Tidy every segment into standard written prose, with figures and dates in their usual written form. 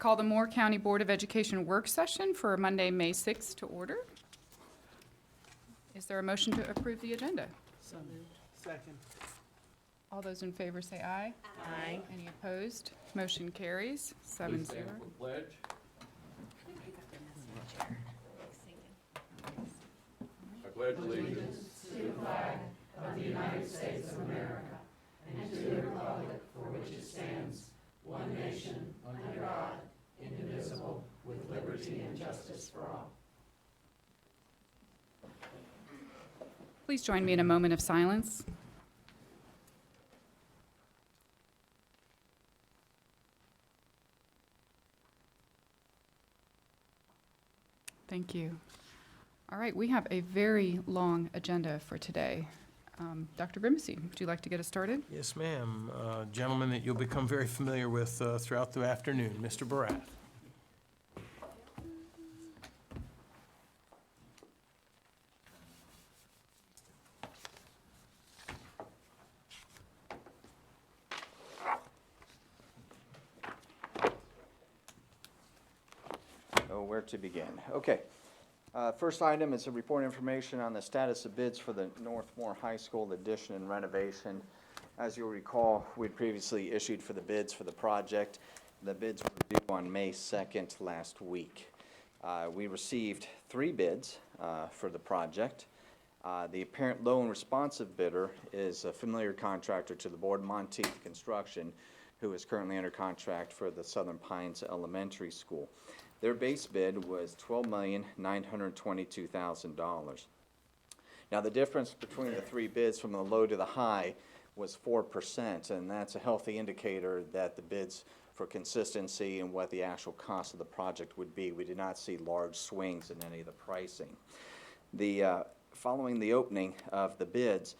call the Moore County Board of Education work session for Monday, May 6th to order. Is there a motion to approve the agenda? So moved. Second. All those in favor say aye. Aye. Any opposed? Motion carries, 7-0. Please stand for pledge. I pledge allegiance Please join me in a moment of silence. Thank you. All right, we have a very long agenda for today. Dr. Brimsey, would you like to get us started? Yes, ma'am. Gentleman that you'll become very familiar with throughout the afternoon, Mr. Barath. Oh, where to begin? Okay. First item is a report information on the status of bids for the Northmore High School addition and renovation. As you'll recall, we'd previously issued for the bids for the project. The bids were due on May 2nd last week. We received 3 bids for the project. The apparent low and responsive bidder is a familiar contractor to the board, Monteith Construction, who is currently under contract for the Southern Pines Elementary School. Their base bid was $12,922,000. Now, the difference between the 3 bids from the low to the high was 4%, and that's a healthy indicator that the bids for consistency and what the actual cost of the project would be. We did not see large swings in any of the pricing. Following the opening of the bids,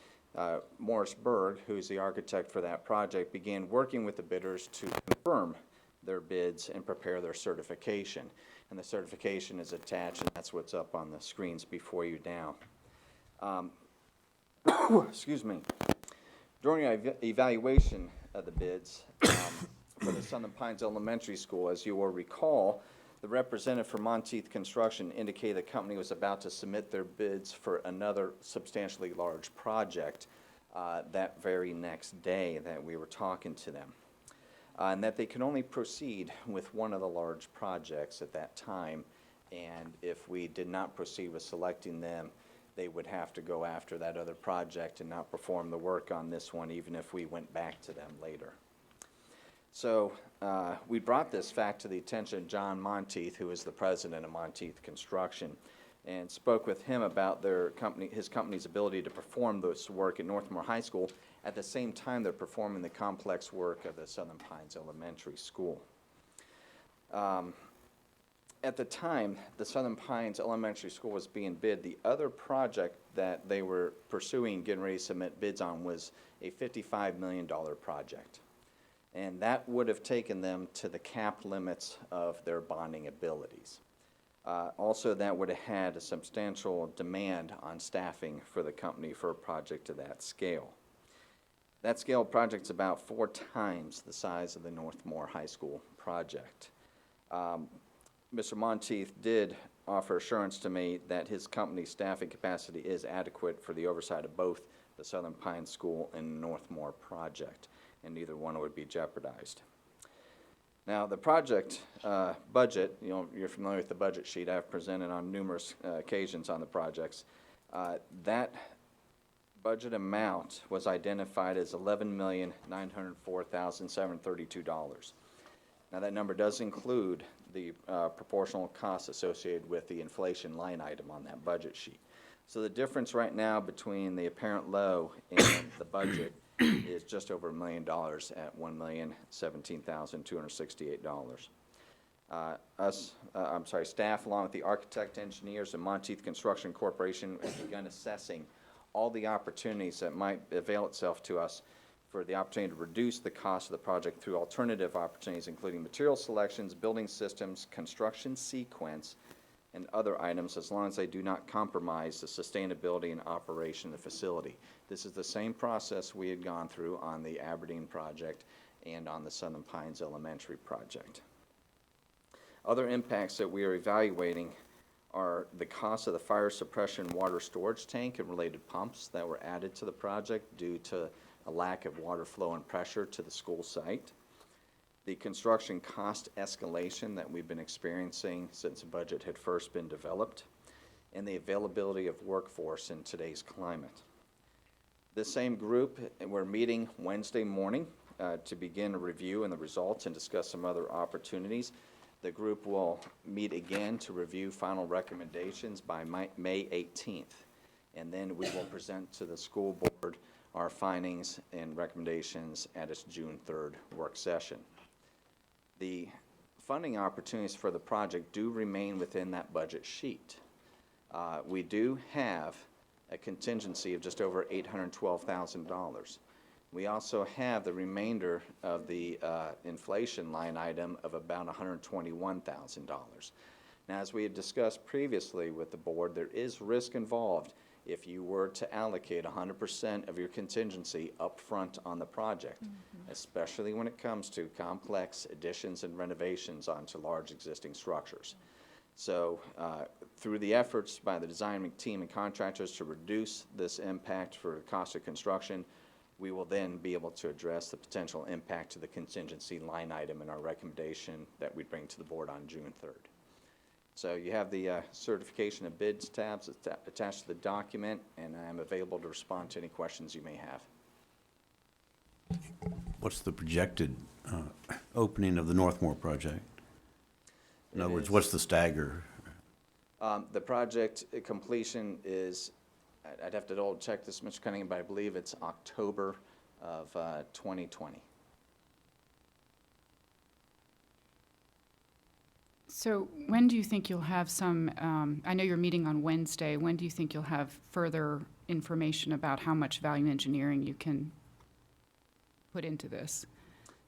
Morris Berg, who's the architect for that project, began working with the bidders to confirm their bids and prepare their certification. And the certification is attached, and that's what's up on the screens before you now. Excuse me. During our evaluation of the bids for the Southern Pines Elementary School, as you will recall, the representative for Monteith Construction indicated the company was about to submit their bids for another substantially large project that very next day that we were talking to them. And that they can only proceed with one of the large projects at that time, and if we did not proceed with selecting them, they would have to go after that other project and not perform the work on this one, even if we went back to them later. So we brought this fact to the attention of John Monteith, who is the president of Monteith Construction, and spoke with him about his company's ability to perform this work at Northmore High School at the same time they're performing the complex work of the Southern Pines Elementary School. At the time the Southern Pines Elementary School was being bid, the other project that they were pursuing, getting ready to submit bids on, was a $55 million project. And that would have taken them to the cap limits of their bonding abilities. Also, that would have had a substantial demand on staffing for the company for a project of that scale. That scale project's about 4 times the size of the Northmore High School project. Mr. Monteith did offer assurance to me that his company's staffing capacity is adequate for the oversight of both the Southern Pines School and Northmore project, and neither one would be jeopardized. Now, the project budget, you're familiar with the budget sheet I've presented on numerous occasions on the projects. That budget amount was identified as $11,904,732. Now, that number does include the proportional costs associated with the inflation line item on that budget sheet. So the difference right now between the apparent low and the budget is just over $1 million at $1,017,268. Staff, along with the architect, engineers, and Monteith Construction Corporation, has begun assessing all the opportunities that might avail itself to us for the opportunity to reduce the cost of the project through alternative opportunities, including material selections, building systems, construction sequence, and other items, as long as they do not compromise the sustainability and operation of the facility. This is the same process we had gone through on the Aberdeen project and on the Southern Pines Elementary project. Other impacts that we are evaluating are the cost of the fire suppression water storage tank and related pumps that were added to the project due to a lack of water flow and pressure to the school site. The construction cost escalation that we've been experiencing since the budget had first been developed, and the availability of workforce in today's climate. This same group, we're meeting Wednesday morning to begin a review and the results and discuss some other opportunities. The group will meet again to review final recommendations by May 18th, and then we will present to the school board our findings and recommendations at its June 3rd work session. The funding opportunities for the project do remain within that budget sheet. We do have a contingency of just over $812,000. We also have the remainder of the inflation line item of about $121,000. Now, as we had discussed previously with the board, there is risk involved if you were to allocate 100% of your contingency up front on the project, especially when it comes to complex additions and renovations onto large existing structures. So through the efforts by the design team and contractors to reduce this impact for the cost of construction, we will then be able to address the potential impact to the contingency line item in our recommendation that we bring to the board on June 3rd. So you have the certification of bids tabs attached to the document, and I am available to respond to any questions you may have. What's the projected opening of the Northmore project? In other words, what's the stagger? The project completion is, I'd have to double check this, Mr. Cunningham, but I believe it's October of 2020. So when do you think you'll have some, I know you're meeting on Wednesday, when do you think you'll have further information about how much value engineering you can put into this?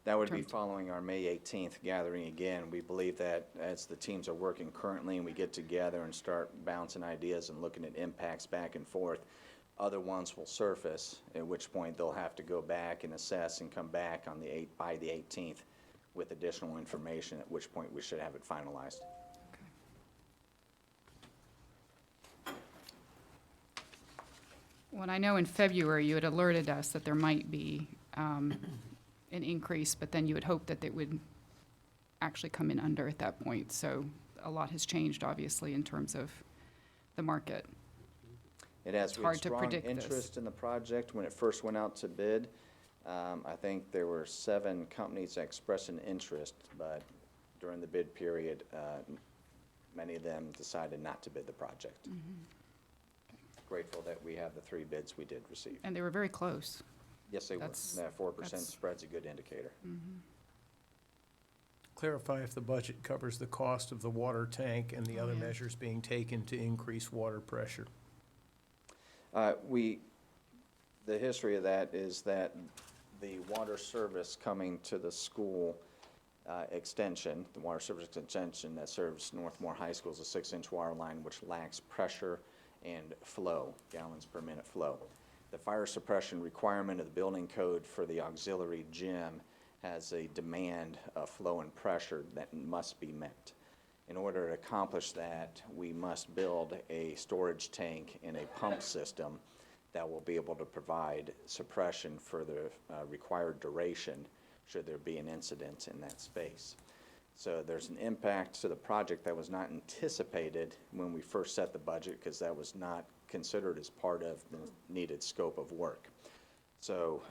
That would be Termed. following our May 18th gathering again. We believe that as the teams are working currently and we get together and start bouncing ideas and looking at impacts back and forth, other ones will surface, at which point they'll have to go back and assess and come back on by the 18th with additional information, at which point we should have it finalized. Well, I know in February you had alerted us that there might be an increase, but then you would hope that it would actually come in under at that point. So a lot has changed, obviously, in terms of the market. It has. It's We had hard to strong predict this. interest in the project when it first went out to bid. I think there were 7 companies that expressed an interest, but during the bid period, many of them decided not to bid the project. Grateful that we have the 3 bids we did receive. And they were very close. Yes, they were. That's- That 4% that's- spread's a good indicator. Clarify if the budget covers the cost of the water tank and the Oh, other yeah. measures being taken to increase water pressure. The history of that is that the water service coming to the school extension, the water service extension that serves Northmore High School is a 6-inch water line which lacks pressure and flow, gallons per minute flow. The fire suppression requirement of the building code for the auxiliary gym has a demand of flow and pressure that must be met. In order to accomplish that, we must build a storage tank and a pump system that will be able to provide suppression for the required duration should there be an incident in that space. So there's an impact to the project that was not anticipated when we first set the budget because that was not considered as part of the needed scope of work. So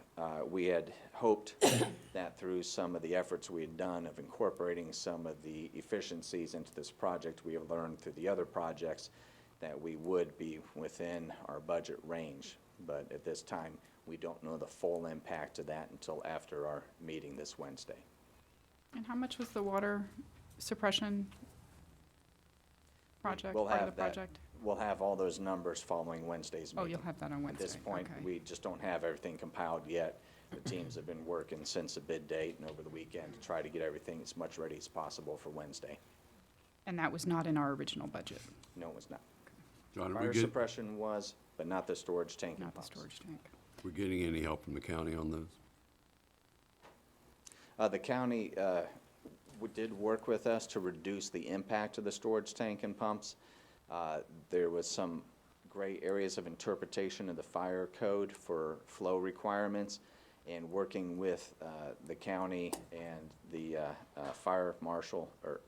we had hoped that through some of the efforts we had done of incorporating some of the efficiencies into this project, we have learned through the other projects that we would be within our budget range. But at this time, we don't know the full impact of that until after our meeting this Wednesday. And how much was the water suppression project, We'll part of have the that. project? We'll have all those numbers following Wednesday's Oh, meeting. you'll have that on Wednesday. At this point, Okay. we just don't have everything compiled yet. The teams have been working since the bid date and over the weekend to try to get everything as much ready as possible for Wednesday. And that was not in our original budget, No, it was not. John, Fire suppression was, but not the storage tank and not the pumps. storage tank. we getting any help from the county on those? The county did work with us to reduce the impact of the storage tank and pumps. There was some gray areas of interpretation of the fire code for flow requirements, and working with the county and the fire marshal, or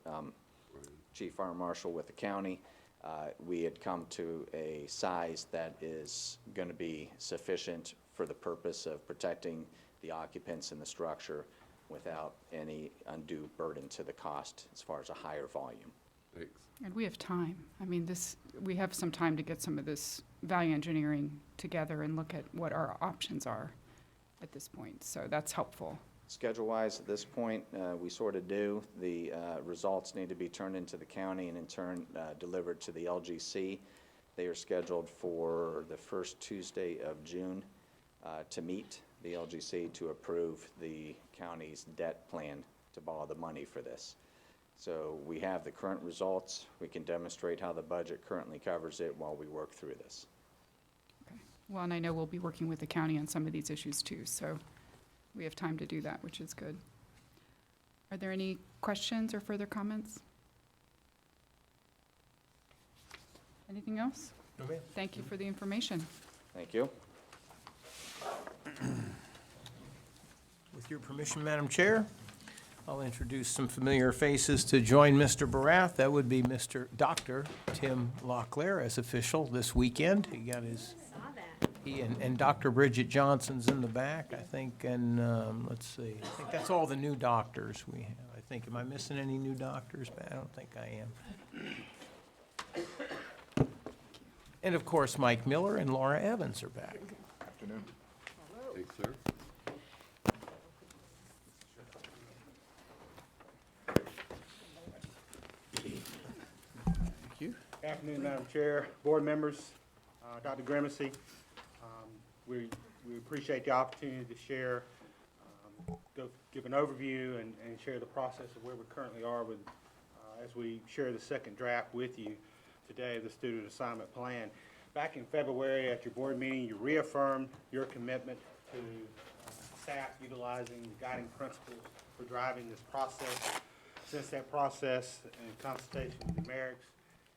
chief fire marshal with the county, we had come to a size that is going to be sufficient for the purpose of protecting the occupants in the structure without any undue burden to the cost as far as a higher volume. Thanks. And we have time. I mean, we have some time to get some of this value engineering together and look at what our options are at this point. So that's helpful. Schedule-wise, at this point, we sort of do. The results need to be turned into the county and in turn delivered to the LGC. They are scheduled for the first Tuesday of June to meet the LGC to approve the county's debt plan to borrow the money for this. So we have the current results. We can demonstrate how the budget currently covers it while we work through this. Okay. Well, and I know we'll be working with the county on some of these issues too, so we have time to do that, which is good. Are there any questions or further comments? Anything else? No, ma'am. Thank you for the information. Thank you. With your permission, Madam Chair, I'll introduce some familiar faces to join Mr. Barath. That would be Dr. Tim Locklear as official this weekend. He got his, and Dr. Bridget Johnson's in the back, I think, and, let's see, I think that's all the new doctors we have. I think, am I missing any new doctors? I don't think I am. And of course, Mike Miller and Laura Evans are back. Afternoon. Thanks, sir. Good afternoon, Madam Chair, board members, Dr. Grimacy. We appreciate the opportunity to share, give an overview and share the process of where we currently are with, as we share the second draft with you today, the student assignment plan. Back in February at your board meeting, you reaffirmed your commitment to staff utilizing the guiding principles for driving this process. Since that process, in consultation with the Merricks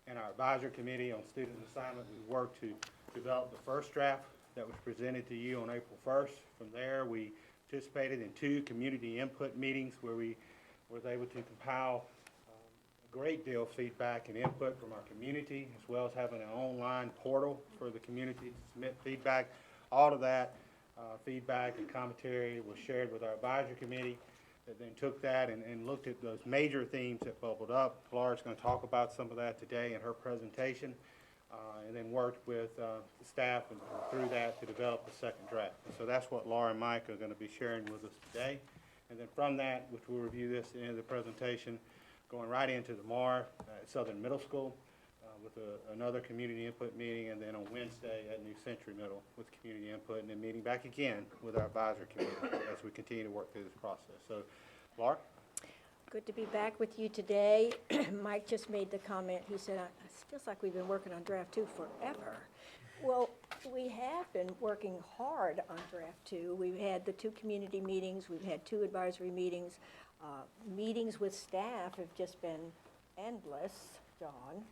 and our advisory committee on student assignment, we worked to develop the first draft that was presented to you on April 1st. From there, we participated in 2 community input meetings where we was able to compile a great deal of feedback and input from our community, as well as having an online portal for the community to submit feedback. All of that feedback and commentary was shared with our advisory committee, that then took that and looked at those major themes that bubbled up. Laura's going to talk about some of that today in her presentation, and then worked with the staff and through that to develop the second draft. And so that's what Laura and Mike are going to be sharing with us today. And then from that, which we'll review this at the end of the presentation, going right into the MAR at Southern Middle School with another community input meeting, and then on Wednesday at New Century Middle with community input, and then meeting back again with our advisory committee as we continue to work through this process. So, Laura? Good to be back with you today. Mike just made the comment, he said, it feels like we've been working on draft 2 forever. Well, we have been working hard on draft 2. We've had the 2 community meetings, we've had 2 advisory meetings. Meetings with staff have just been endless, John,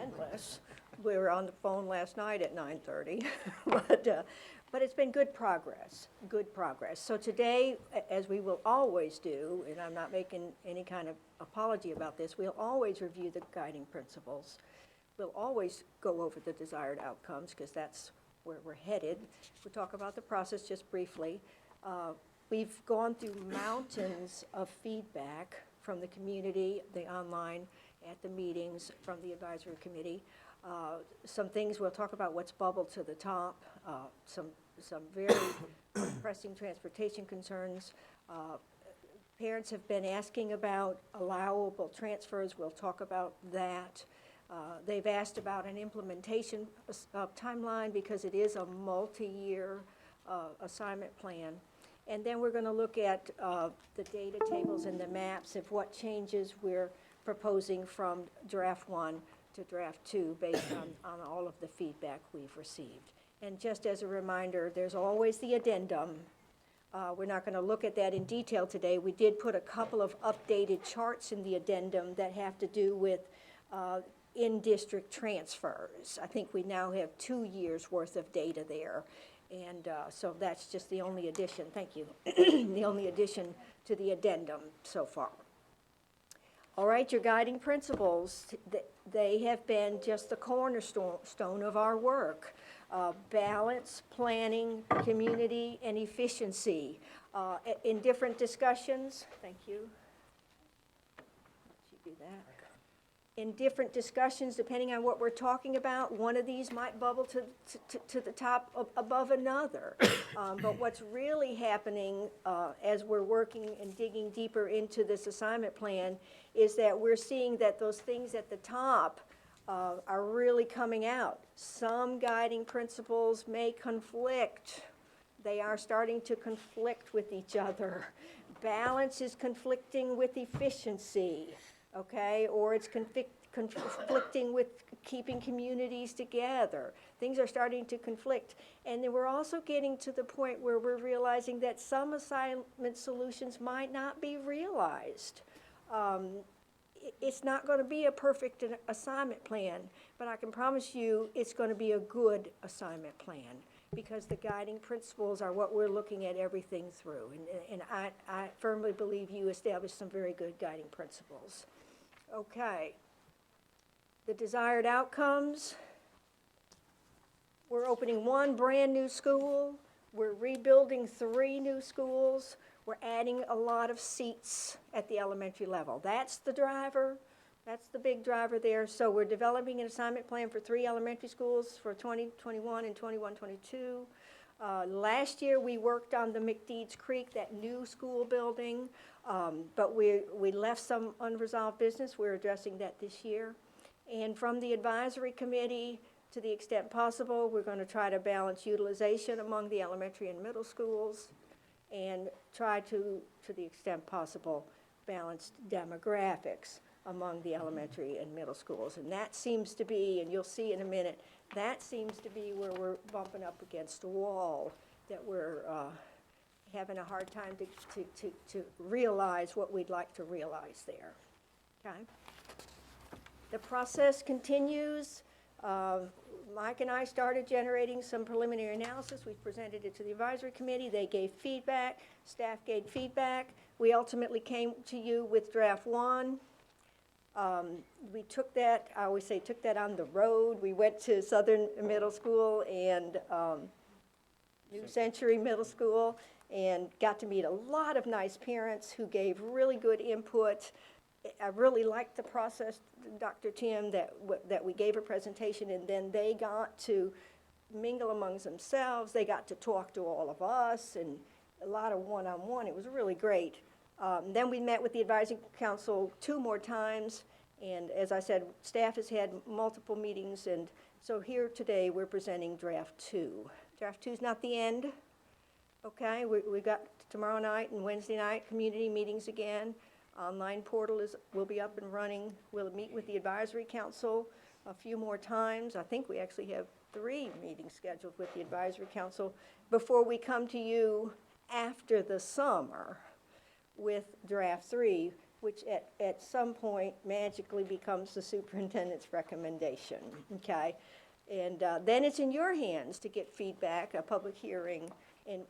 endless. We were on the phone last night at 9:30, but it's been good progress, good progress. So today, as we will always do, and I'm not making any kind of apology about this, we'll always review the guiding principles. We'll always go over the desired outcomes, because that's where we're headed. We'll talk about the process just briefly. We've gone through mountains of feedback from the community, the online, at the meetings, from the advisory committee. Some things we'll talk about what's bubbled to the top, some very pressing transportation concerns. Parents have been asking about allowable transfers. We'll talk about that. They've asked about an implementation timeline, because it is a multi-year assignment plan. And then we're going to look at the data tables and the maps of what changes we're proposing from draft 1 to draft 2 based on all of the feedback we've received. And just as a reminder, there's always the addendum We're not going to look at that in detail today. We did put a couple of updated charts in the addendum that have to do with in-district transfers. I think we now have 2 years' worth of data there. And so that's just the only addition, thank you, the only addition to the addendum so far. All right, your guiding principles, they have been just the cornerstone of our work. Balance, planning, community, and efficiency. In different discussions, thank you. Let you do that. In different discussions, depending on what we're talking about, one of these might bubble to the top above another. But what's really happening as we're working and digging deeper into this assignment plan is that we're seeing that those things at the top are really coming out. Some guiding principles may conflict. They are starting to conflict with each other. Balance is conflicting with efficiency, okay? Or it's conflicting with keeping communities together. Things are starting to conflict. And then we're also getting to the point where we're realizing that some assignment solutions might not be realized. It's not going to be a perfect assignment plan, but I can promise you it's going to be a good assignment plan because the guiding principles are what we're looking at everything through. And I firmly believe you established some very good guiding principles. Okay. The desired outcomes. We're opening 1 brand new school. We're rebuilding 3 new schools. We're adding a lot of seats at the elementary level. That's the driver. That's the big driver there. So we're developing an assignment plan for 3 elementary schools for 2021 and 21-22. Last year, we worked on the McDeeds Creek, that new school building, but we left some unresolved business. We're addressing that this year. And from the advisory committee, to the extent possible, we're going to try to balance utilization among the elementary and middle schools and try to the extent possible, balance demographics among the elementary and middle schools. And that seems to be, and you'll see in a minute, that seems to be where we're bumping up against a wall, that we're having a hard time to realize what we'd like to realize there, okay? The process continues. Mike and I started generating some preliminary analysis. We presented it to the advisory committee. They gave feedback. Staff gave feedback. We ultimately came to you with draft 1. We took that, I always say, took that on the road. We went to Southern Middle School and New Century Middle School and got to meet a lot of nice parents who gave really good input. I really liked the process, Dr. Tim, that we gave a presentation and then they got to mingle amongst themselves. They got to talk to all of us and a lot of one-on-one. It was really great. Then we met with the advisory council 2 more times. And as I said, staff has had multiple meetings. And so here today, we're presenting draft 2. Draft 2 is not the end. Okay, we got tomorrow night and Wednesday night community meetings again. Online portal will be up and running. We'll meet with the advisory council a few more times. I think we actually have 3 meetings scheduled with the advisory council before we come to you after the summer with draft 3, which at some point magically becomes the superintendent's recommendation, okay? And then it's in your hands to get feedback, a public hearing,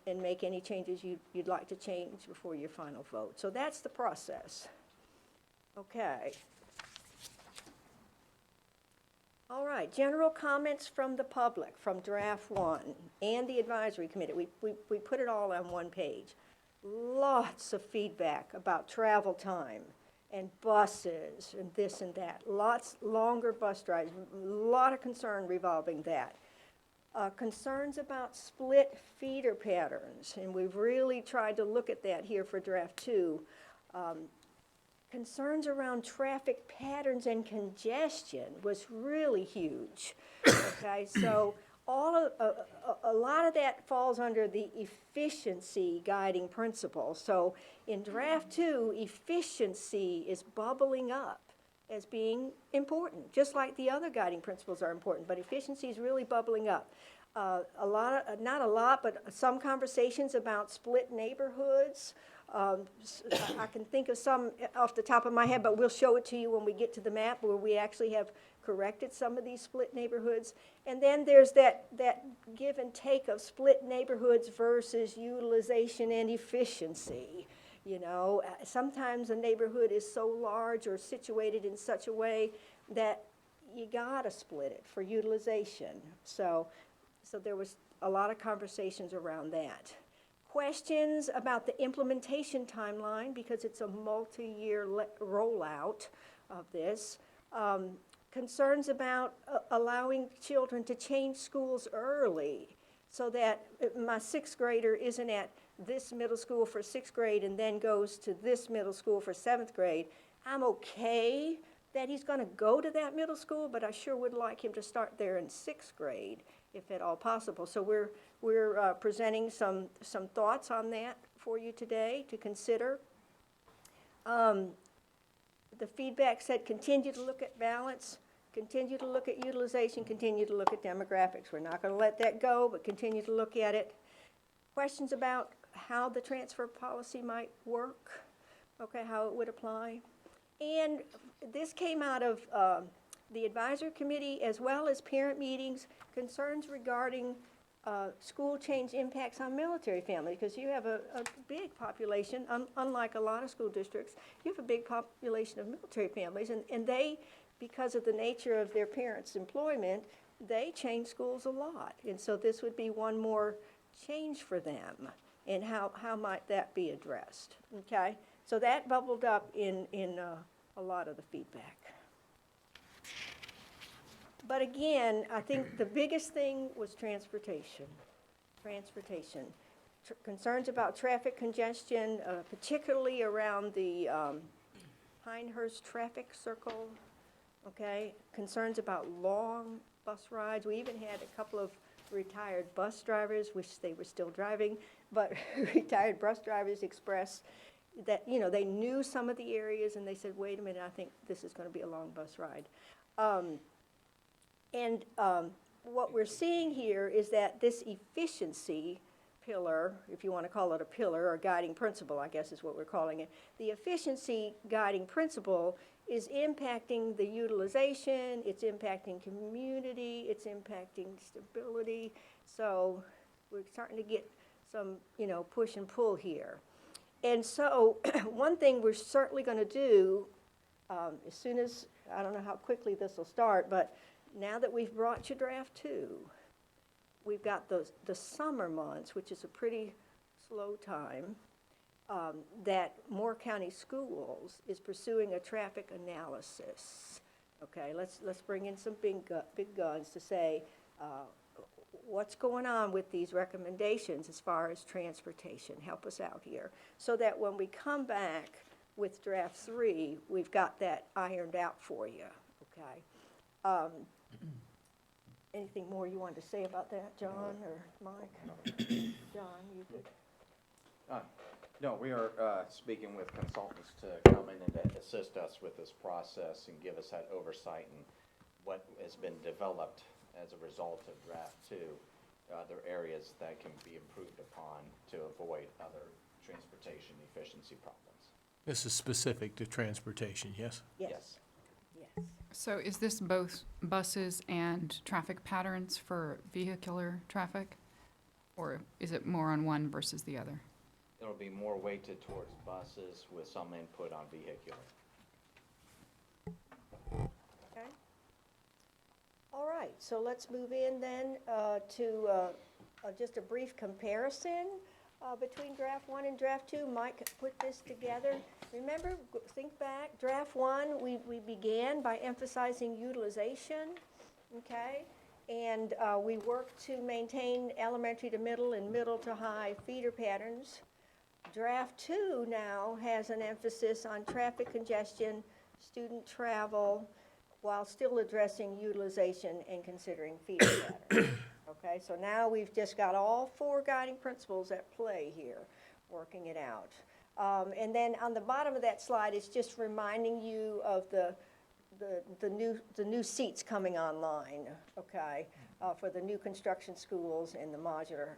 and make any changes you'd like to change before your final vote. So that's the process. Okay. All right, general comments from the public, from draft 1 and the advisory committee. We put it all on one page. Lots of feedback about travel time and buses and this and that. Lots longer bus drives, a lot of concern revolving that. Concerns about split feeder patterns, and we've really tried to look at that here for draft 2. Concerns around traffic patterns and congestion was really huge. Okay, so a lot of that falls under the efficiency guiding principle. So in draft 2, efficiency is bubbling up as being important, just like the other guiding principles are important, but efficiency is really bubbling up. not a lot, but some conversations about split neighborhoods. I can think of some off the top of my head, but we'll show it to you when we get to the map where we actually have corrected some of these split neighborhoods. And then there's that give and take of split neighborhoods versus utilization and efficiency. You know, sometimes a neighborhood is so large or situated in such a way that you gotta split it for utilization. So there was a lot of conversations around that. Questions about the implementation timeline, because it's a multi-year rollout of this. Concerns about allowing children to change schools early so that my sixth grader isn't at this middle school for sixth grade and then goes to this middle school for seventh grade. I'm okay that he's gonna go to that middle school, but I sure would like him to start there in sixth grade, if at all possible. So we're presenting some thoughts on that for you today to consider. The feedback said continue to look at balance, continue to look at utilization, continue to look at demographics. We're not gonna let that go, but continue to look at it. Questions about how the transfer policy might work, okay, how it would apply. And this came out of the advisory committee as well as parent meetings, concerns regarding school change impacts on military families, because you have a big population, unlike a lot of school districts, you have a big population of military families, and they, because of the nature of their parents' employment, they change schools a lot. And so this would be one more change for them. And how might that be addressed, okay? So that bubbled up in a lot of the feedback. But again, I think the biggest thing was transportation. Concerns about traffic congestion, particularly around the Pinehurst traffic circle, okay? Concerns about long bus rides. We even had a couple of retired bus drivers, wish they were still driving, but retired bus drivers expressed that, you know, they knew some of the areas and they said, wait a minute, I think this is going to be a long bus ride. What we're seeing here is that this efficiency pillar, if you want to call it a pillar or guiding principle, I guess is what we're calling it, the efficiency guiding principle is impacting the utilization, it's impacting community, it's impacting stability. So we're starting to get some, you know, push and pull here. And so one thing we're certainly going to do, as soon as, I don't know how quickly this will start, but now that we've brought you draft 2, we've got the summer months, which is a pretty slow time, that Moore County Schools is pursuing a traffic analysis. Okay, let's bring in some big guns to say what's going on with these recommendations as far as transportation. Help us out here, so that when we come back with draft 3, we've got that ironed out for you. Okay. Anything more you wanted to say about that, John or Mike? John, you could. No, we are speaking with consultants to come in and to assist us with this process and give us that oversight and what has been developed as a result of draft 2, other areas that can be improved upon to avoid other transportation efficiency problems. This is specific to transportation, yes? Yes. Yes. So is this both buses and traffic patterns for vehicular traffic? Or is it more on one versus the other? It'll be more weighted towards buses with some input on vehicular. Okay. All right, so let's move in then to just a brief comparison between draft 1 and draft 2. Mike put this together. Remember, think back, draft 1, we began by emphasizing utilization, okay? And we worked to maintain elementary to middle and middle to high feeder patterns. Draft 2 now has an emphasis on traffic congestion, student travel, while still addressing utilization and considering feeder patterns. Okay, so now we've just got all 4 guiding principles at play here, working it out. And then on the bottom of that slide, it's just reminding you of the new seats coming online, okay? for the new construction schools and the modular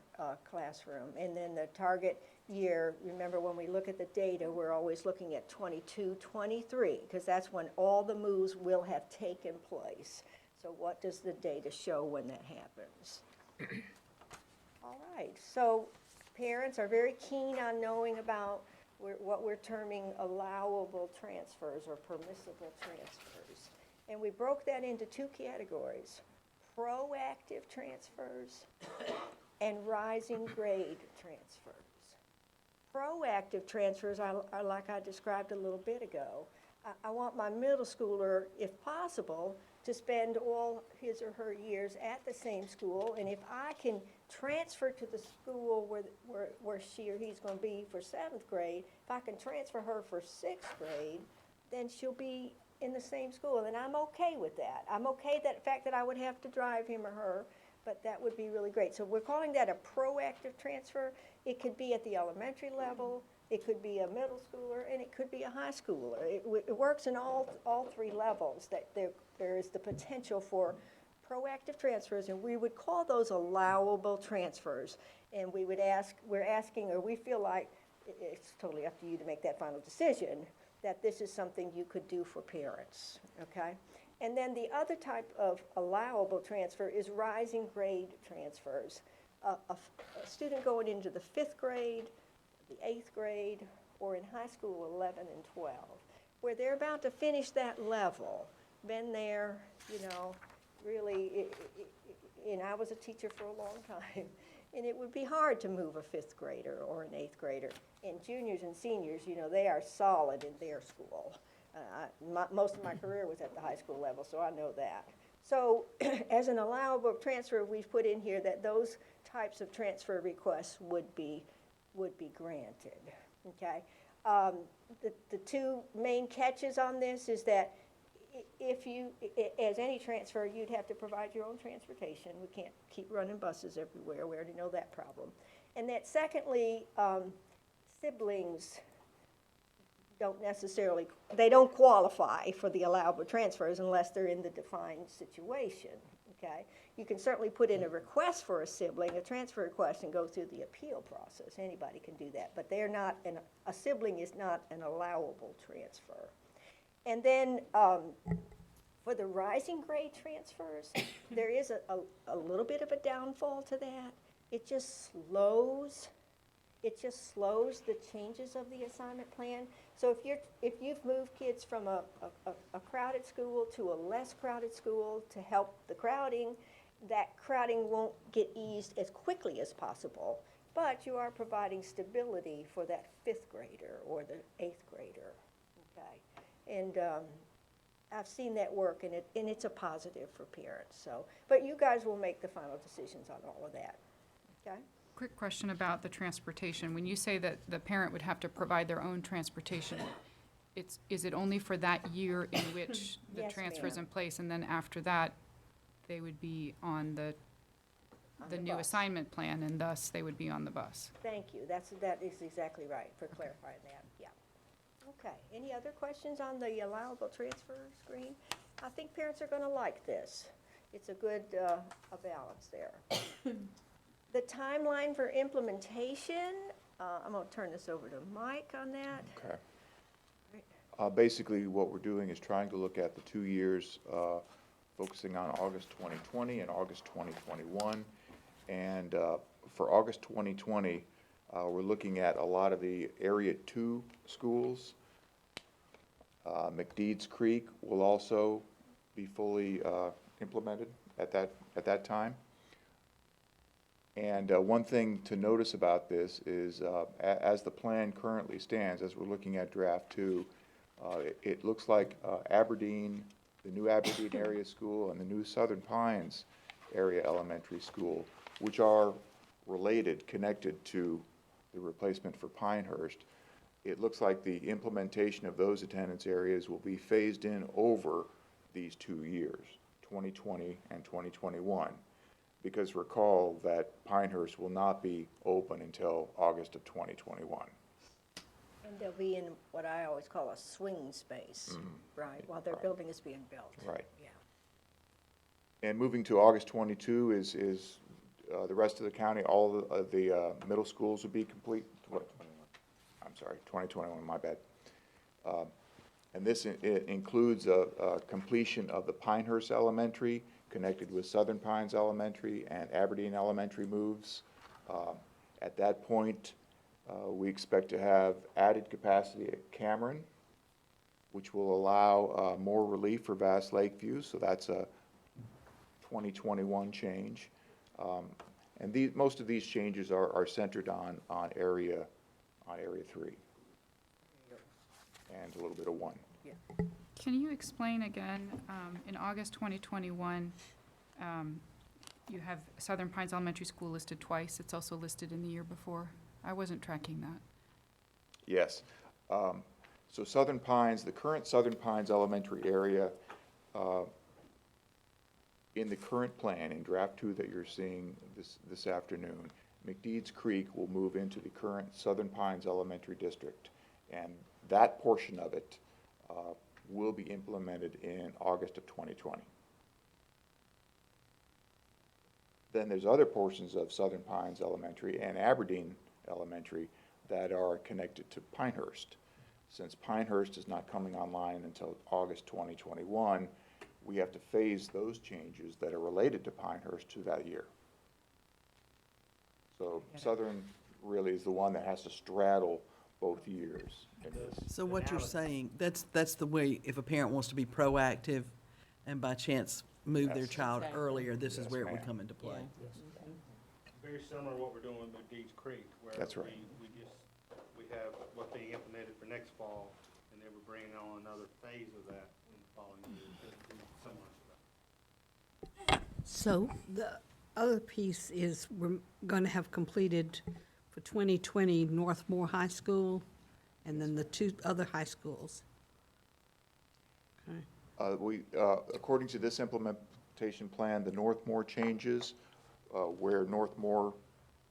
classroom. And then the target year, remember when we look at the data, we're always looking at 22, 23, because that's when all the moves will have taken place. So what does the data show when that happens? All right, so parents are very keen on knowing about what we're terming allowable transfers or permissible transfers. And we broke that into two categories: proactive transfers and rising grade transfers. Proactive transfers are like I described a little bit ago. I want my middle schooler, if possible, to spend all his or her years at the same school, and if I can transfer to the school where she or he's going to be for 7th grade, if I can transfer her for 6th grade, then she'll be in the same school, and I'm okay with that. I'm okay that fact that I would have to drive him or her, but that would be really great. So we're calling that a proactive transfer. It could be at the elementary level, it could be a middle schooler, and it could be a high schooler. It works in all three levels, that there is the potential for proactive transfers, and we would call those allowable transfers. And we would we're asking, or we feel like, it's totally up to you to make that final decision, that this is something you could do for parents, okay? And then the other type of allowable transfer is rising grade transfers. A student going into the 5th grade, the 8th grade, or in high school 11 and 12, where they're about to finish that level, been there, really, and I was a teacher for a long time, and it would be hard to move a 5th grader or an 8th grader. And juniors and seniors, they are solid in their school. Most of my career was at the high school level, so I know that. So as an allowable transfer, we've put in here that those types of transfer requests would be granted, okay? The two main catches on this is that if you, as any transfer, you'd have to provide your own transportation. We can't keep running buses everywhere. We already know that problem. And that secondly, siblings they don't qualify for the allowable transfers unless they're in the defined situation, okay? You can certainly put in a request for a sibling, a transfer request, and go through the appeal process. Anybody can do that, but a sibling is not an allowable transfer. And then for the rising grade transfers, there is a little bit of a downfall to that. It just slows the changes of the assignment plan. So if you've moved kids from a crowded school to a less crowded school to help the crowding, that crowding won't get eased as quickly as possible, but you are providing stability for that 5th grader or the 8th grader, okay? And I've seen that work, and it's a positive for parents. So, but you guys will make the final decisions on all of that, okay? Quick question about the transportation. When you say that the parent would have to provide their own transportation, is it only for that year in which the Yes, transfer is ma'am. in place, and then after that, they would be on the new bus. assignment plan, and thus they would be on the bus? Thank you. That is exactly right for clarifying that, yeah. Okay, any other questions on the allowable transfer screen? I think parents are gonna like this. It's a good a balance there. The timeline for implementation, I'm gonna turn this over to Mike on that. Okay. Basically, what we're doing is trying to look at the 2 years, focusing on August 2020 and August 2021. And for August 2020, we're looking at a lot of the Area 2 schools. McDeeds Creek will also be fully implemented at that time. And one thing to notice about this is, as the plan currently stands, as we're looking at draft 2, it looks like Aberdeen, the new Aberdeen area school, and the new Southern Pines area elementary school, which are related, connected to the replacement for Pinehurst, it looks like the implementation of those attendance areas will be phased in over these 2 years, 2020 and 2021. Because recall that Pinehurst will not be open until August of 2021. And they'll be in what I always call a swing space, right, while their building is being built. Right. Yeah. And moving to August 22 is the rest of the county, all of the middle schools would be complete. I'm sorry, 2021, my bad. And this includes a completion of the Pinehurst Elementary, connected with Southern Pines Elementary and Aberdeen Elementary moves. At that point, we expect to have added capacity at Cameron, which will allow more relief for Bass Lakeview, so that's a 2021 change. And most of these changes are centered on Area 3 and a little bit of 1. Can you explain again, in August 2021, you have Southern Pines Elementary School listed twice. It's also listed in the year before. I wasn't tracking that. Yes. So Southern Pines, the current Southern Pines Elementary area, in the current plan, in draft 2 that you're seeing this afternoon, McDeeds Creek will move into the current Southern Pines Elementary District. And that portion of it will be implemented in August of 2020. Then there's other portions of Southern Pines Elementary and Aberdeen Elementary that are connected to Pinehurst. Since Pinehurst is not coming online until August 2021, we have to phase those changes that are related to Pinehurst to that year. So Southern really is the one that has to straddle both years in this. So what you're saying, that's the way, if a parent wants to be proactive and by chance move their Yes. child earlier, this is Yes, where it would ma'am. come into play. Very similar to what we're doing with McDeeds Creek, where That's right. we have what's being implemented for next fall, and then we're bringing on another phase of that in the following year, just to be similar to that. So the other piece is we're going to have completed for 2020 Northmore High School and then the 2 other high schools. Okay. According to this implementation plan, the Northmore changes, where Northmore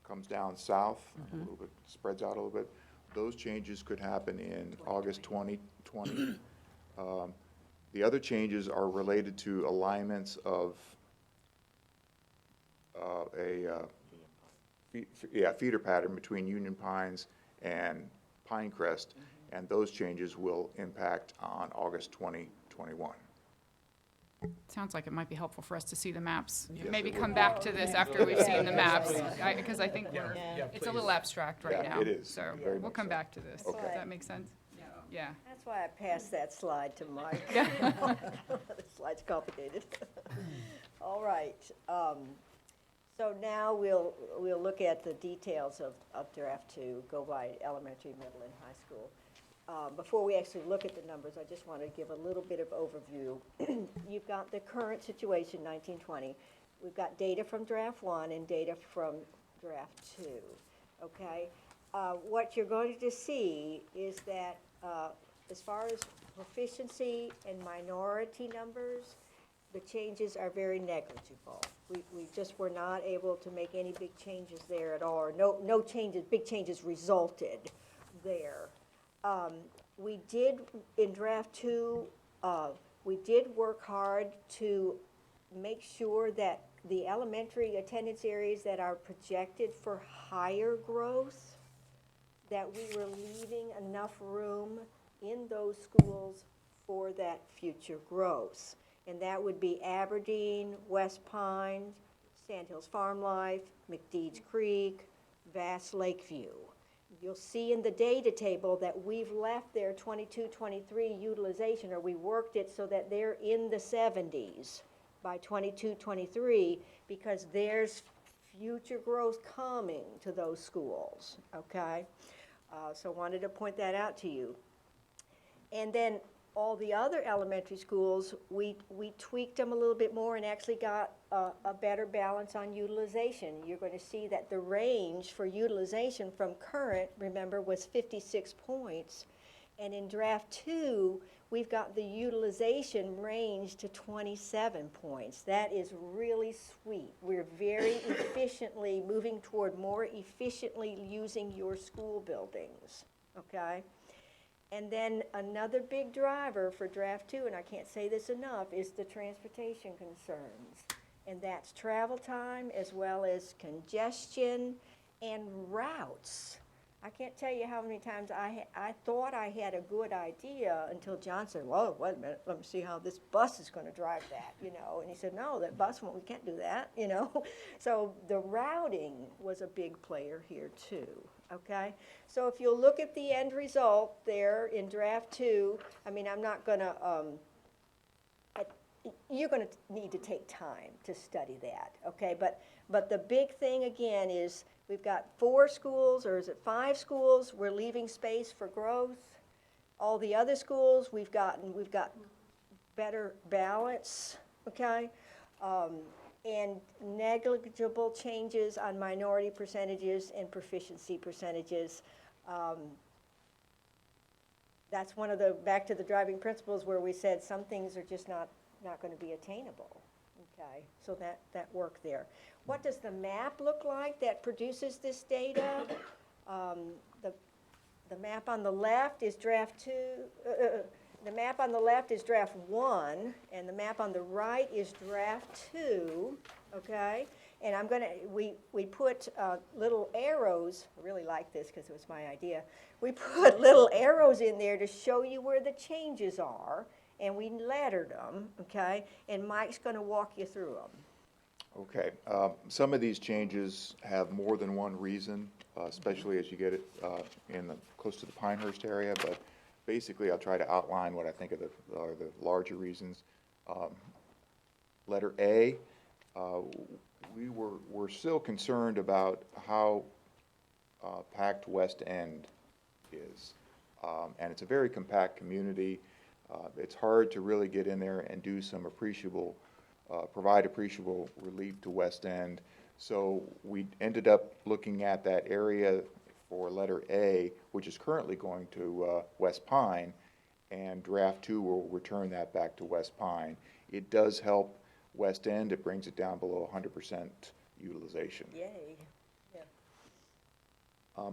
comes down south, a little bit, spreads out a little bit, those changes could happen in August 2020. The other changes are related to alignments of feeder pattern between Union Pines and Pinecrest, and those changes will impact on August 2021. Sounds like it might be helpful for us to see the maps. Yes, Maybe it come would. back to this after we've seen the maps, because I think Yeah, yeah, it's a please. little abstract right Yeah, now. it is, So very we'll much come so. back to this. Does Okay. that make sense? Yeah. That's why I passed that slide to Mike. The slide's complicated. All right. So now we'll look at the details of draft 2, go by elementary, middle, and high school. Before we actually look at the numbers, I just want to give a little bit of overview. You've got the current situation, 1920. We've got data from draft 1 and data from draft 2, okay? What you're going to see is that as far as proficiency and minority numbers, the changes are very negligible. We just were not able to make any big changes there at all, or no changes, big changes resulted there. We did, in draft 2, we did work hard to make sure that the elementary attendance areas that are projected for higher growth, that we were leaving enough room in those schools for that future growth. And that would be Aberdeen, West Pines, Sandhills Farm Life, McDeeds Creek, Bass Lakeview. You'll see in the data table that we've left their 22-23 utilization, or we worked it so that they're in the 70s by 22-23, because there's future growth coming to those schools, okay? So wanted to point that out to you. And then all the other elementary schools, we tweaked them a little bit more and actually got a better balance on utilization. You're going to see that the range for utilization from current, remember, was 56 points. And in draft 2, we've got the utilization range to 27 points. That is really sweet. We're very efficiently moving toward more efficiently using your school buildings, okay? And then another big driver for draft 2, and I can't say this enough, is the transportation concerns. And that's travel time as well as congestion and routes. I can't tell you how many times I thought I had a good idea until John said, well, wait a minute, let me see how this bus is going to drive that, you know. And he said, no, that bus, we can't do that, you know. So the routing was a big player here too, okay? So if you'll look at the end result there in draft 2, I mean, I'm not going to, you're going to need to take time to study that, okay? But the big thing again is we've got 4 schools, or is it 5 schools? We're leaving space for growth. All the other schools, we've got better balance, okay? And negligible changes on minority percentages and proficiency percentages. That's one of the, back to the driving principles where we said some things are just not going to be attainable, okay? So that worked there. What does the map look like that produces this data? The map on the left is draft 2, the map on the left is draft 1, and the map on the right is draft 2, okay? And I'm gonna, we put little arrows, I really like this because it was my idea. We put little arrows in there to show you where the changes are, and we lettered them, okay? And Mike's gonna walk you through them. Okay, some of these changes have more than one reason, especially as you get it close to the Pinehurst area, but basically I'll try to outline what I think are the larger reasons. Letter A, we're still concerned about how packed West End is. And it's a very compact community. It's hard to really get in there and do some provide appreciable relief to West End. So we ended up looking at that area for letter A, which is currently going to West Pine, and draft 2 will return that back to West Pine. It does help West End. It brings it down below 100% utilization. Yay. Yeah.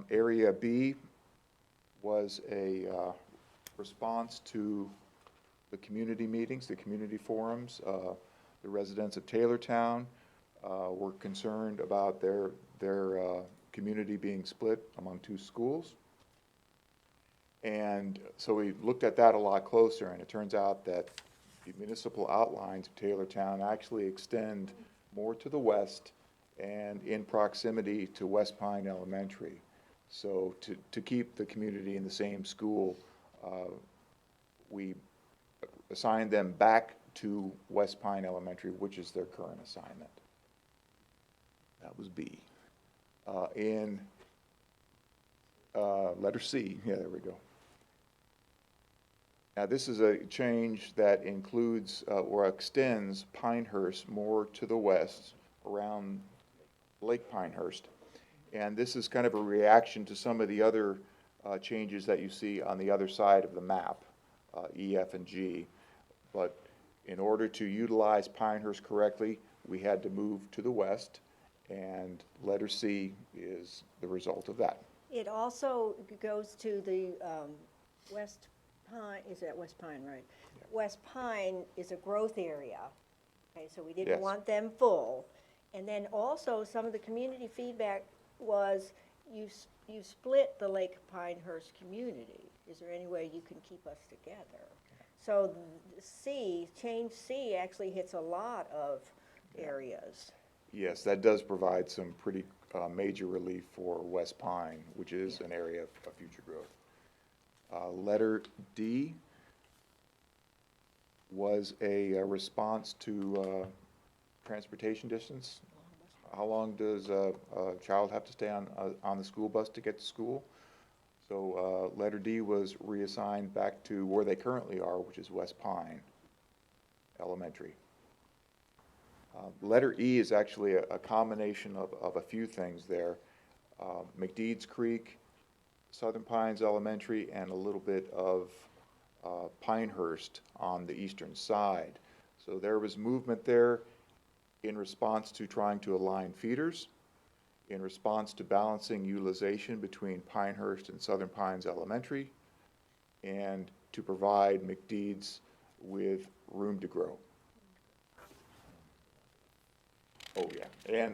Area B was a response to the community meetings, the community forums. The residents of Taylortown were concerned about their community being split among 2 schools. And so we looked at that a lot closer, and it turns out that the municipal outlines of Taylortown actually extend more to the west and in proximity to West Pine Elementary. So to keep the community in the same school, we assigned them back to West Pine Elementary, which is their current assignment. That was B. In letter C, yeah, there we go. Now, this is a change that includes or extends Pinehurst more to the west around Lake Pinehurst. And this is kind of a reaction to some of the other changes that you see on the other side of the map, E, F, and G. But in order to utilize Pinehurst correctly, we had to move to the west, and letter C is the result of that. It also goes to the West Pine, is that West Pine, right? Yeah. West Pine is a growth area, okay, so we didn't Yes. want them full. And then also, some of the community feedback was, you split the Lake Pinehurst community. Is there any way you can keep us together? So C, change C actually hits a lot of areas. Yes, that does provide some pretty major relief for West Pine, which is an area of future growth. Letter D was a response to transportation distance. How long does a child have to stay on the school bus to get to school? So letter D was reassigned back to where they currently are, which is West Pine Elementary. Letter E is actually a combination of a few things there. McDeeds Creek, Southern Pines Elementary, and a little bit of Pinehurst on the eastern side. So there was movement there in response to trying to align feeders, in response to balancing utilization between Pinehurst and Southern Pines Elementary, and to provide McDeeds with room to grow. Oh, yeah,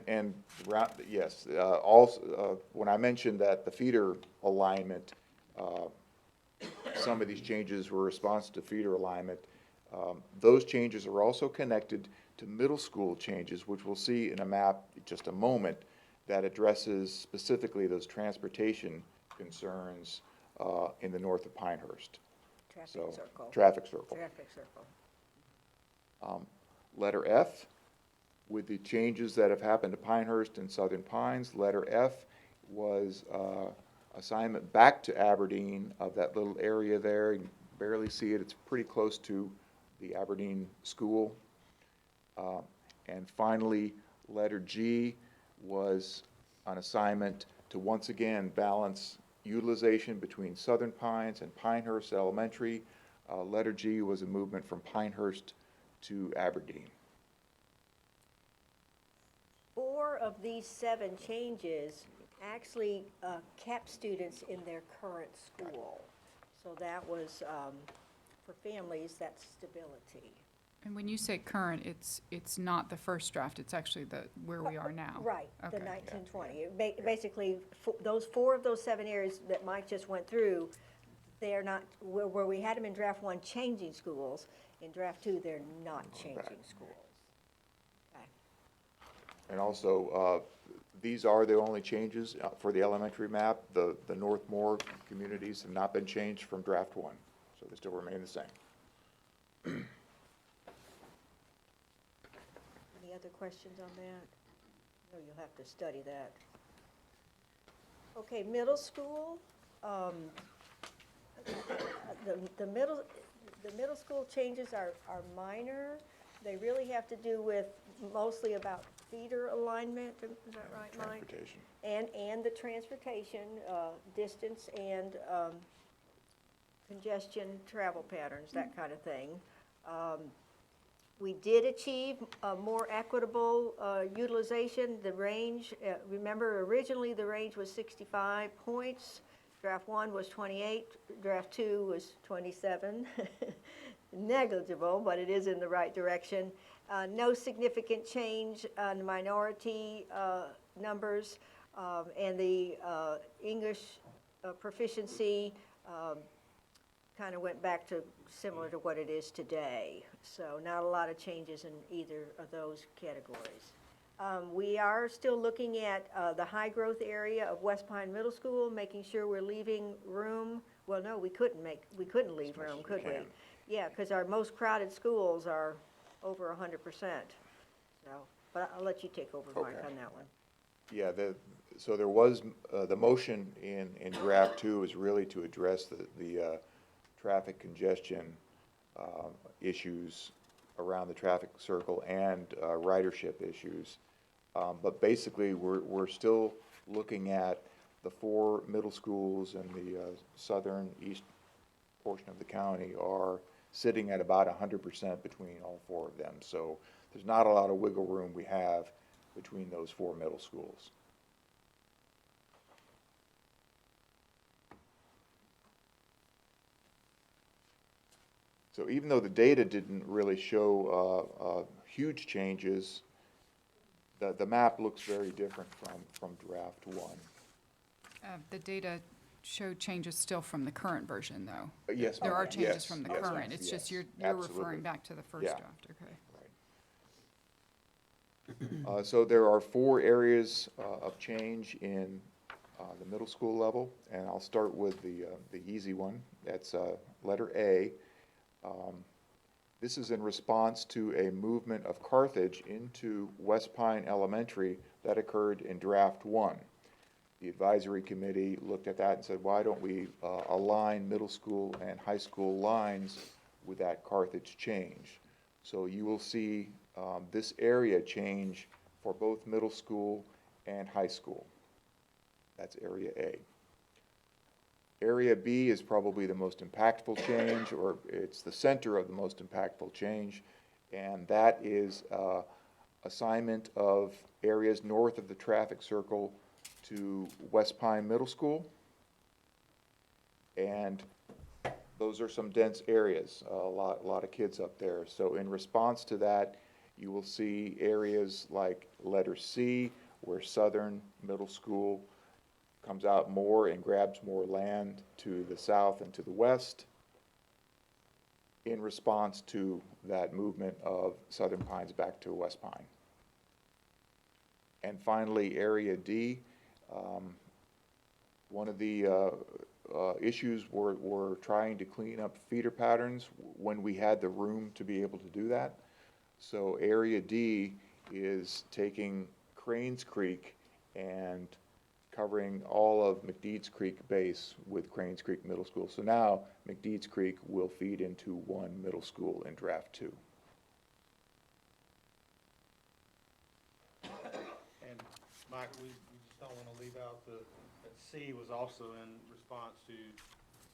yes, also, when I mentioned that the feeder alignment, some of these changes were response to feeder alignment, those changes are also connected to middle school changes, which we'll see in a map in just a moment, that addresses specifically those transportation concerns, in the north of Pinehurst. Traffic So, circle. Traffic circle. Traffic circle. Letter F, with the changes that have happened to Pinehurst and Southern Pines, letter F was assignment back to Aberdeen of that little area there. You can barely see it. It's pretty close to the Aberdeen school. And finally, letter G was an assignment to once again balance utilization between Southern Pines and Pinehurst Elementary. Letter G was a movement from Pinehurst to Aberdeen. 4 of these 7 changes actually kept students in their current school. So that was, for families, that's stability. And when you say current, it's not the first draft, it's actually where we are now. Right, the Okay. 1920. Basically, those 4 of those 7 areas that Mike just went through, they're not, where we had them in draft 1 changing schools, in draft 2, they're not changing schools. Okay. And also, these are the only changes for the elementary map. The Northmore communities have not been changed from draft 1, so they still remain the same. Any other questions on that? No, you'll have to study that. Okay, middle school, the middle school changes are minor. They really have to do with mostly about feeder alignment, is that right, Mike? Transportation. And the transportation, distance and congestion, travel patterns, that kind of thing. We did achieve a more equitable utilization. The range, remember originally the range was 65 points. Draft 1 was 28, draft 2 was 27. Negligible, but it is in the right direction. No significant change on minority numbers, and the English proficiency kind of went back to similar to what it is today. So not a lot of changes in either of those categories. We are still looking at the high growth area of West Pine Middle School, making sure we're leaving room. Well, no, we couldn't leave room, could we? Yeah, because our most crowded schools are over 100%. So, but I'll let you take over, Mike, Okay. on that one. Yeah, so there was, the motion in draft 2 is really to address the traffic congestion issues around the traffic circle and ridership issues. But basically, we're still looking at the 4 middle schools and the southern east portion of the county are sitting at about 100% between all 4 of them. So there's not a lot of wiggle room we have between those 4 middle schools. So even though the data didn't really show huge changes, the map looks very different from draft 1. The data showed changes still from the current version, though. Yes, There ma'am. are changes Yes, from the yes, current, it's yes, just you're absolutely. referring back to the first Yeah. draft, okay. So there are 4 areas of change in the middle school level, and I'll start with the easy one. That's letter A. This is in response to a movement of Carthage into West Pine Elementary that occurred in draft 1. The advisory committee looked at that and said, why don't we align middle school and high school lines with that Carthage change? So you will see this area change for both middle school and high school. That's area A. Area B is probably the most impactful change, or it's the center of the most impactful change, and that is assignment of areas north of the traffic circle to West Pine Middle School. And those are some dense areas, a lot of kids up there. So in response to that, you will see areas like letter C, where Southern Middle School comes out more and grabs more land to the south and to the west in response to that movement of Southern Pines back to West Pine. And finally, Area D, one of the issues were trying to clean up feeder patterns when we had the room to be able to do that. So Area D is taking Cranes Creek and covering all of McDeeds Creek base with Cranes Creek Middle School. So now McDeeds Creek will feed into one middle school in draft 2. And Mike, we just don't want to leave out that C was also in response to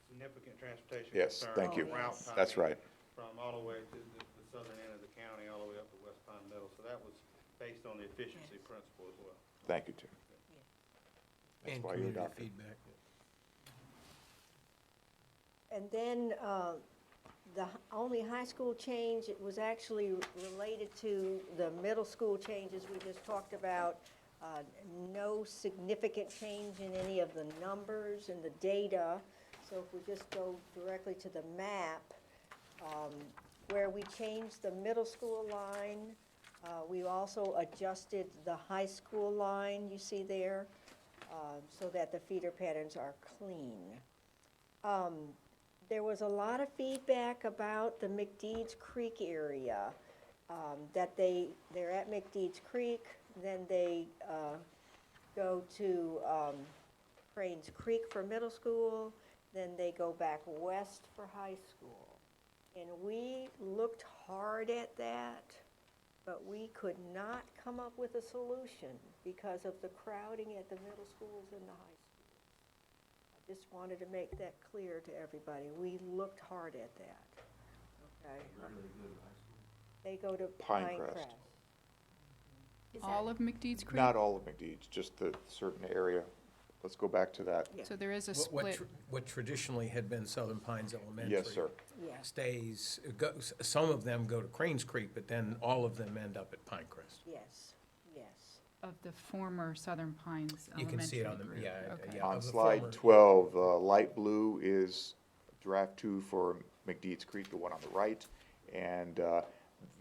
significant transportation Yes, concerns. thank you. on route That's timing right. From all the way to the southern end of the county, all the way up to West Pine Middle. So that was based on the efficiency principle as well. Thank you, Tim. That's And why you community adopted. feedback. And then the only high school change, it was actually related to the middle school changes we just talked about. No significant change in any of the numbers and the data. So if we just go directly to the map, where we changed the middle school line, we also adjusted the high school line, you see there, so that the feeder patterns are clean. There was a lot of feedback about the McDeeds Creek area, that they're at McDeeds Creek, then they go to Cranes Creek for middle school, then they go back west for high school. And we looked hard at that, but we could not come up with a solution because of the crowding at the middle schools and the high schools. I just wanted to make that clear to everybody. We looked hard at that. Okay. They go to Pinecrest. All of McDeeds Creek? Not all of McDeeds, just the certain area. Let's go back to that. Yeah. So there is a What split. what traditionally had been Southern Pines Elementary. Yes, sir. Yeah. Stays, some of them go to Cranes Creek, but then all of them end up at Pinecrest. Yes, yes. Of the former Southern Pines You can see it on the, Elementary yeah, group. Okay. yeah. On of the slide former- 12, light blue is draft 2 for McDeeds Creek, the one on the right. And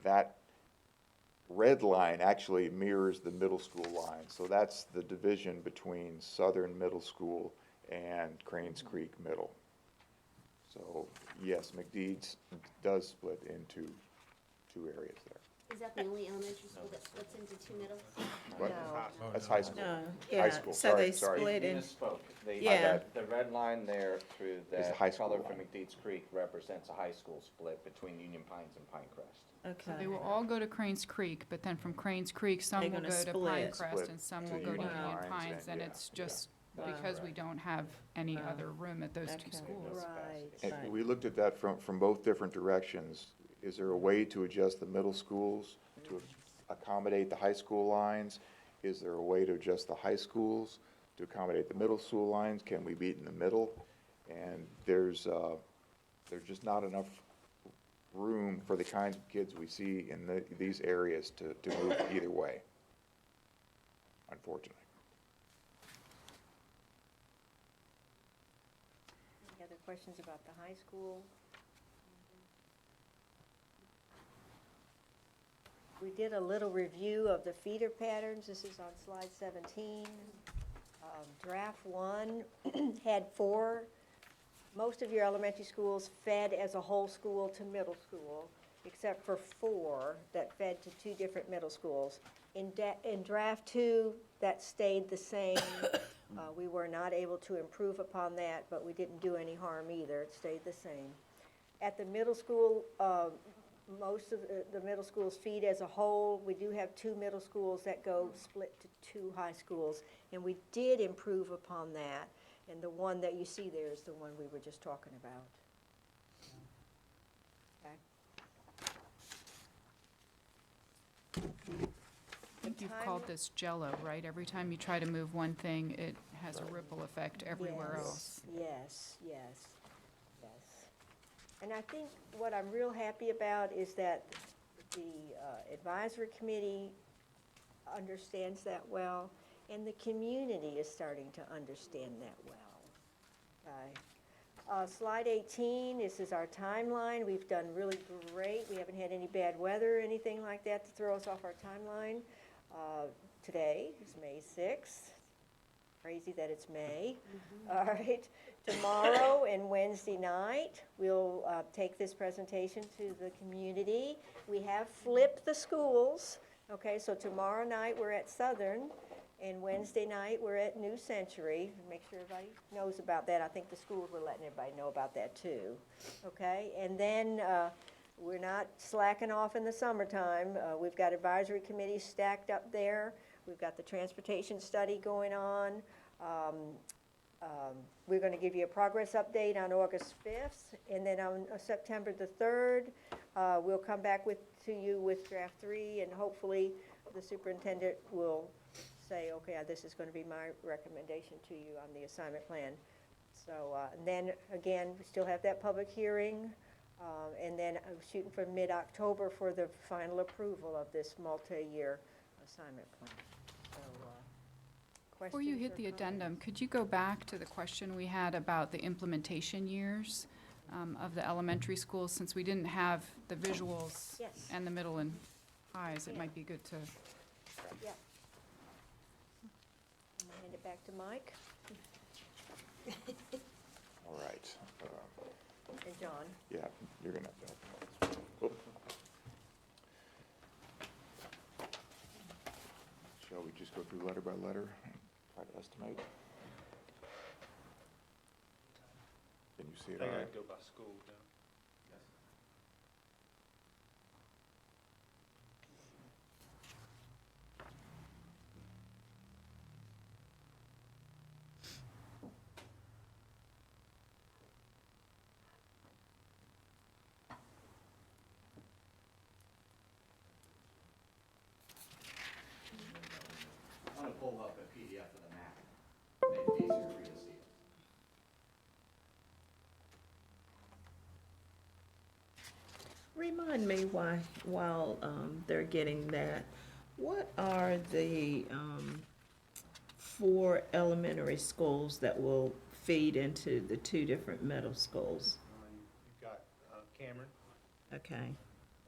that red line actually mirrors the middle school line. So that's the division between Southern Middle School and Cranes Creek Middle. So yes, McDeeds does split into 2 areas there. Is that the only elementary school that splits into 2 middle? What? No. That's high school. No, High yeah, school, so sorry, they sorry. split in, Misspoke. Yeah. The red line there through Is the that high school color for line. McDeeds Creek represents a high school split between Union Pines and Pinecrest. So okay. they will all go to Cranes Creek, but then from Cranes Creek, some They're will gonna go to split. Pinecrest and some To will go to Union Union Pines Pines, and- and yeah, it's just Wow. because we don't have any other room at those two Okay. schools. Right. And we looked at that from both different directions. Is there a way to adjust the middle schools to accommodate the high school lines? Is there a way to adjust the high schools to accommodate the middle school lines? Can we meet in the middle? And there's just not enough room for the kinds of kids we see in these areas to move either way, unfortunately. Any other questions about the high school? We did a little review of the feeder patterns. This is on slide 17. Draft 1 had 4. Most of your elementary schools fed as a whole school to middle school, except for 4 that fed to 2 different middle schools. In draft 2, that stayed the same. We were not able to improve upon that, but we didn't do any harm either. It stayed the same. At the middle school, most of the middle schools feed as a whole. We do have 2 middle schools that go split to 2 high schools, and we did improve upon that. And the one that you see there is the one we were just talking about. Okay. I think you've called this Jello, right? Every time you try to move one thing, it has a ripple effect everywhere Yes, else. Yes, yes, yes. And I think what I'm real happy about is that the the advisory committee understands that well, and the community is starting to understand that well. Okay. Slide 18, this is our timeline. We've done really great. We haven't had any bad weather or anything like that to throw us off our timeline. Today is May 6th. Crazy that it's May. All right. Tomorrow and Wednesday night, we'll take this presentation to the community. We have flipped the schools. Okay, so tomorrow night we're at Southern, and Wednesday night we're at New Century. Make sure everybody knows about that. I think the schools were letting everybody know about that too. Okay, and then we're not slacking off in the summertime. We've got advisory committees stacked up there. We've got the transportation study going on. We're going to give you a progress update on August 5th, and then on September the 3rd, we'll come back to you with draft 3, and hopefully the superintendent will say, okay, this is going to be my recommendation to you on the assignment plan. So, and then again, we still have that public hearing, and then I'm shooting for mid-October for the final approval of this multi-year assignment plan. So, Before you questions hit or the comments? addendum, could you go back to the question we had about the implementation years of the elementary schools? Since we didn't have the visuals Yes. and the middle and highs, it Yeah. might be good to. Yeah. I'm gonna hand it back to Mike All right. and John. Yeah, you're gonna have to open this. Oop. Shall we just go through letter by letter and try to estimate? Can you see it all right? go by school, John. I'm gonna pull up a PDF of the map, make it easier for you to see it. Remind me while they're getting that, what are the 4 elementary schools that will feed into the 2 different middle schools? You've got Cameron Okay,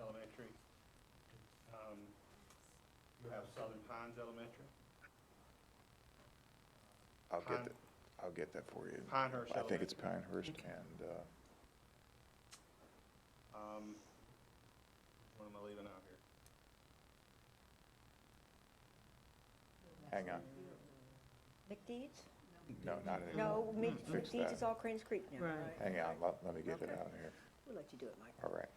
Elementary. You have Southern Pines Elementary. I'll get that for you. Pinehurst I think it's Elementary. Pinehurst Okay. and, What am I leaving out here? hang on. McDeeds? No, not anymore. No, Fix McDeeds that. is all Cranes Creek now, Right. right? Hang on, let me get it Okay. out here. We'll let you do it, Mike. All right.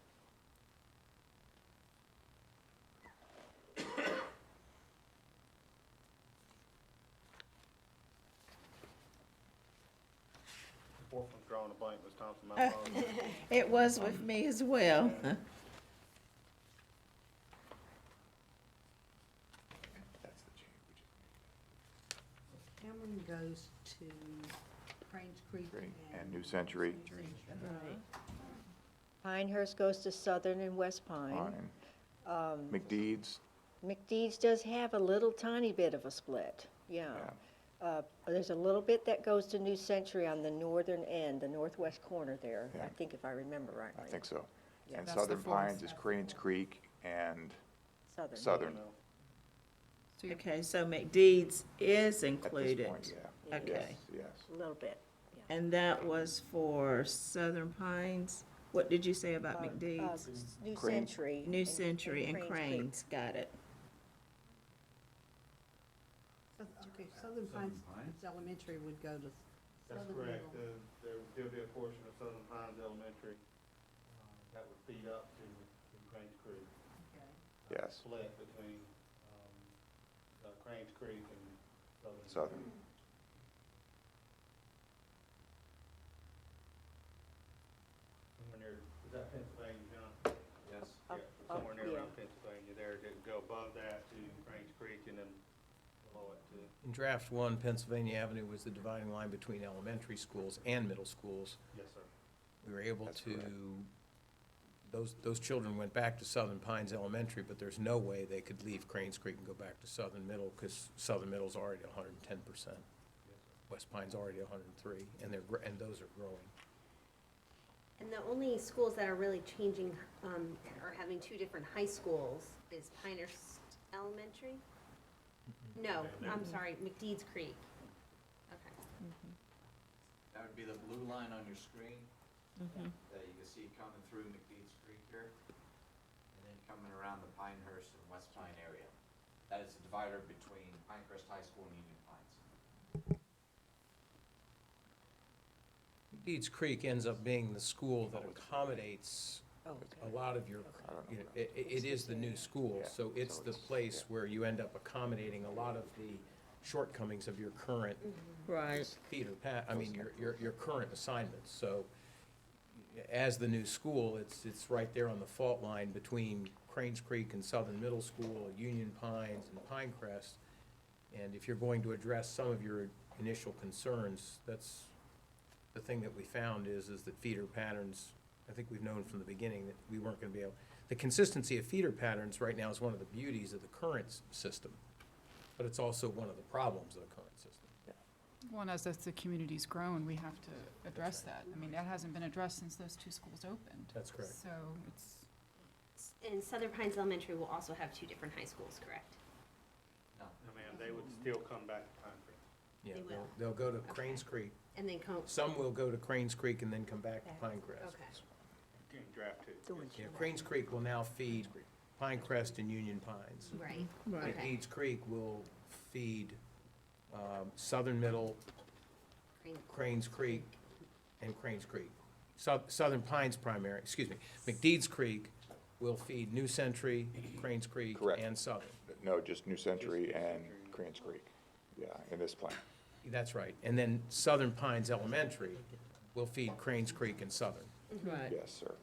The fourth one's drawing a blank, Ms. Thompson, my apologies. it was with me as well. That's the change. Cameron goes to Cranes Creek Great. and. And New Century, Right. Pinehurst goes to Southern and West Pine. Pine. McDeeds, McDeeds does have a little tiny bit of a split, yeah. There's a little bit that goes to New Century on the northern end, the northwest corner there, I Yeah. think if I remember rightly. I think so. Yeah. And That's the Southern fourth. Pines is Cranes Creek and Southern. Southern. So you're Okay, so McDeeds is At this included. point, yeah. Okay. Yes. A little bit. And that was for Southern Pines? What did you say about McDeeds? New Cranes. Century. New Century and Creek. Cranes, got it. Okay, Southern Pines Elementary would go to That's Southern correct. Middle. There'll be a portion of Southern Pines Elementary that would feed up to Cranes Creek. Okay. Yes. Split between Cranes Creek and Southern. Southern. Somewhere near, is that Pennsylvania, John? Yes. Up- Yeah, somewhere up, near yeah. around Pennsylvania there, to go above that to Cranes Creek and then below it to. In draft 1, Pennsylvania Avenue was the dividing line between elementary schools and middle schools. Yes, sir. We were able That's to correct. those children went back to Southern Pines Elementary, but there's no way they could leave Cranes Creek and go back to Southern Middle, because Southern Middle's already 110%. West Pine's already 103, and and those are growing. And the only schools that are really changing, or having two different high schools is Pinehurst Elementary? No, I'm sorry, McDeed's Creek. Okay. That would be the blue line on your screen. That you can see coming through McDeed's Creek here, and then coming around the Pinehurst and West Pine area. That is the divider between Pinecrest High School and Union Pines. Deeds Creek ends up being the school that accommodates a lot of your, it is the new school, so it's the place where you end up accommodating a lot of the shortcomings of your current Right. feeder your current assignments. So as the new school, it's right there on the fault line between Cranes Creek and Southern Middle School, Union Pines and Pinecrest. And if you're going to address some of your initial concerns, that's the thing that we found is that feeder patterns, I think we've known from the beginning that we weren't gonna be able, the consistency of feeder patterns right now is one of the beauties of the current system, but it's also one of the problems of the current system. Well, as the community's grown, we have to address that. I mean, that hasn't been addressed since those two schools opened. That's correct. So it's, And Southern Pines Elementary will also have two different high schools, correct? No. No, ma'am, they would still come back to Pinecrest. Yeah, They will. they'll go to Okay. Cranes Creek. And then come. Some will go to Cranes Creek and then come back to Pinecrest. Okay, In draft two. Yeah, Cranes Creek will now feed Pinecrest and Union Pines. right, Right. okay. Deeds Creek will feed Southern Middle, Cranes Creek, and Cranes Creek. Southern Pines primary, excuse me, McDeed's Creek will feed New Century, Cranes Creek, Correct. and Southern. No, just New Century and Cranes Creek, yeah, in this plan. That's right. And then Southern Pines Elementary will feed Cranes Creek and Southern. Right. Yes, sir.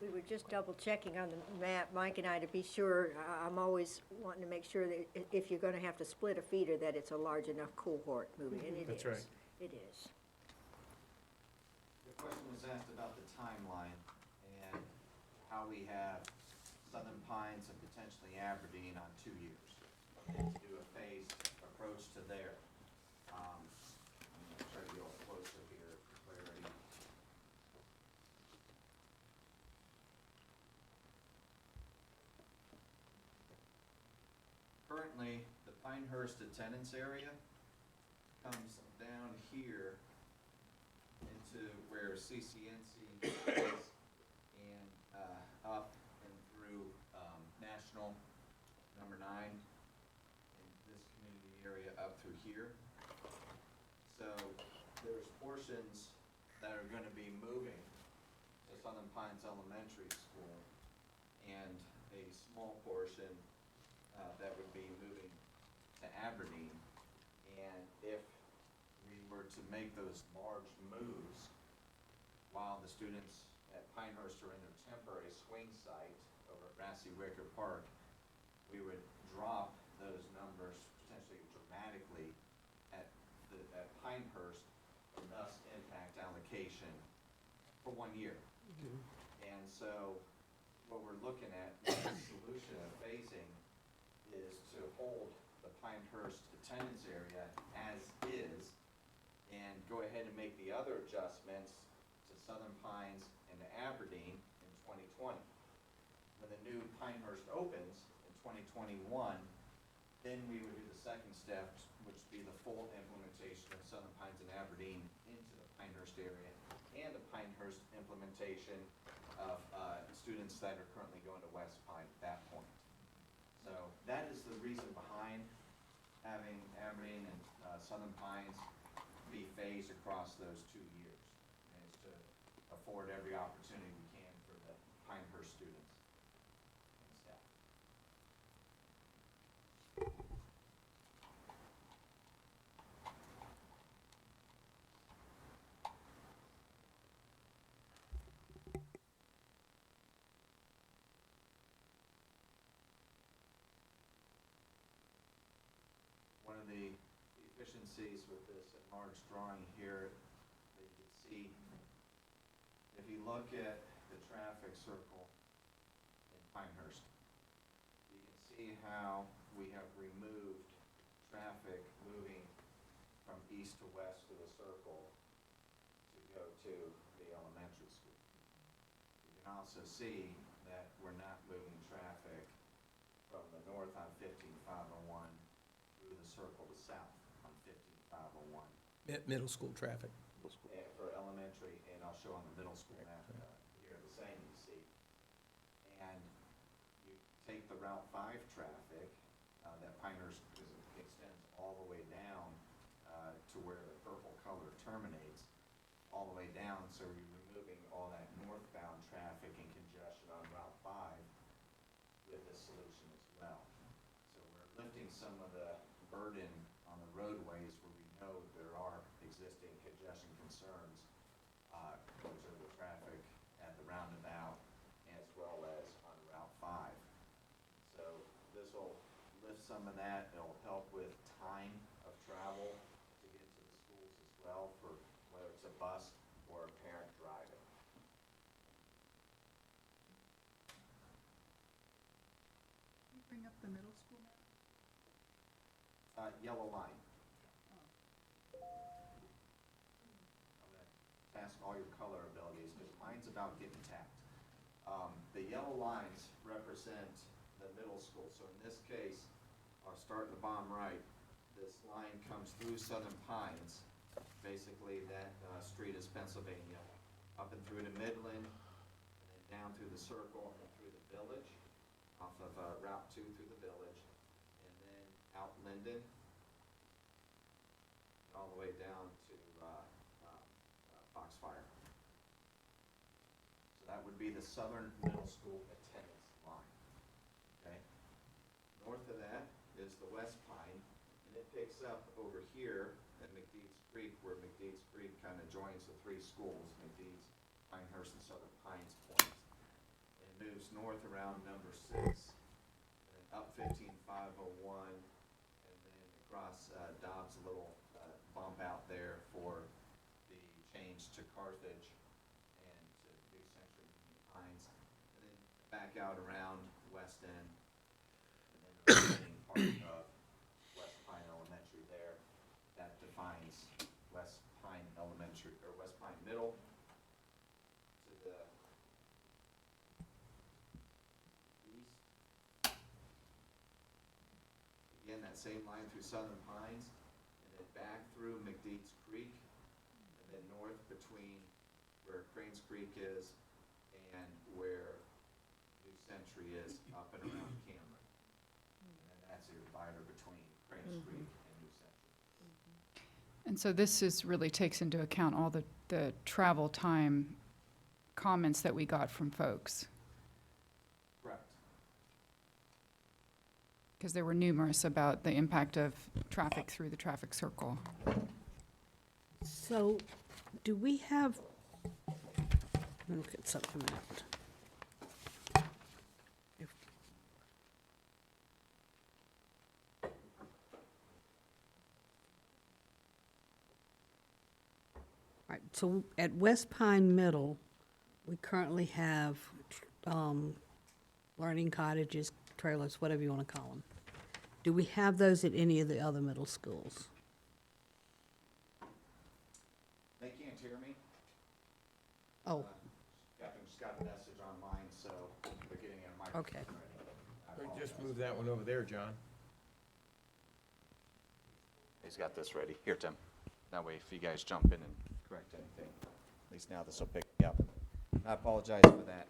We were just double checking on the map, Mike and I, to be sure. I'm always wanting to make sure that if you're gonna have to split a feeder, that it's a large enough cohort moving, and it is. That's right. It is. The question was asked about the timeline and how we have Southern Pines and potentially Aberdeen on 2 years. And to do a phased approach to there. I'm gonna try to get a little closer here for clarity. Currently, the Pinehurst attendance area comes down here into where CCNC is and up and through National number 9 in this community area up through here. So there's portions that are going to be moving to Southern Pines Elementary School and a small portion that would be moving to Aberdeen. And if we were to make those large moves while the students at Pinehurst are in their temporary swing site over at Rassy Wicker Park, we would drop those numbers potentially dramatically at Pinehurst and thus impact allocation for 1 year. And so what we're looking at, the solution of phasing is to hold the Pinehurst attendance area as is and go ahead and make the other adjustments to Southern Pines and to Aberdeen in 2020. When the new Pinehurst opens in 2021, then we would do the second step, which would be the full implementation of Southern Pines and Aberdeen into the Pinehurst area and the Pinehurst implementation of students that are currently going to West Pine at that point. So that is the reason behind having Aberdeen and Southern Pines be phased across those 2 years, and is to afford every opportunity we can for the Pinehurst students and staff. One of the efficiencies with this enlarged drawing here that you can see, if if you look at the traffic circle in Pinehurst, you can see how we have removed traffic moving from east to west of the circle to go to the elementary school. You can also see that we're not moving traffic from the north on 15501 through the circle to south on 15501. Middle school traffic. For elementary, and I'll show on the middle school map here the same, you see. And you take the Route 5 traffic, that Pinehurst extends all the way down to where the purple color terminates, all the way down, so you're removing all that northbound traffic and congestion on Route 5 with this solution as well. So we're lifting some of the burden on the roadways where we know there are existing congestion concerns, which are the traffic at the roundabout as well as on Route 5. So this will lift some of that. It'll help with time of travel to get to the schools as well, for whether it's a bus or a parent driving. Can you bring up the middle school map? Yellow line. I'm gonna task all your color abilities, because mine's about getting tapped. The yellow lines represent the middle school, so in this case, I'll start in the bottom right. This line comes through Southern Pines. Basically, that street is Pennsylvania, up and through to Midland, and then down through the circle and through the village, off of Route 2 through the village, and then out Linden, all the way down to Foxfire. So that would be the southern middle school attendance line, okay? North of that is the West Pine, and it picks up over here at McDeeds Creek, where McDeeds Creek kind of joins the three schools, McDeeds, Pinehurst, and Southern Pines Point. And moves north around number 6, and then up 15501, and then across Dobbs, a little bump out there for the change to Carthage and to New Century Union Pines, and then back out around West End, and then the remaining part of West Pine Elementary there. That defines West Pine Elementary, or West Pine Middle, to the east. Again, that same line through Southern Pines, and then back through McDeeds Creek, and then north between where Cranes Creek is and where New Century is, up and around Cameron. And then that's your divider between Cranes Creek and New Century. And so this really takes into account all the travel time comments that we got from folks, Correct. because there were numerous about the impact of traffic through the traffic circle. So, do we have, let me look at something out. If- Right, so at West Pine Middle, we currently have, learning cottages, trailers, whatever you want to call them. Do we have those at any of the other middle schools? They can't hear me. Oh, Captain just got a message on mine, so they're getting a microphone Okay. ready. I Just apologize. move that one over there, John. He's got this ready. Here, Tim. That way, if you guys jump in and correct anything, at least now this will pick me up. I apologize for that.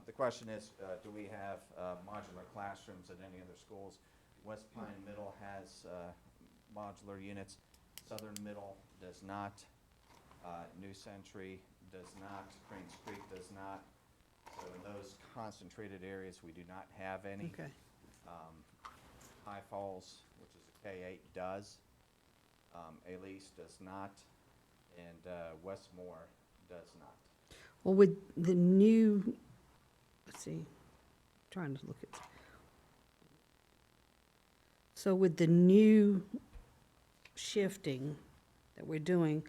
The question is, do we have modular classrooms at any other schools? West Pine Middle has modular units. Southern Middle does not. New Century does not. Cranes Creek does not. So in those concentrated areas, we do not have any. okay. High Falls, which is a K-8, does. Elise does not, and Westmore does not. Well, with the new, let's see, trying to look at. So with the new shifting that we're doing,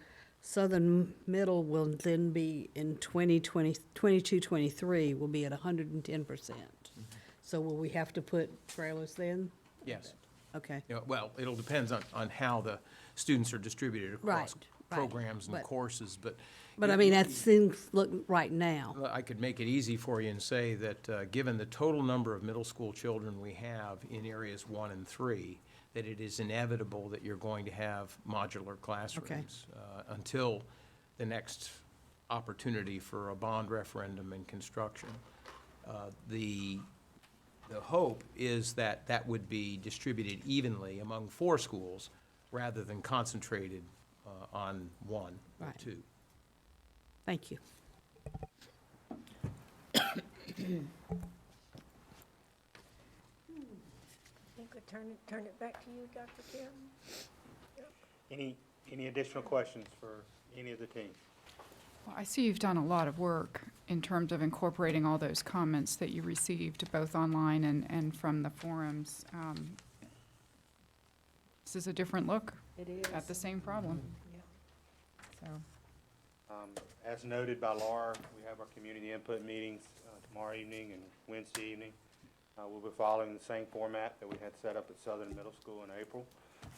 Southern Middle will then be in 22-23 will be at 110%. So will we have to put trailers then? Yes. Okay, You know, well, it'll depend on how the students are distributed across Right, right, programs and but- courses, but. but I mean, that's things look right now. Well, I could make it easy for you and say that, given the total number of middle school children we have in areas 1 and 3, that it is inevitable that you're going to have modular classrooms until the next opportunity for a bond referendum and construction. The hope is that that would be distributed evenly among 4 schools rather than concentrated on 1 or Right. 2. Thank you. I think we'll turn it back to you, Dr. Kim. Any additional questions for any of the team? Well, I see you've done a lot of work in terms of incorporating all those comments that you received, both online and from the forums. This is a different look It is. at the same problem, Yeah. so. As noted by Laura, we have our community input meetings tomorrow evening and Wednesday evening. We'll be following the same format that we had set up at Southern Middle School in April.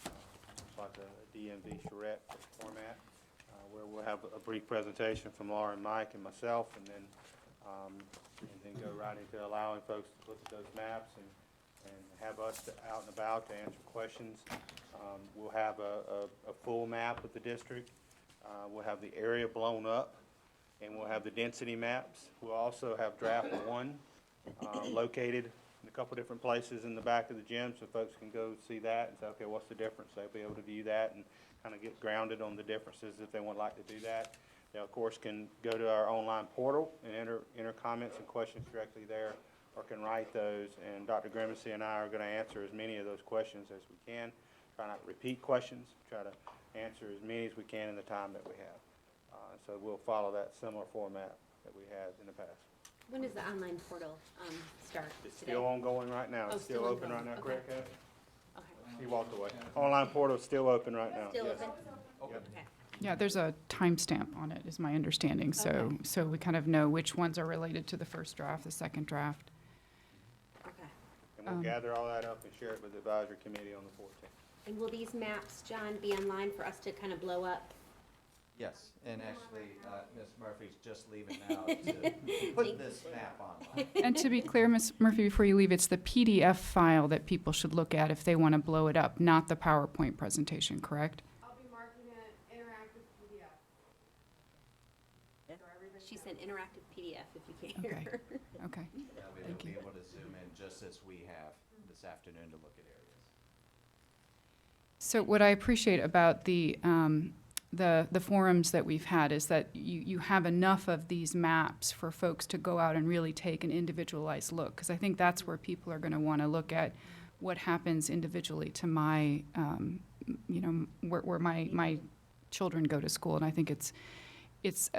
It's like a DMV charrette format, where we'll have a brief presentation from Laura and Mike and myself, and then go right into allowing folks to look at those maps and have us out and about to answer questions. We'll have a full map of the district. We'll have the area blown up, and we'll have the density maps. We'll also have draft 1 located in a couple different places in the back of the gym, so folks can go see that and say, okay, what's the difference? They'll be able to view that and kind of get grounded on the differences if they would like to do that. They, of course, can go to our online portal and enter comments and questions directly there, or can write those, and Dr. Grimacy and I are going to answer as many of those questions as we can. Try not to repeat questions, try to answer as many as we can in the time that we have. So we'll follow that similar format that we had in the past. When does the online portal start It's today? still ongoing right now. Oh, It's still still open right ongoing. now, Okay. correct, Kevin? Okay. He walked away. Online portal is still open right now, Still yes. open? Yep. Okay. Yeah, there's a timestamp on it, is my understanding, so, Okay. so we kind of know which ones are related to the first draft, the second draft. Okay. And we'll gather all that up and share it with the advisory committee on the 14th. And will these maps, John, be online for us to kind of blow up? Yes, and actually, Ms. Murphy's just leaving now to put this map online. And to be clear, Ms. Murphy, before you leave, it's the PDF file that people should look at if they want to blow it up, not the PowerPoint presentation, correct? I'll be marking an interactive PDF. She said interactive PDF if you can't hear Okay. her. Okay. That way Thank they'll you. be able to zoom in just as we have this afternoon to look at areas. So what I appreciate about the forums that we've had is that you have enough of these maps for folks to go out and really take an individualized look, because I think that's where people are going to want to look at what happens individually to my, where my children go to school. And I think it's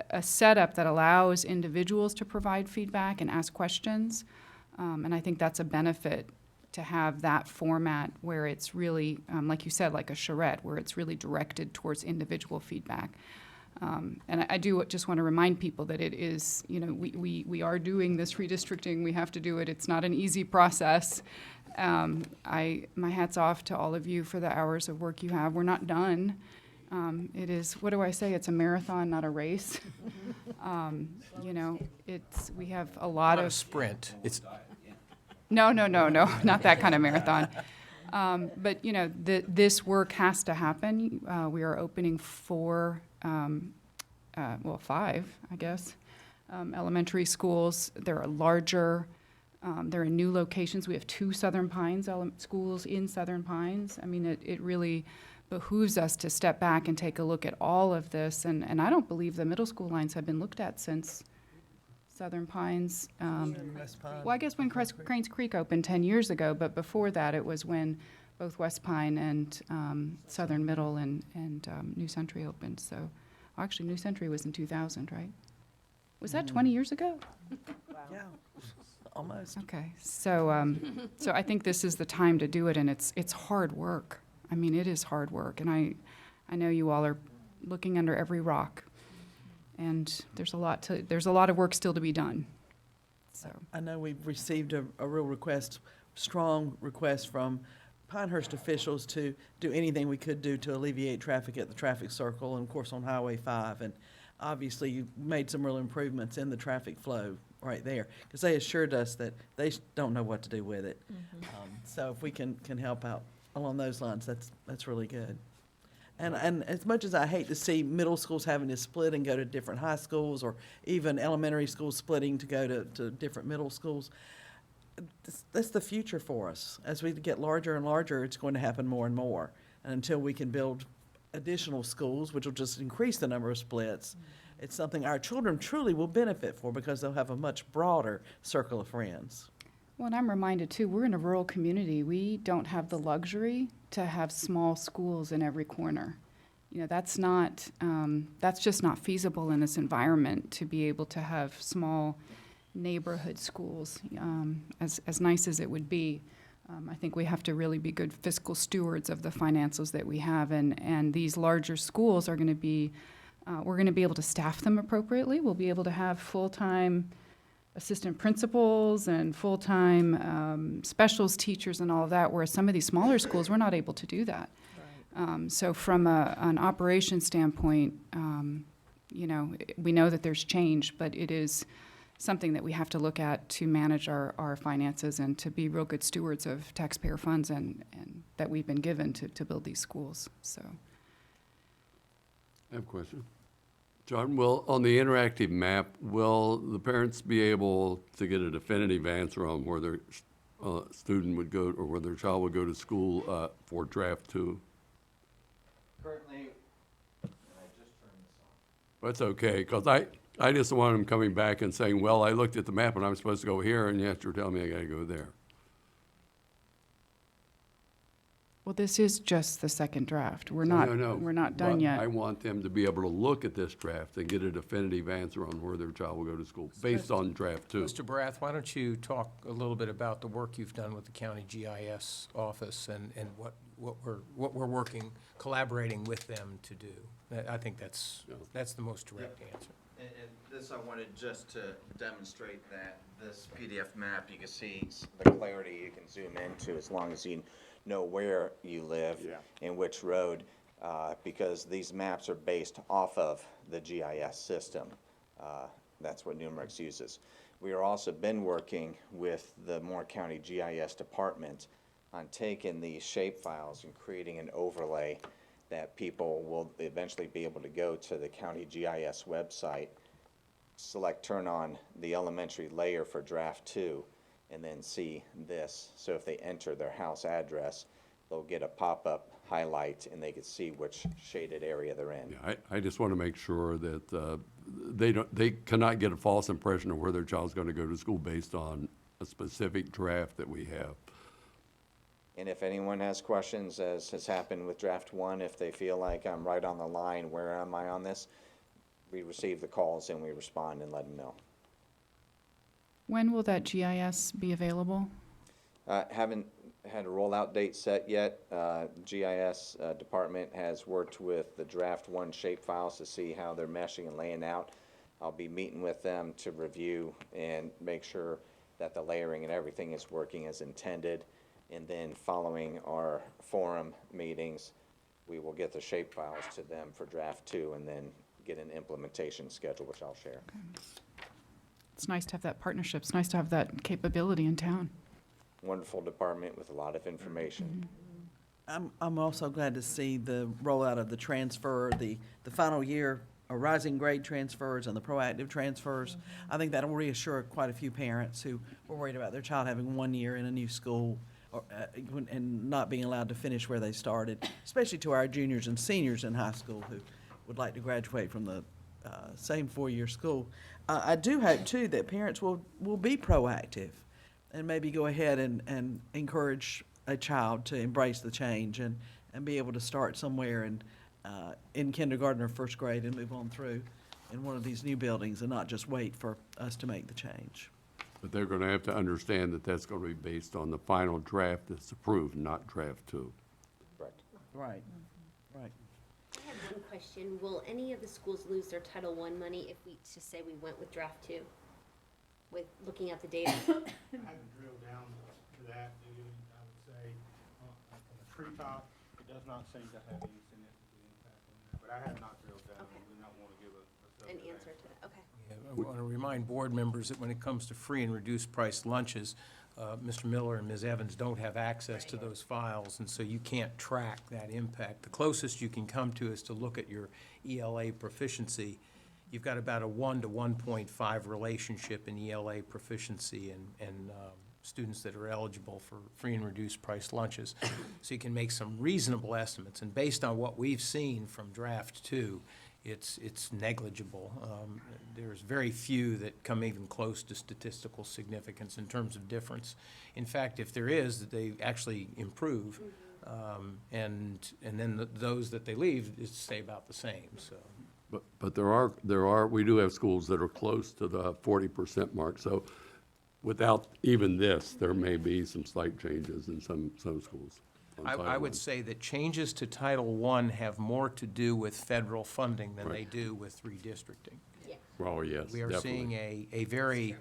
a setup that allows individuals to provide feedback and ask questions. And I think that's a benefit to have that format where it's really, like you said, like a charrette, where it's really directed towards individual feedback. And I do just want to remind people that it is, we are doing this redistricting. We have to do it. It's not an easy process. My hat's off to all of you for the hours of work you have. We're not done. It is, what do I say? It's a marathon, not a race. We have a lot Not a of. sprint. It's, No, not that kind of marathon. But, this work has to happen. We are opening 5, I guess, elementary schools. There are larger, they're in new locations. We have 2 Southern Pines schools in Southern Pines. I mean, it really behooves us to step back and take a look at all of this. And I don't believe the middle school lines have been looked at since Southern Pines. Well, I guess when Cranes Creek opened 10 years ago, but before that, it was when both West Pine and Southern Middle and New Century opened. So, actually, New Century was in 2000, right? Was that 20 years ago? Yeah, almost. Okay, so so I think this is the time to do it, and it's hard work. I mean, it is hard work, and I know you all are looking under every rock. And there's a lot of work still to be done, so. I know we've received a real request, strong request from Pinehurst officials to do anything we could do to alleviate traffic at the traffic circle and, of course, on Highway 5. And obviously, you made some real improvements in the traffic flow right there, because they assured us that they don't know what to do with it. So if we can help out along those lines, that's really good. And as much as I hate to see middle schools having to split and go to different high schools, or even elementary schools splitting to go to different middle schools, that's the future for us. As we get larger and larger, it's going to happen more and more. And until we can build additional schools, which will just increase the number of splits, it's something our children truly will benefit for, because they'll have a much broader circle of friends. Well, and I'm reminded too, we're in a rural community. We don't have the luxury to have small schools in every corner. You know, that's just not feasible in this environment, to be able to have small neighborhood schools, as nice as it would be. I think we have to really be good fiscal stewards of the finances that we have, and these larger schools are going to be, we're going to be able to staff them appropriately. We'll be able to have full-time assistant principals and full-time specials teachers and all of that, whereas some of these smaller schools, we're not able to do that. So from an operation standpoint, you know, we know that there's change, but it is something that we have to look at to manage our finances and to be real good stewards of taxpayer funds and that we've been given to build these schools, so. I have a question. John, on the interactive map, will the parents be able to get a definitive answer on where their student would go, or where their child would go to school for draft 2? Currently, and I just turned this on. That's okay, because I just want them coming back and saying, well, I looked at the map and I'm supposed to go here, and yet you're telling me I gotta go there. Well, this is just the second draft. We're I not, know, we're not done but yet. I want them to be able to look at this draft and get a definitive answer on where their child will go to school, based on draft 2. Mr. Barath, why don't you talk a little bit about the work you've done with the county GIS office and what we're working, collaborating with them to do? I think that's the most direct answer. And this, I wanted just to demonstrate that this PDF map, you can see the clarity you can zoom into, as long as you know where you live and which road, because these maps are based off of the GIS system. That's what Numerics uses. We are also been working with the Moore County GIS department on taking these shape files and creating an overlay that people will eventually be able to go to the county GIS website, select turn on the elementary layer for draft 2, and then see this. So if they enter their house address, they'll get a pop-up highlight and they can see which shaded area they're in. Yeah, I just want to make sure that they cannot get a false impression of where their child's going to go to school based on a specific draft that we have. And if anyone has questions, as has happened with draft 1, if they feel like I'm right on the line, where am I on this? We receive the calls and we respond and let them know. When will that GIS be available? Haven't had a rollout date set yet. GIS department has worked with the draft 1 shape files to see how they're meshing and laying out. I'll be meeting with them to review and make sure that the layering and everything is working as intended. And then following our forum meetings, we will get the shape files to them for draft 2 and then get an implementation schedule, which I'll share. It's nice to have that partnership. It's nice to have that capability in town. Wonderful department with a lot of information. I'm also glad to see the rollout of the transfer, the final year rising grade transfers and the proactive transfers. I think that'll reassure quite a few parents who were worried about their child having 1 year in a new school and not being allowed to finish where they started, especially to our juniors and seniors in high school who would like to graduate from the same 4-year school. I do hope, too, that parents will be proactive and maybe go ahead and encourage a child to embrace the change and be able to start somewhere in kindergarten or first grade and move on through in one of these new buildings and not just wait for us to make the change. But they're going to have to understand that that's going to be based on the final draft that's approved, not draft 2. Correct. Right, right. I have one question. Will any of the schools lose their Title I money if we, just say we went with draft 2? With looking at the data? I haven't drilled down to that, I would say, from the treetop, it does not seem to have any significant impact on that, but I have not drilled down, Okay. and do not want to give a An subject answer to that, okay. Yeah, I want to remind board members that when it comes to free and reduced price lunches, Mr. Miller and Ms. Evans don't have access to those files, and so you can't track that impact. The closest you can come to is to look at your ELA proficiency. You've got about a 1 to 1.5 relationship in ELA proficiency and students that are eligible for free and reduced price lunches. So you can make some reasonable estimates, and based on what we've seen from draft 2, it's negligible. There's very few that come even close to statistical significance in terms of difference. In fact, if there is, they actually improve, and then those that they leave stay about the same, so. But there are, we do have schools that are close to the 40% mark, so without even this, there may be some slight changes in some schools. on I Title would I. say that changes to Title I have more to do with federal funding than they Right. do with redistricting. Yeah. Well, yes, We are seeing definitely. a very,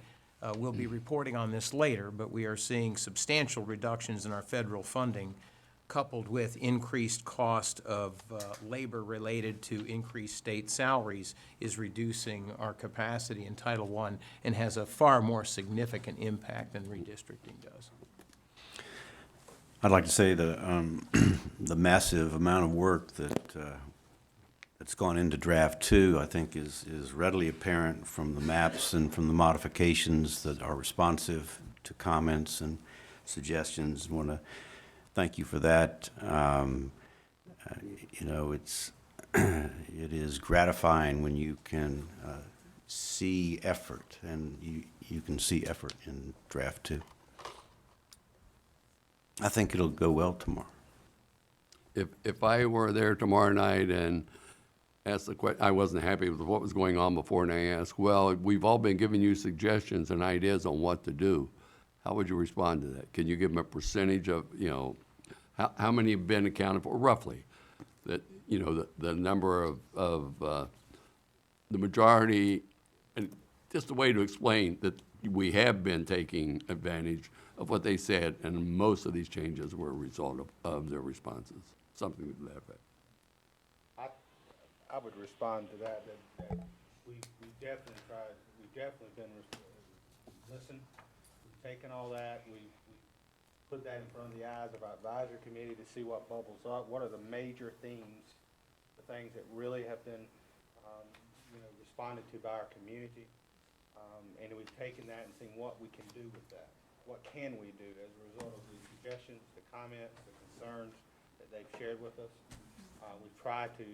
we'll be reporting on this later, but we are seeing substantial reductions in our federal funding, coupled with increased cost of labor related to increased state salaries, is reducing our capacity in Title I and has a far more significant impact than redistricting does. I'd like to say the massive amount of work that's gone into draft 2, I think is readily apparent from the maps and from the modifications that are responsive to comments and suggestions. Want to thank you for that. You know, it is gratifying when you can see effort, and you can see effort in draft 2. I think it'll go well tomorrow. If I were there tomorrow night and asked the question, I wasn't happy with what was going on before, and I asked, well, we've all been giving you suggestions and ideas on what to do. How would you respond to that? Can you give them a percentage of, how many have been accounted for, roughly? That, the number of the majority, and just a way to explain that we have been taking advantage of what they said, and most of these changes were a result of their responses, something to that effect. I would respond to that we definitely tried, we've definitely been, listened, we've taken all that, we put that in front of the eyes of our advisory committee to see what bubbles up, what are the major themes, the things that really have been, responded to by our community. And we've taken that and seen what we can do with that. What can we do as a result of the suggestions, the comments, the concerns that they've shared with us? We've tried to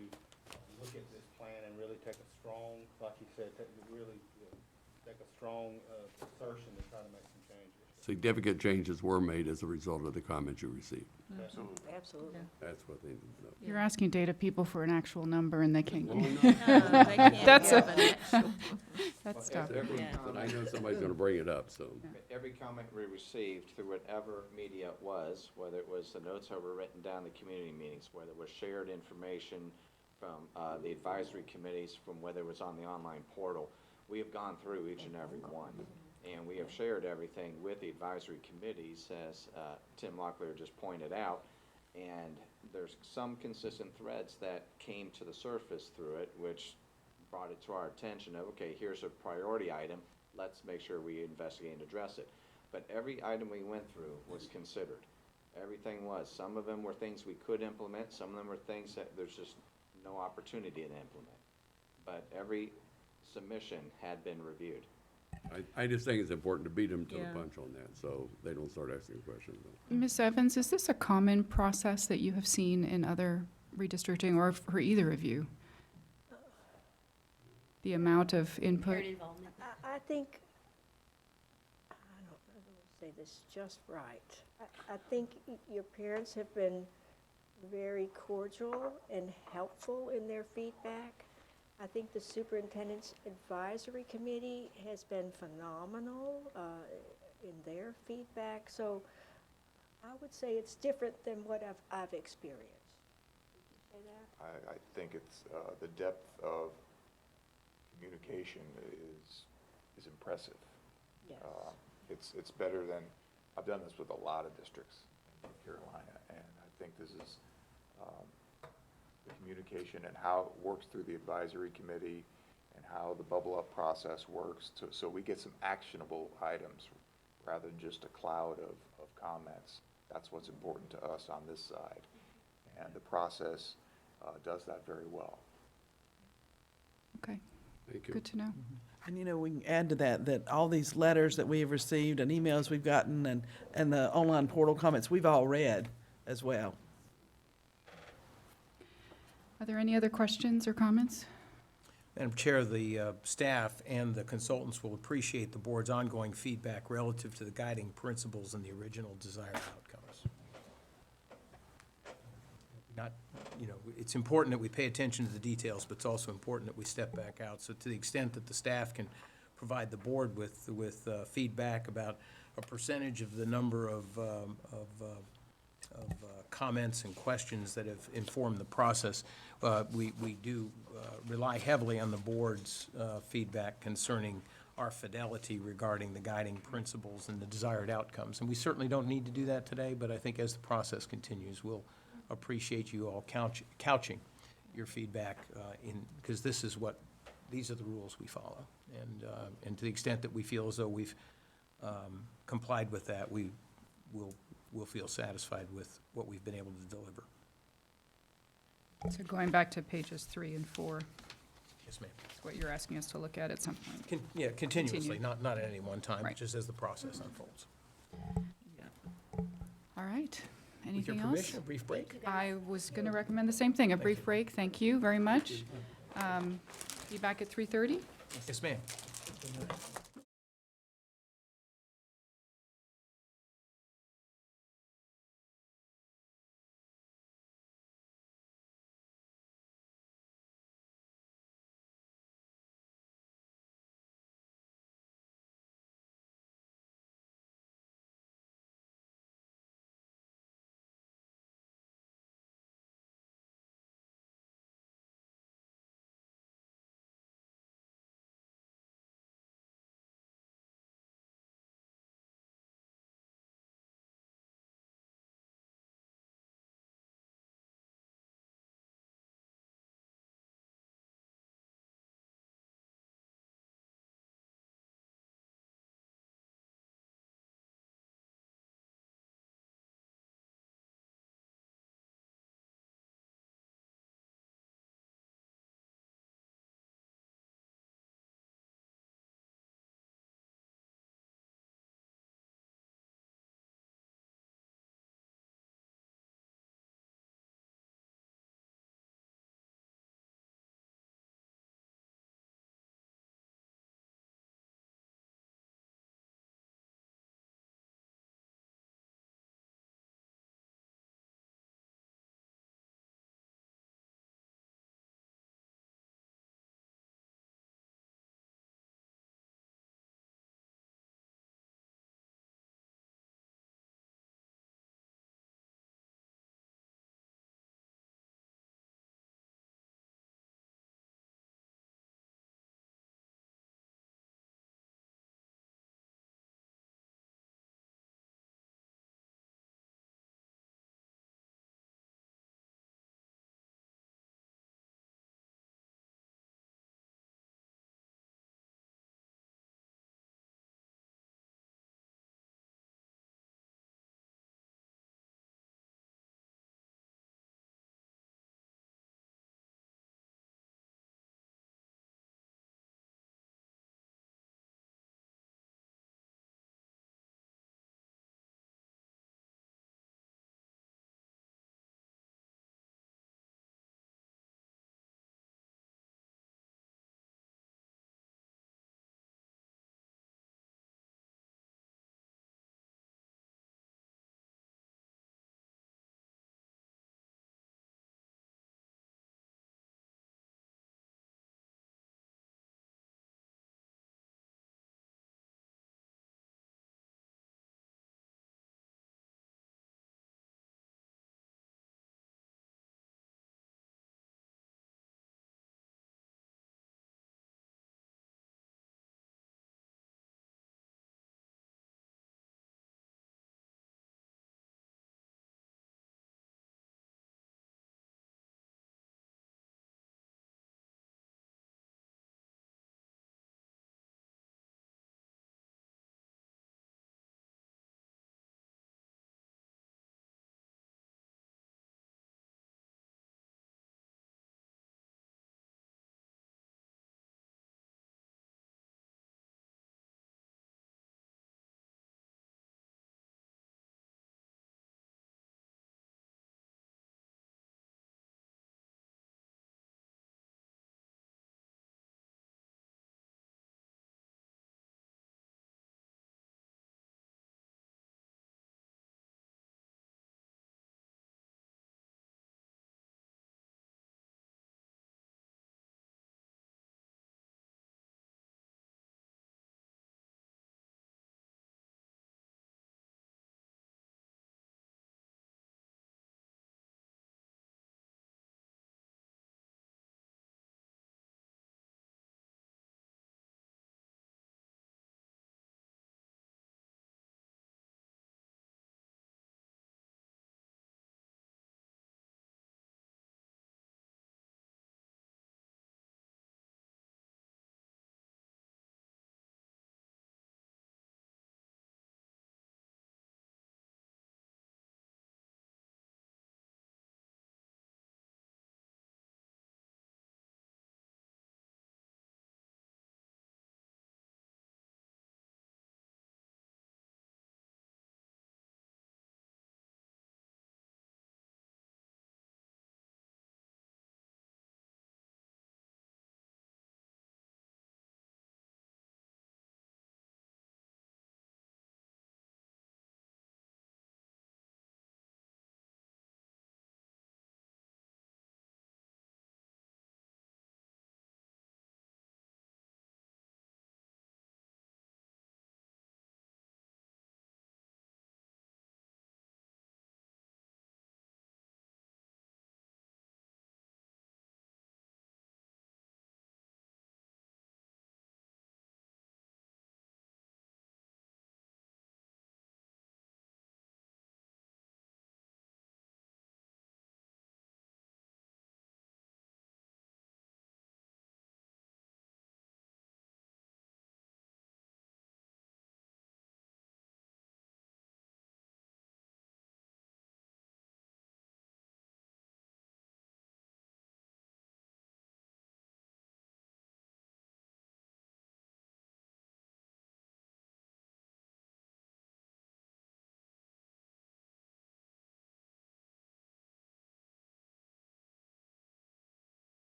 look at this plan and really take a strong, like you said, take a strong assertion to try to make some changes. Significant changes were made as a result of the comments you received. Absolutely. That's what they need to know. You're asking data people for an actual number, and they can't. They can't That's give a- an actual- That's tough. But I know somebody's gonna bring it up, so. Every comment we received through whatever media it was, whether it was the notes that were written down in the community meetings, whether it was shared information from the advisory committees, from whether it was on the online portal, we have gone through each and every one. And we have shared everything with the advisory committees, as Tim Locklear just pointed out. And there's some consistent threads that came to the surface through it, which brought it to our attention of, okay, here's a priority item, let's make sure we investigate and address it. But every item we went through was considered. Everything was. Some of them were things we could implement, some of them were things that there's just no opportunity to implement. But every submission had been reviewed. I just think it's important to beat them to the Yeah. punch on that, so they don't start asking questions. Ms. Evans, is this a common process that you have seen in other redistricting, or for either of you? The amount of input? Parent involvement. I think, I don't know if I say this just right. I think your parents have been very cordial and helpful in their feedback. I think the superintendent's advisory committee has been phenomenal in their feedback. So I would say it's different than what I've experienced. say that? I think it's, the depth of communication is impressive. Yes. It's better than, I've done this with a lot of districts in North Carolina, and I think this is, the communication and how it works through the advisory committee and how the bubble up process works, so we get some actionable items rather than just a cloud of comments. That's what's important to us on this side, and the process does that very well. Okay, Thank you. good to know. And, we can add to that all these letters that we have received and emails we've gotten and the online portal comments, we've all read as well. Are there any other questions or comments? Madam Chair, the staff and the consultants will appreciate the board's ongoing feedback relative to the guiding principles and the original desired outcomes. Not, it's important that we pay attention to the details, but it's also important that we step back out. So to the extent that the staff can provide the board with feedback about a percentage of the number of comments and questions that have informed the process, we do rely heavily on the board's feedback concerning our fidelity regarding the guiding principles and the desired outcomes. And we certainly don't need to do that today, but I think as the process continues, we'll appreciate you all couching your feedback because these are the rules we follow. And to the extent that we feel as though we've complied with that, we'll feel satisfied with what we've been able to deliver. So going back to pages 3 and 4, Yes, ma'am. is what you're asking us to look at some point. Continuously, Continue. not at any one time, Right. just as the process unfolds. All right, With your anything else? permission, a brief break? I was going to recommend the same thing, a brief break. Thank you very much. Be back at 3:30? Yes, ma'am.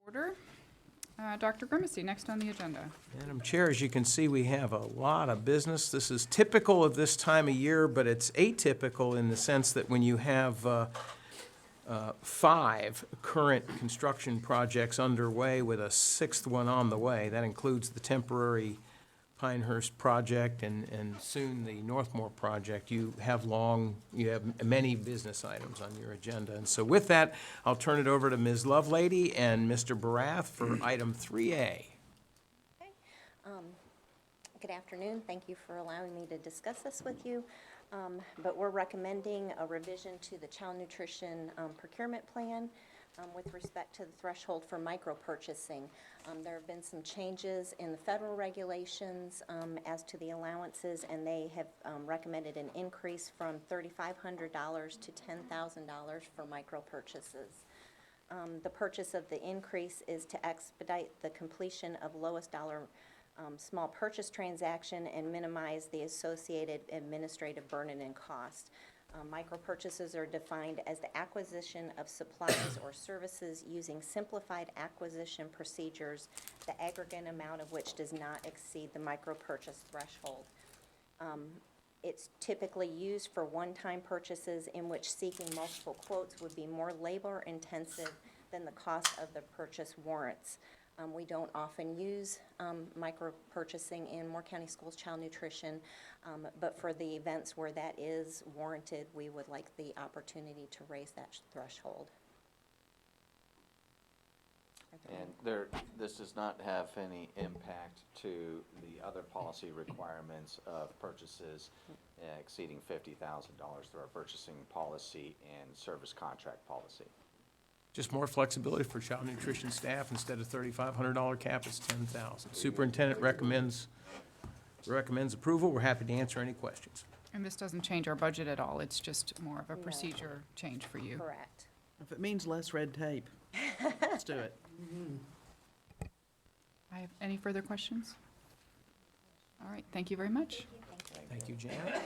Order. Dr. Grimacy, next on the agenda. Madam Chair, as you can see, we have a lot of business. This is typical of this time of year, but it's atypical in the sense that when you have 5 current construction projects underway with a 6th one on the way, that includes the temporary Pinehurst project and soon the Northmore project, you have many business items on your agenda. And so with that, I'll turn it over to Ms. Lovelady and Mr. Barath for item 3A. Good afternoon. Thank you for allowing me to discuss this with you. But we're recommending a revision to the child nutrition procurement plan with respect to the threshold for micro-purchasing. There have been some changes in the federal regulations as to the allowances, and they have recommended an increase from $3,500 to $10,000 for micro-purchases. The purchose of the increase is to expedite the completion of lowest dollar small purchase transaction and minimize the associated administrative burden and cost. Micro-purchases are defined as the acquisition of supplies or services using simplified acquisition procedures, the aggregate amount of which does not exceed the micro-purchase threshold. It's typically used for one-time purchases in which seeking multiple quotes would be more labor-intensive than the cost of the purchase warrants. We don't often use micro-purchasing in Moore County Schools Child Nutrition, but for the events where that is warranted, we would like the opportunity to raise that threshold. And this does not have any impact to the other policy requirements of purchases exceeding $50,000 through our purchasing policy and service contract policy. Just more flexibility for child nutrition staff. Instead of $3,500 cap, it's $10,000. Superintendent recommends approval. We're happy to answer any questions. And this doesn't change our budget at all. It's just more of a No. procedure change for you. Correct. If it means less red tape, let's do it. I have any further questions? All right, thank you very much. Thank you, Janet.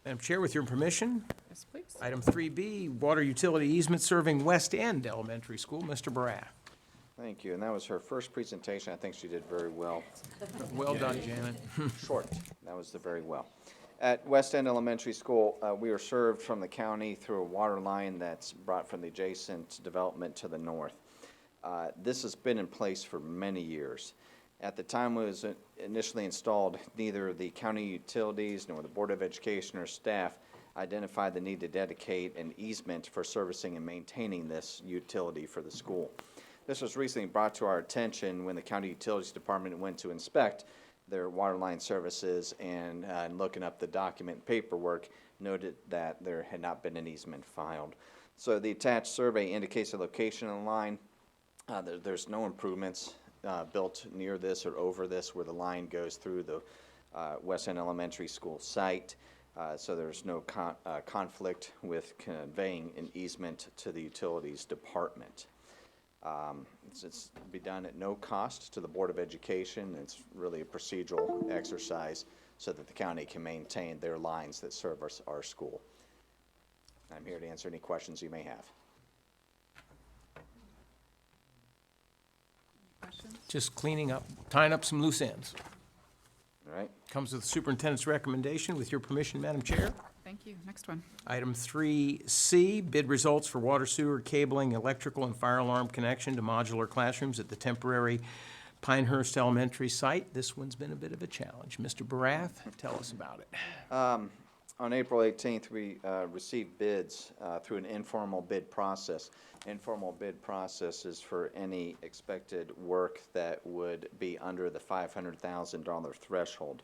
Madam Chair, with your permission, Yes, please. item 3B, water utility easement serving West End Elementary School. Mr. Barath. Thank you, and that was her first presentation. I think she did very well. Well done, Janet. Short, that was very well. At West End Elementary School, we are served from the county through a water line that's brought from the adjacent development to the north. This has been in place for many years. At the time it was initially installed, neither the county utilities nor the Board of Education or staff identified the need to dedicate an easement for servicing and maintaining this utility for the school. This was recently brought to our attention when the County Utilities Department went to inspect their water line services and looking up the document paperwork, noted that there had not been an easement filed. So the attached survey indicates the location of the line. There's no improvements built near this or over this where the line goes through the West End Elementary School site. So there's no conflict with conveying an easement to the Utilities Department. It's to be done at no cost to the Board of Education. It's really a procedural exercise so that the county can maintain their lines that serve our school. I'm here to answer any questions you may have. Questions? Just cleaning up, tying up some loose ends. All right? Comes with the superintendent's recommendation. With your permission, Madam Chair. Thank you. Next one. Item 3C, bid results for water, sewer, cabling, electrical, and fire alarm connection to modular classrooms at the temporary Pinehurst Elementary site. This one's been a bit of a challenge. Mr. Barath, tell us about it. On April 18th, we received bids through an informal bid process. Informal bid process is for any expected work that would be under the $500,000 threshold.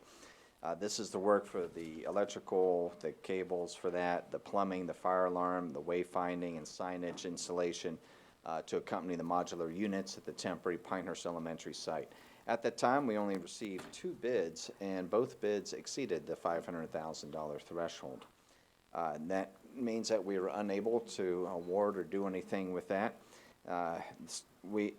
This is the work for the electrical, the cables for that, the plumbing, the fire alarm, the wayfinding and signage installation to accompany the modular units at the temporary Pinehurst Elementary site. At that time, we only received 2 bids, and both bids exceeded the $500,000 threshold. That means that we were unable to award or do anything with that.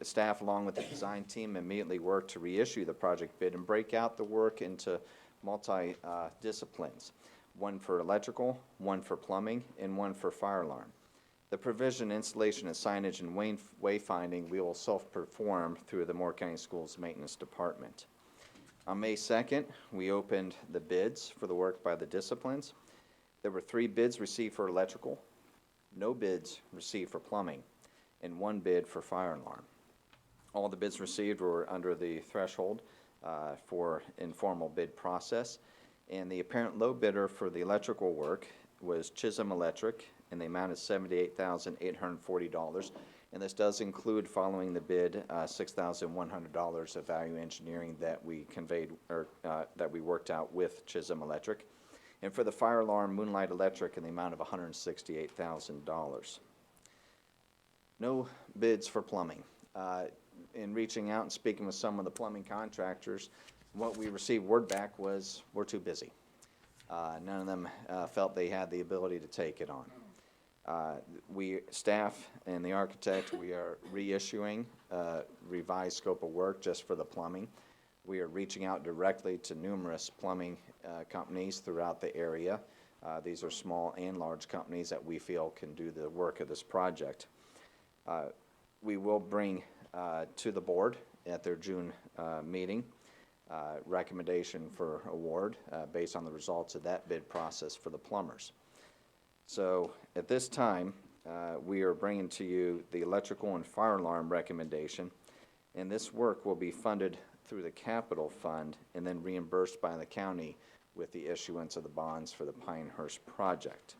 Staff, along with the design team, immediately worked to reissue the project bid and break out the work into multi-disciplines, one for electrical, one for plumbing, and one for fire alarm. The provision, installation of signage and wayfinding we will self-perform through the Moore County Schools Maintenance Department. On May 2nd, we opened the bids for the work by the disciplines. There were 3 bids received for electrical, no bids received for plumbing, and 1 bid for fire alarm. All the bids received were under the threshold for informal bid process, and the apparent low bidder for the electrical work was Chisholm Electric, and the amount is $78,840. And this does include, following the bid, $6,100 of value engineering that we conveyed, or that we worked out with Chisholm Electric. And for the fire alarm, Moonlight Electric, in the amount of $168,000. No bids for plumbing. In reaching out and speaking with some of the plumbing contractors, what we received word back was, we're too busy. None of them felt they had the ability to take it on. Staff and the architect, we are reissuing a revised scope of work just for the plumbing. We are reaching out directly to numerous plumbing companies throughout the area. These are small and large companies that we feel can do the work of this project. We will bring to the board at their June meeting recommendation for award based on the results of that bid process for the plumbers. So at this time, we are bringing to you the electrical and fire alarm recommendation, and this work will be funded through the capital fund and then reimbursed by the county with the issuance of the bonds for the Pinehurst project.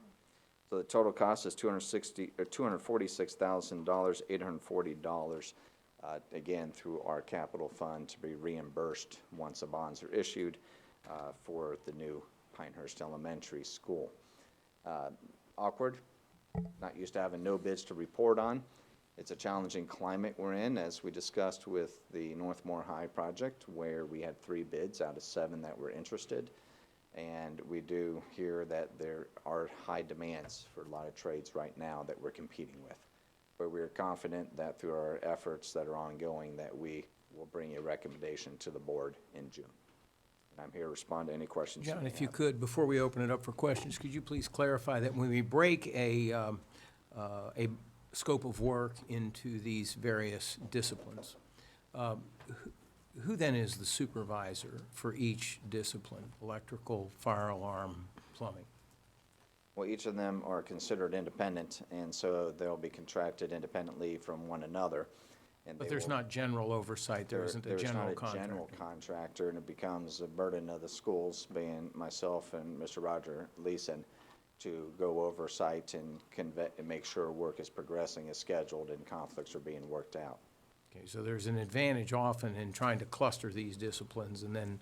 So the total cost is $246,840, again, through our capital fund to be reimbursed once the bonds are issued for the new Pinehurst Elementary School. Awkward, not used to having no bids to report on. It's a challenging climate we're in, as we discussed with the Northmore High project, where we had 3 bids out of 7 that were interested. And we do hear that there are high demands for a lot of trades right now that we're competing with. But we are confident that through our efforts that are ongoing, that we will bring a recommendation to the board in June. And I'm here to respond to any questions you John, may if you have. could, before we open it up for questions, could you please clarify that when we break a scope of work into these various disciplines, who then is the supervisor for each discipline, electrical, fire alarm, plumbing? Well, each of them are considered independent, and so they'll be contracted independently from one another. And But they there's will- not general oversight, there isn't a general There's not a general contractor. contractor, and it becomes a burden of the schools, being myself and Mr. Roger Leeson, to go oversight and make sure work is progressing as scheduled and conflicts are being worked out. Okay, so there's an advantage often in trying to cluster these disciplines, and then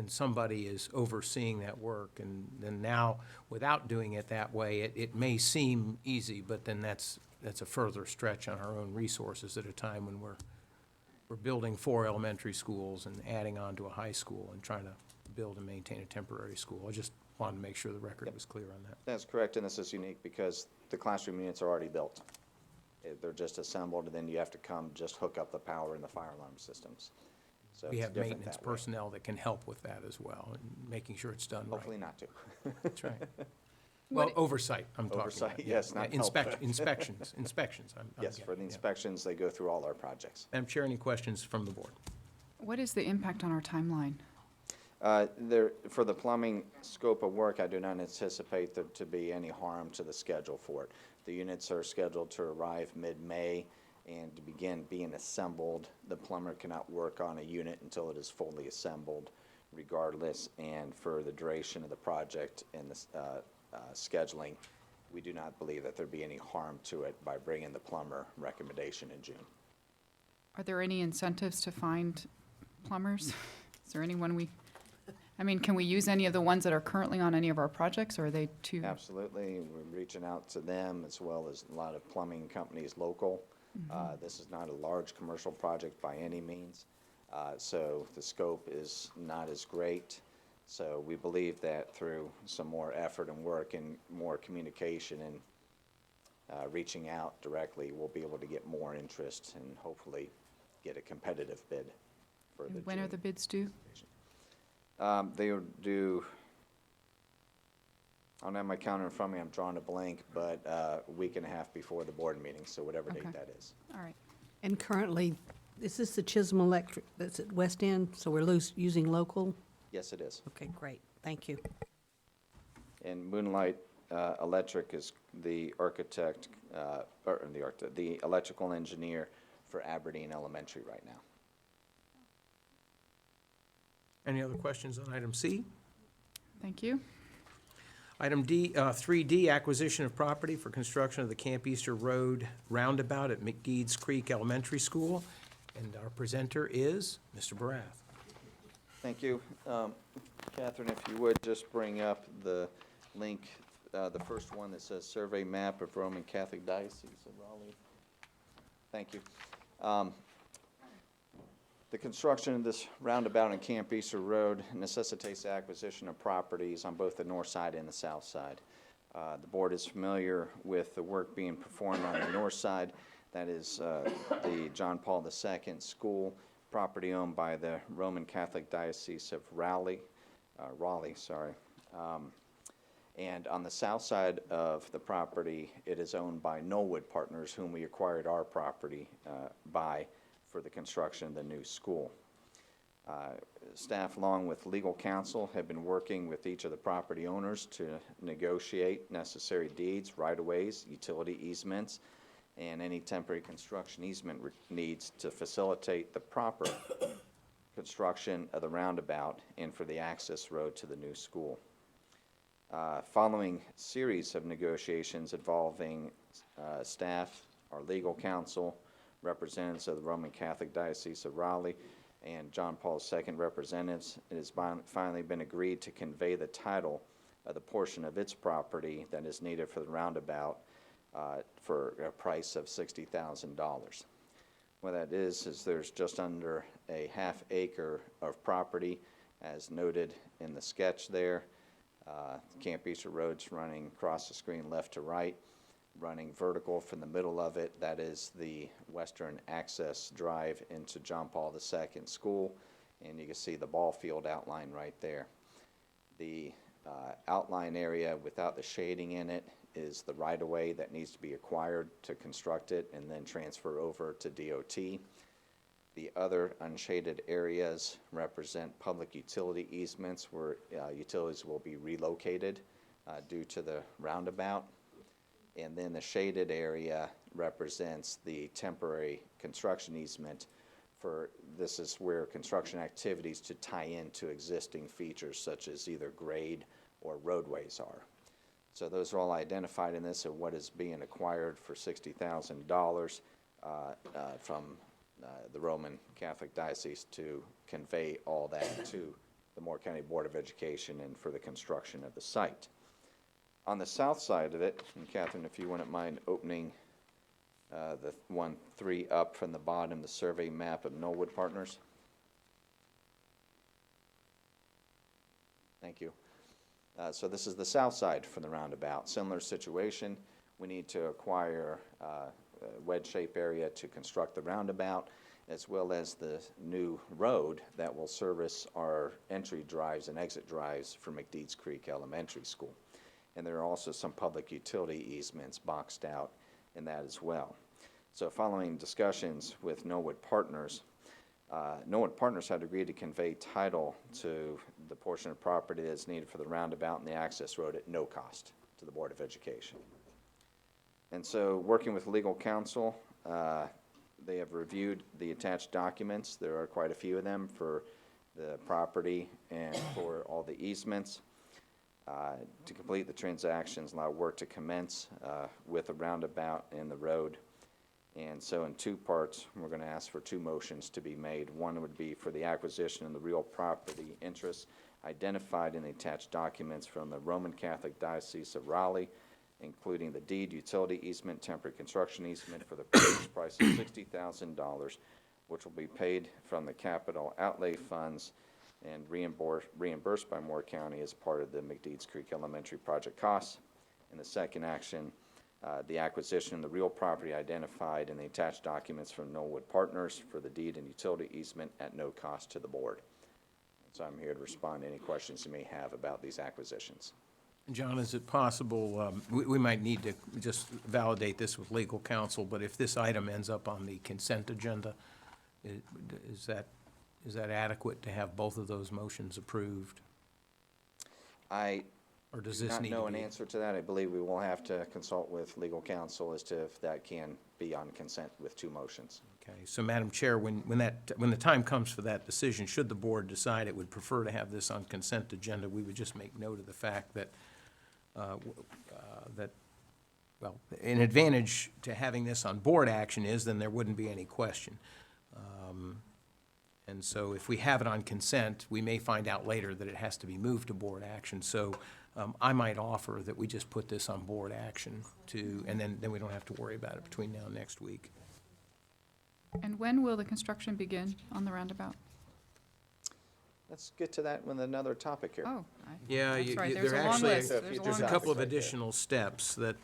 somebody is overseeing that work, and then now, without doing it that way, it may seem easy, but then that's a further stretch on our own resources at a time when we're building 4 elementary schools and adding on to a high school and trying to build and maintain a temporary school. I just wanted to make sure the record was clear on that. That's correct, and this is unique because the classroom units are already built. They're just assembled, and then you have to come just hook up the power and the fire alarm systems. So We it's have different maintenance that way. personnel that can help with that as well, and making sure it's done right. Hopefully not to. That's right. Well, oversight, I'm talking about. Oversight, yeah. yes, not Yeah, help. Inspections, I'm Yes, getting, for the yeah. inspections, they go through all our projects. Madam Chair, any questions from the board? What is the impact on our timeline? For the plumbing scope of work, I do not anticipate there to be any harm to the schedule for it. The units are scheduled to arrive mid-May and to begin being assembled. The plumber cannot work on a unit until it is fully assembled regardless. And for the duration of the project and the scheduling, we do not believe that there'd be any harm to it by bringing the plumber recommendation in June. Are there any incentives to find plumbers? Is there anyone can we use any of the ones that are currently on any of our projects, or are they too? Absolutely. We're reaching out to them as well as a lot of plumbing companies local. This is not a large commercial project by any means, so the scope is not as great. So we believe that through some more effort and work and more communication and reaching out directly, we'll be able to get more interest and hopefully get a competitive bid for the When are June the bids due? They are due I don't have my calendar in front of me, I'm drawing a blank, but a week and a half before the board meeting, so whatever Okay. date that is. All right. And currently, is this the Chisholm Electric that's at West End, so we're using local? Yes, it is. Okay, great, thank you. And Moonlight Electric is the architect, the electrical engineer for Aberdeen Elementary right now. Any other questions on item C? Thank you. Item D, 3D, acquisition of property for construction of the Camp Easter Road roundabout at McDeeds Creek Elementary School. And our presenter is Mr. Barath. Thank you. Catherine, if you would, just bring up the link, the first one that says Survey Map of Roman Catholic Diocese of Raleigh. Thank you. The construction of this roundabout on Camp Easter Road necessitates the acquisition of properties on both the north side and the south side. The board is familiar with the work being performed on the north side. That is the John Paul II School, property owned by the Roman Catholic Diocese of Raleigh. And on the south side of the property, it is owned by Knollwood Partners, whom we acquired our property by for the construction of the new school. Staff, along with legal counsel, have been working with each of the property owners to negotiate necessary deeds, right-of-ways, utility easements, and any temporary construction easement needs to facilitate the proper construction of the roundabout and for the access road to the new school. Following series of negotiations involving staff, our legal counsel, representatives of the Roman Catholic Diocese of Raleigh, and John Paul II representatives, it has finally been agreed to convey the title of the portion of its property that is needed for the roundabout for a price of $60,000. What that is there's just under a half acre of property, as noted in the sketch there. Camp Easter Road's running across the screen left to right, running vertical from the middle of it. That is the western access drive into John Paul II School, and you can see the ball field outline right there. The outline area without the shading in it is the right-of-way that needs to be acquired to construct it and then transfer over to DOT. The other unshaded areas represent public utility easements where utilities will be relocated due to the roundabout. And then the shaded area represents the temporary construction easement for, this is where construction activities to tie into existing features such as either grade or roadways are. So those are all identified in this, and what is being acquired for $60,000 from the Roman Catholic Diocese to convey all that to the Moore County Board of Education and for the construction of the site. On the south side of it, and Catherine, if you wouldn't mind opening the 1-3 up from the bottom, the survey map of Knollwood Partners. Thank you. So this is the south side from the roundabout. Similar situation. We need to acquire a wedge-shaped area to construct the roundabout, as well as the new road that will service our entry drives and exit drives for McDeeds Creek Elementary School. And there are also some public utility easements boxed out in that as well. So following discussions with Knollwood Partners, Knollwood Partners had agreed to convey title to the portion of property that is needed for the roundabout and the access road at no cost to the Board of Education. And so working with legal counsel, they have reviewed the attached documents. There are quite a few of them for the property and for all the easements. To complete the transactions, allow work to commence with the roundabout and the road. And so in two parts, we're going to ask for two motions to be made. One would be for the acquisition of the real property interests identified in the attached documents from the Roman Catholic Diocese of Raleigh, including the deed, utility easement, temporary construction easement for the purchase price of $60,000, which will be paid from the capital outlay funds and reimbursed by Moore County as part of the McDeeds Creek Elementary project costs. And the second action, the acquisition of the real property identified in the attached documents from Knollwood Partners for the deed and utility easement at no cost to the board. So I'm here to respond to any questions you may have about these acquisitions. John, is it possible, we might need to just validate this with legal counsel, but if this item ends up on the consent agenda, is that adequate to have both of those motions approved? I Or does do this not need to know an be? answer to that. I believe we will have to consult with legal counsel as to if that can be on consent with two motions. Okay, so Madam Chair, when the time comes for that decision, should the board decide it would prefer to have this on consent agenda, we would just make note of the fact that, well, an advantage to having this on board action is then there wouldn't be any question. And so if we have it on consent, we may find out later that it has to be moved to board action. So I might offer that we just put this on board action and then we don't have to worry about it between now and next week. And when will the construction begin on the roundabout? Let's get to that with another topick here. Oh, Yeah, that's right, there there's a long actually, list. There's a there's a long couple of list. additional steps that,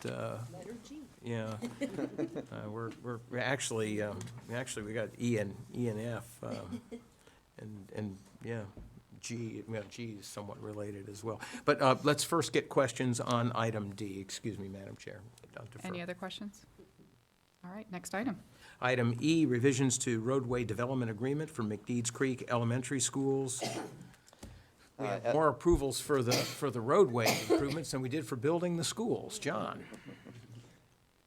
yeah. We're actually, we got E and F, and, yeah, G, well, G is somewhat related as well. But let's first get questions on item D. Excuse me, Madam Chair. I'll defer. Any other questions? All right, next item. Item E, revisions to roadway development agreement for McDeeds Creek Elementary Schools. We have more approvals for the roadway improvements than we did for building the schools. John?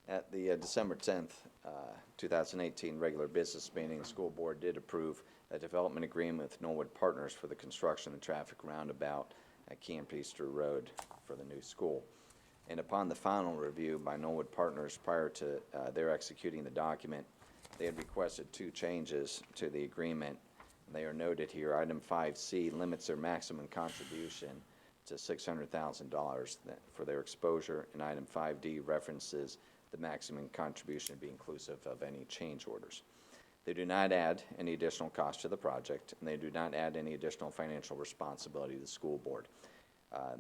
At the December 10th, 2018 regular business meeting, the school board did approve a development agreement with Norwood Partners for the construction of the traffic roundabout at Camp Easter Road for the new school. And upon the final review by Norwood Partners prior to their executing the document, they had requested two changes to the agreement. They are noted here. Item 5C limits their maximum contribution to $600,000 for their exposure, and item 5D references the maximum contribution to be inclusive of any change orders. They do not add any additional cost to the project, and they do not add any additional financial responsibility to the school board.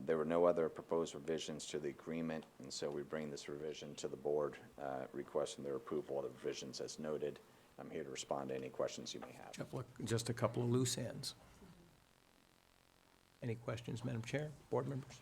There were no other proposed revisions to the agreement, and so we bring this revision to the board, requesting their approval of the revisions as noted. I'm here to respond to any questions you may have. Just a couple of loose ends. Any questions, Madam Chair, board members?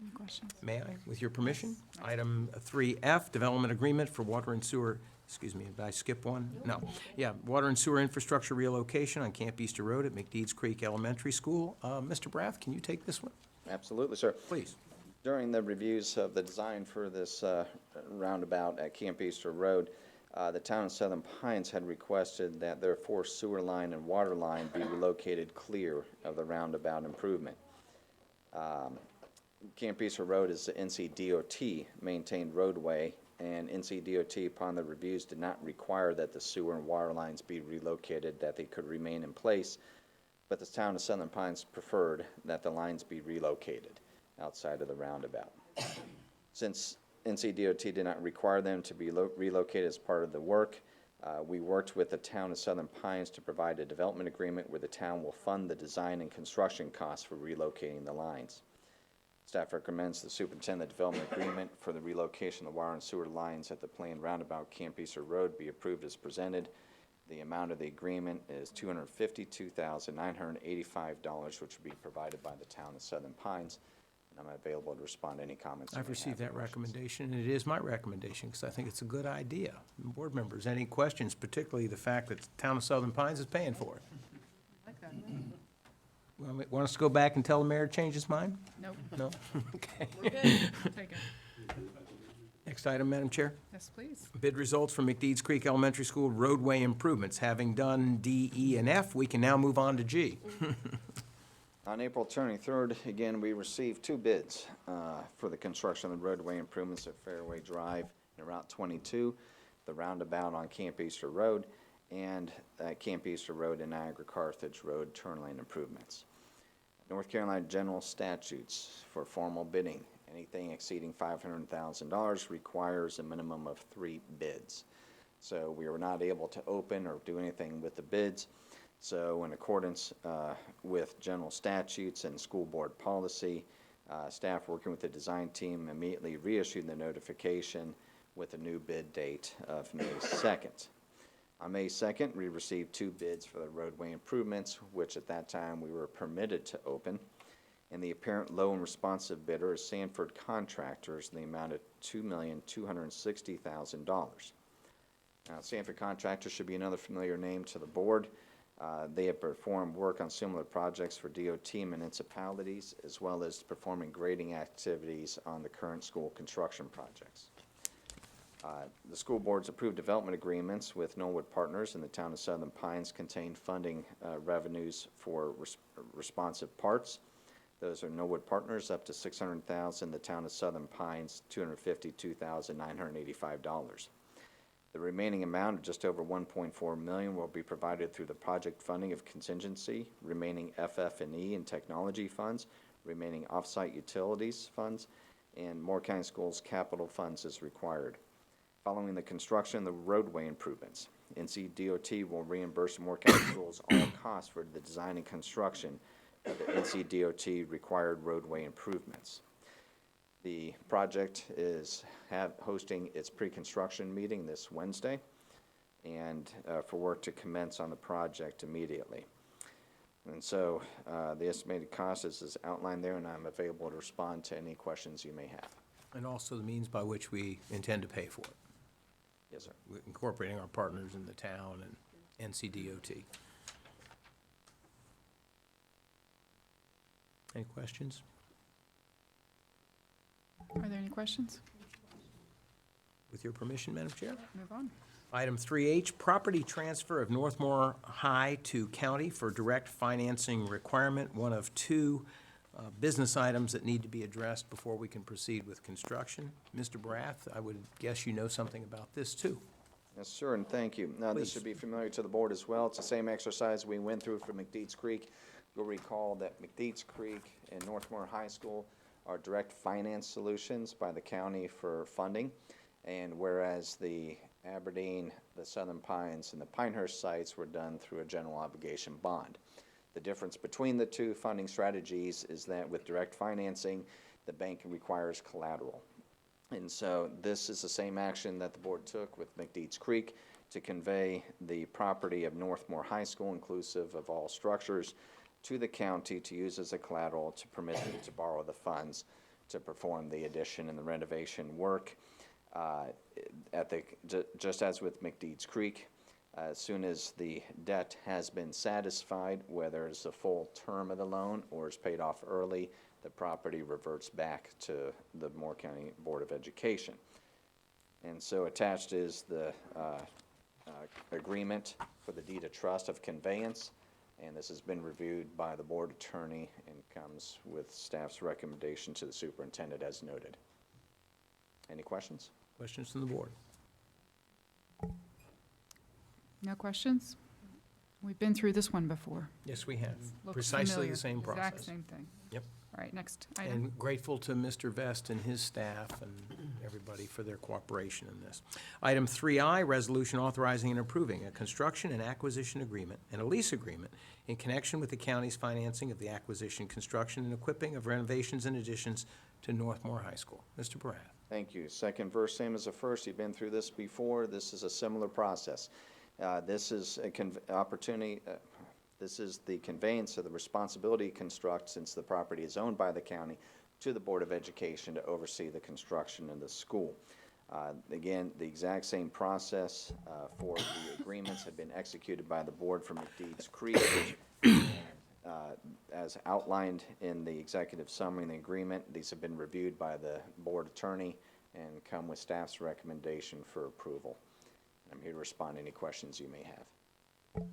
Any questions? May I, with your permission? Item 3F, development agreement for water and sewer, excuse me, did I skip one? No. Yeah, water and sewer infrastructure relocation on Camp Easter Road at McDeeds Creek Elementary School. Mr. Brath, can you take this one? Absolutely, sir. Please. During the reviews of the design for this roundabout at Camp Easter Road, the town of Southern Pines had requested that their forced sewer line and water line be relocated clear of the roundabout improvement. Camp Easter Road is the NCDOT maintained roadway, and NCDOT, upon the reviews, did not require that the sewer and water lines be relocated, that they could remain in place, but the town of Southern Pines preferred that the lines be relocated outside of the roundabout. Since NCDOT did not require them to be relocated as part of the work, we worked with the town of Southern Pines to provide a development agreement where the town will fund the design and construction costs for relocating the lines. Staff recommends the superintendent development agreement for the relocation of the water and sewer lines at the planned roundabout Camp Easter Road be approved as presented. The amount of the agreement is $252,985, which will be provided by the town of Southern Pines. And I'm available to respond to any comments. I've received that recommendation, and it is my recommendation, because I think it's a good idea. Board members, any questions, particularly the fact that the town of Southern Pines is paying for it? Like that. Want us to go back and tell the mayor to change his mind? Nope. No? Okay. We're good. Take it. Next item, Madam Chair. Yes, please. Bid results for McDeeds Creek Elementary School roadway improvements. Having done D, E, and F, we can now move on to G. On April 23rd, again, we received two bids for the construction of the roadway improvements at Fairway Drive and Route 22, the roundabout on Camp Easter Road, and Camp Easter Road and Niagara Carthage Road turn lane improvements. North Carolina general statutes for formal bidding. Anything exceeding $500,000 requires a minimum of 3 bids. So we were not able to open or do anything with the bids. So in accordance with general statutes and school board policy, staff working with the design team immediately reissued the notification with a new bid date of May 2nd. On May 2nd, we received 2 bids for the roadway improvements, which at that time we were permitted to open. and the apparent low and responsive bidder is Sanford Contractors in the amount of $2,260,000. Now, Sanford Contractors should be another familiar name to the board. They have performed work on similar projects for DOT municipalities, as well as performing grading activities on the current school construction projects. The school board's approved development agreements with Knollwood Partners in the town of Southern Pines contain funding revenues for responsive parts. Those are Knollwood Partners up to $600,000, the town of Southern Pines $252,985. The remaining amount of just over $1.4 million will be provided through the project funding of contingency, remaining FF&E and technology funds, remaining offsite utilities funds, and Moore County Schools capital funds as required. Following the construction of the roadway improvements, NCDOT will reimburse Moore County Schools all costs for the design and construction of the NCDOT required roadway improvements. The project is hosting its pre-construction meeting this Wednesday, and for work to commence on the project immediately. And so the estimated cost is outlined there, and I'm available to respond to any questions you may have. And also the means by which we intend to pay for it. Yes, sir. We're incorporating our partners in the town and NCDOT. Any questions? Are there any questions? With your permission, Madam Chair? Move on. Item 3H, property transfer of Northmore High to county for direct financing requirement, one of two business items that need to be addressed before we can proceed with construction. Mr. Barath, I would guess you know something about this, too. Yes, sir, and thank you. Now, this Please. should be familiar to the board as well. It's the same exercise we went through for McDeeds Creek. You'll recall that McDeeds Creek and Northmore High School are direct finance solutions by the county for funding. And whereas the Aberdeen, the Southern Pines, and the Pinehurst sites were done through a general obligation bond. The difference between the two funding strategies is that with direct financing, the bank requires collateral. And so this is the same action that the board took with McDeeds Creek to convey the property of Northmore High School, inclusive of all structures, to the county to use as a collateral to permit them to borrow the funds to perform the addition and the renovation work. Just as with McDeeds Creek, as soon as the debt has been satisfied, whether it's the full term of the loan or is paid off early, the property reverts back to the Moore County Board of Education. And so attached is the agreement for the deed of trust of conveyance, and this has been reviewed by the board attorney and comes with staff's recommendation to the superintendent as noted. Any questions? Questions from the board? No questions? We've been through this one before. Yes, we have. Looks Precisely familiar. the same process. Exact same thing. Yep. All right, next item. And grateful to Mr. Vest and his staff and everybody for their cooperation in this. Item 3I, resolution authorizing and approving a construction and acquisition agreement and a lease agreement in connection with the county's financing of the acquisition, construction, and equipping of renovations and additions to Northmore High School. Mr. Barath. Thank you. Second verse, same as the first. You've been through this before. This is a similar process. This is an opportunity. This is the conveyance of the responsibility to construct, since the property is owned by the county, to the Board of Education to oversee the construction of the school. Again, the exact same process for the agreements have been executed by the board for McDeeds Creek. As outlined in the executive summary and the agreement, these have been reviewed by the board attorney and come with staff's recommendation for approval. I'm here to respond to any questions you may have.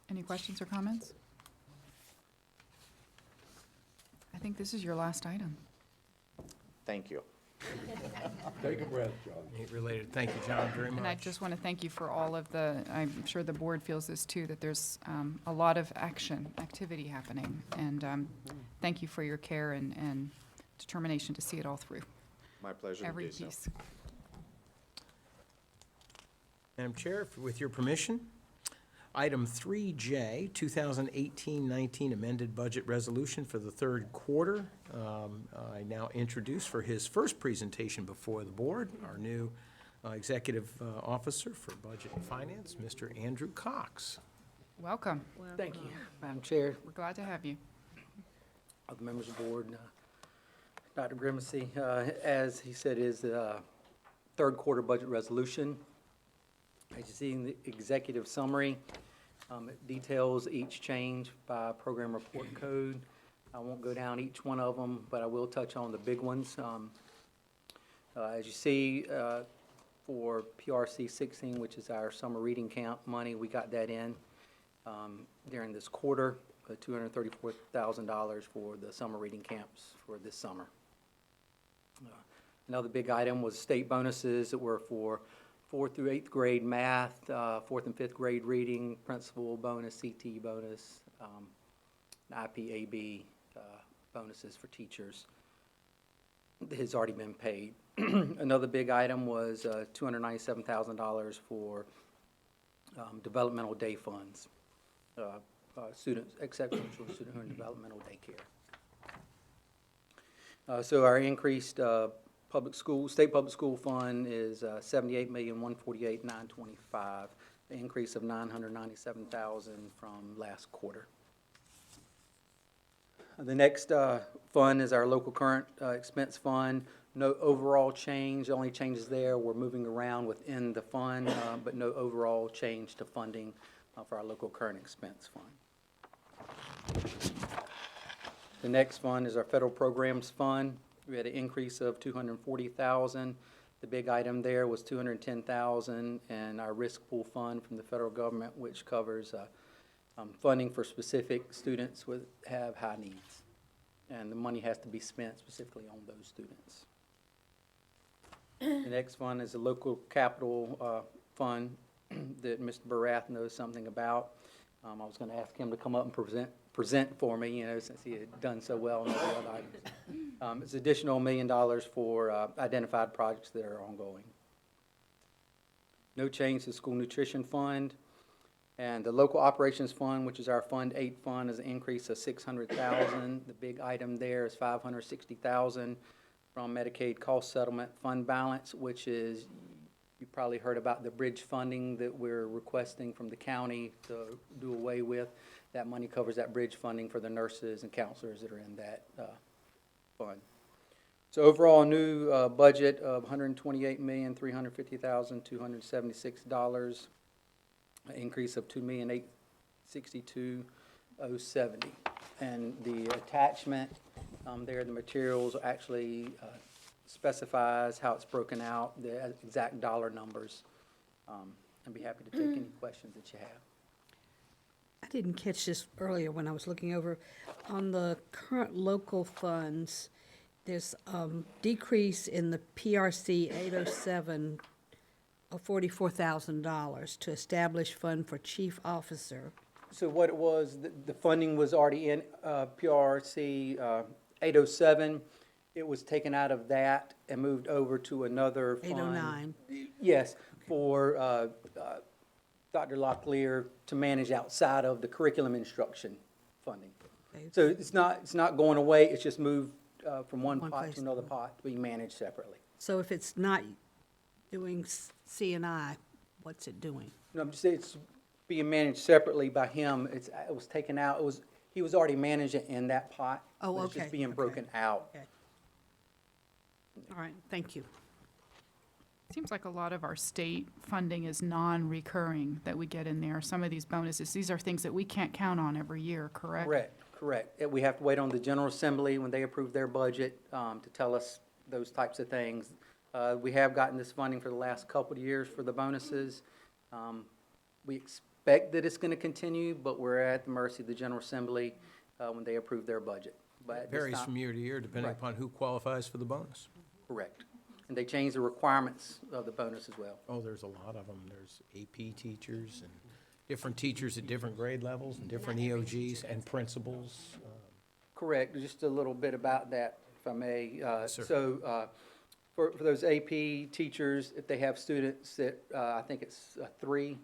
Any questions or comments? I think this is your last item. Thank you. Take a breath, John. Related. Thank you, John, very much. And I just want to thank you for all of the, I'm sure the board feels this too, that there's a lot of activity happening. And thank you for your care and determination to see it all through. My pleasure to do Every so. piece. Madam Chair, with your permission, item 3J, 2018-19 amended budget resolution for the third quarter. I now introduce for his first presentation before the board, our new executive officer for budget and finance, Mr. Andrew Cox. Welcome. Thank you, Madam Chair. We're glad to have you. other members of the board, Dr. Grimacy, as he said, is the third quarter budget resolution. As you see in the executive summary, it details each change by program report code. I won't go down each one of them, but I will touch on the big ones. As you see, for PRC 16, which is our summer reading camp money, we got that in during this quarter, $234,000 for the summer reading camps for this summer. Another big item was state bonuses that were for 4th through 8th grade math, 4th and 5th grade reading, principal bonus, CT bonus, IPAB bonuses for teachers. That has already been paid. Another big item was $297,000 for developmental day funds, students, exceptional student who are in developmental daycare. So our increased state public school fund is $78,148,925, an increase of $997,000 from last quarter. The next fund is our local current expense fund. No overall change. The only changes there, we're moving around within the fund, but no overall change to funding for our local current expense fund. The next fund is our federal programs fund. We had an increase of $240,000. The big item there was $210,000, and our risk pool fund from the federal government, which covers funding for specific students have high needs, and the money has to be spent specifically on those students. The next fund is a local capital fund that Mr. Barath knows something about. I was going to ask him to come up and present for me, since he had done so well on all the other items. It's additional $1 million for identified projects that are ongoing. No change to the school nutrition fund. And the local operations fund, which is our Fund 8 fund, is an increase of $600,000. The big item there is $560,000 from Medicaid cost settlement fund balance, which is, you probably heard about the bridge funding that we're requesting from the county to do away with. That money covers that bridge funding for the nurses and counselors that are in that fund. So overall, a new budget of $128,350,276. An increase of $2,862,070. And the attachment there, the materials actually specifies how it's broken out, the exact dollar numbers. I'd be happy to take any questions that you have. I didn't catch this earlier when I was looking over. On the current local funds, there's decrease in the PRC 807 of $44,000 to establish fund for chief officer. So what it was, the funding was already in PRC 807. It was taken out of that and moved over to another fund. 809. Yes, for Dr. Locklear to manage outside of the curriculum instruction funding. Okay. So it's not going away, it's just moved from one pot place to another pot to be managed separately. So if it's not doing C&I, what's it doing? No, I'm just saying it's being managed separately by him. It was taken out, he was already managing in that pot. Oh, but It's just okay, being okay. broken out. Okay. All right, thank you. Seems like a lot of our state funding is non-recurring that we get in there. Some of these bonuses, these are things that we can't count on every year, correct? Correct. We have to wait on the General Assembly when they approve their budget to tell us those types of things. We have gotten this funding for the last couple of years for the bonuses. We expect that it's going to continue, but we're at the mercy of the General Assembly when they approve their budget. But at this Varies time- from year to year depending Right. upon who qualifies for the bonus. Correct. And they change the requirements of the bonus as well. Oh, there's a lot of them. There's AP teachers and different teachers at different grade levels and different EOGs and principals. Correct. Just a little bit about that, if I may. Sir. So for those AP teachers, if they have students that, I think it's 3,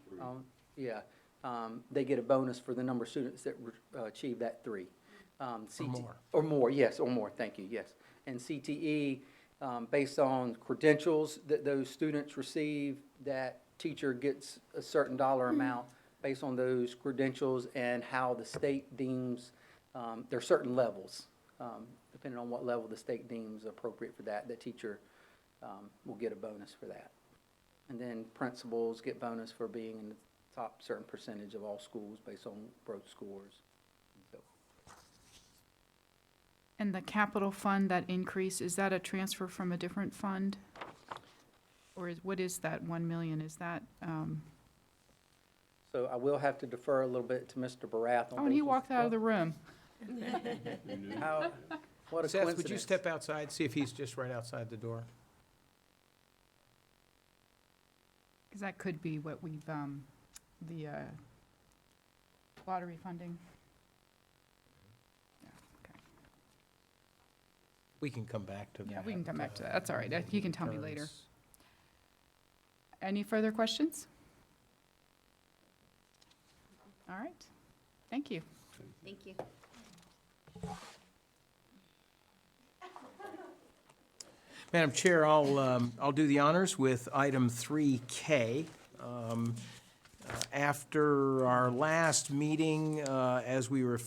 they get a bonus for the number of students that achieve that 3. more. Or more, yes, or more, thank you, yes. And CTE, based on credentials that those students receive, that teacher gets a certain dollar amount based on those credentials and how the state deems, there are certain levels depending on what level the state deems appropriate for that, the teacher will get a bonus for that. And then principals get bonus for being in the top certain percentage of all schools based on growth scores. So, And the capital fund, that increase, is that a transfer from a different fund? Or what is that 1 million? Is that, so I will have to defer a little bit to Mr. Barath on oh, and he those- walked out of the room. How, what a Seth, would you coincidence. step outside, see if he's just right outside the door? Because that could be what we've, the lottery funding. Yeah, okay. We can come back to that. Yeah, we can come back to that. That's all right. You can tell me later. Terms. Any further questions? All right. Thank you. Thank you. Madam Chair, I'll do the honors with item 3K. After our last meeting, as we were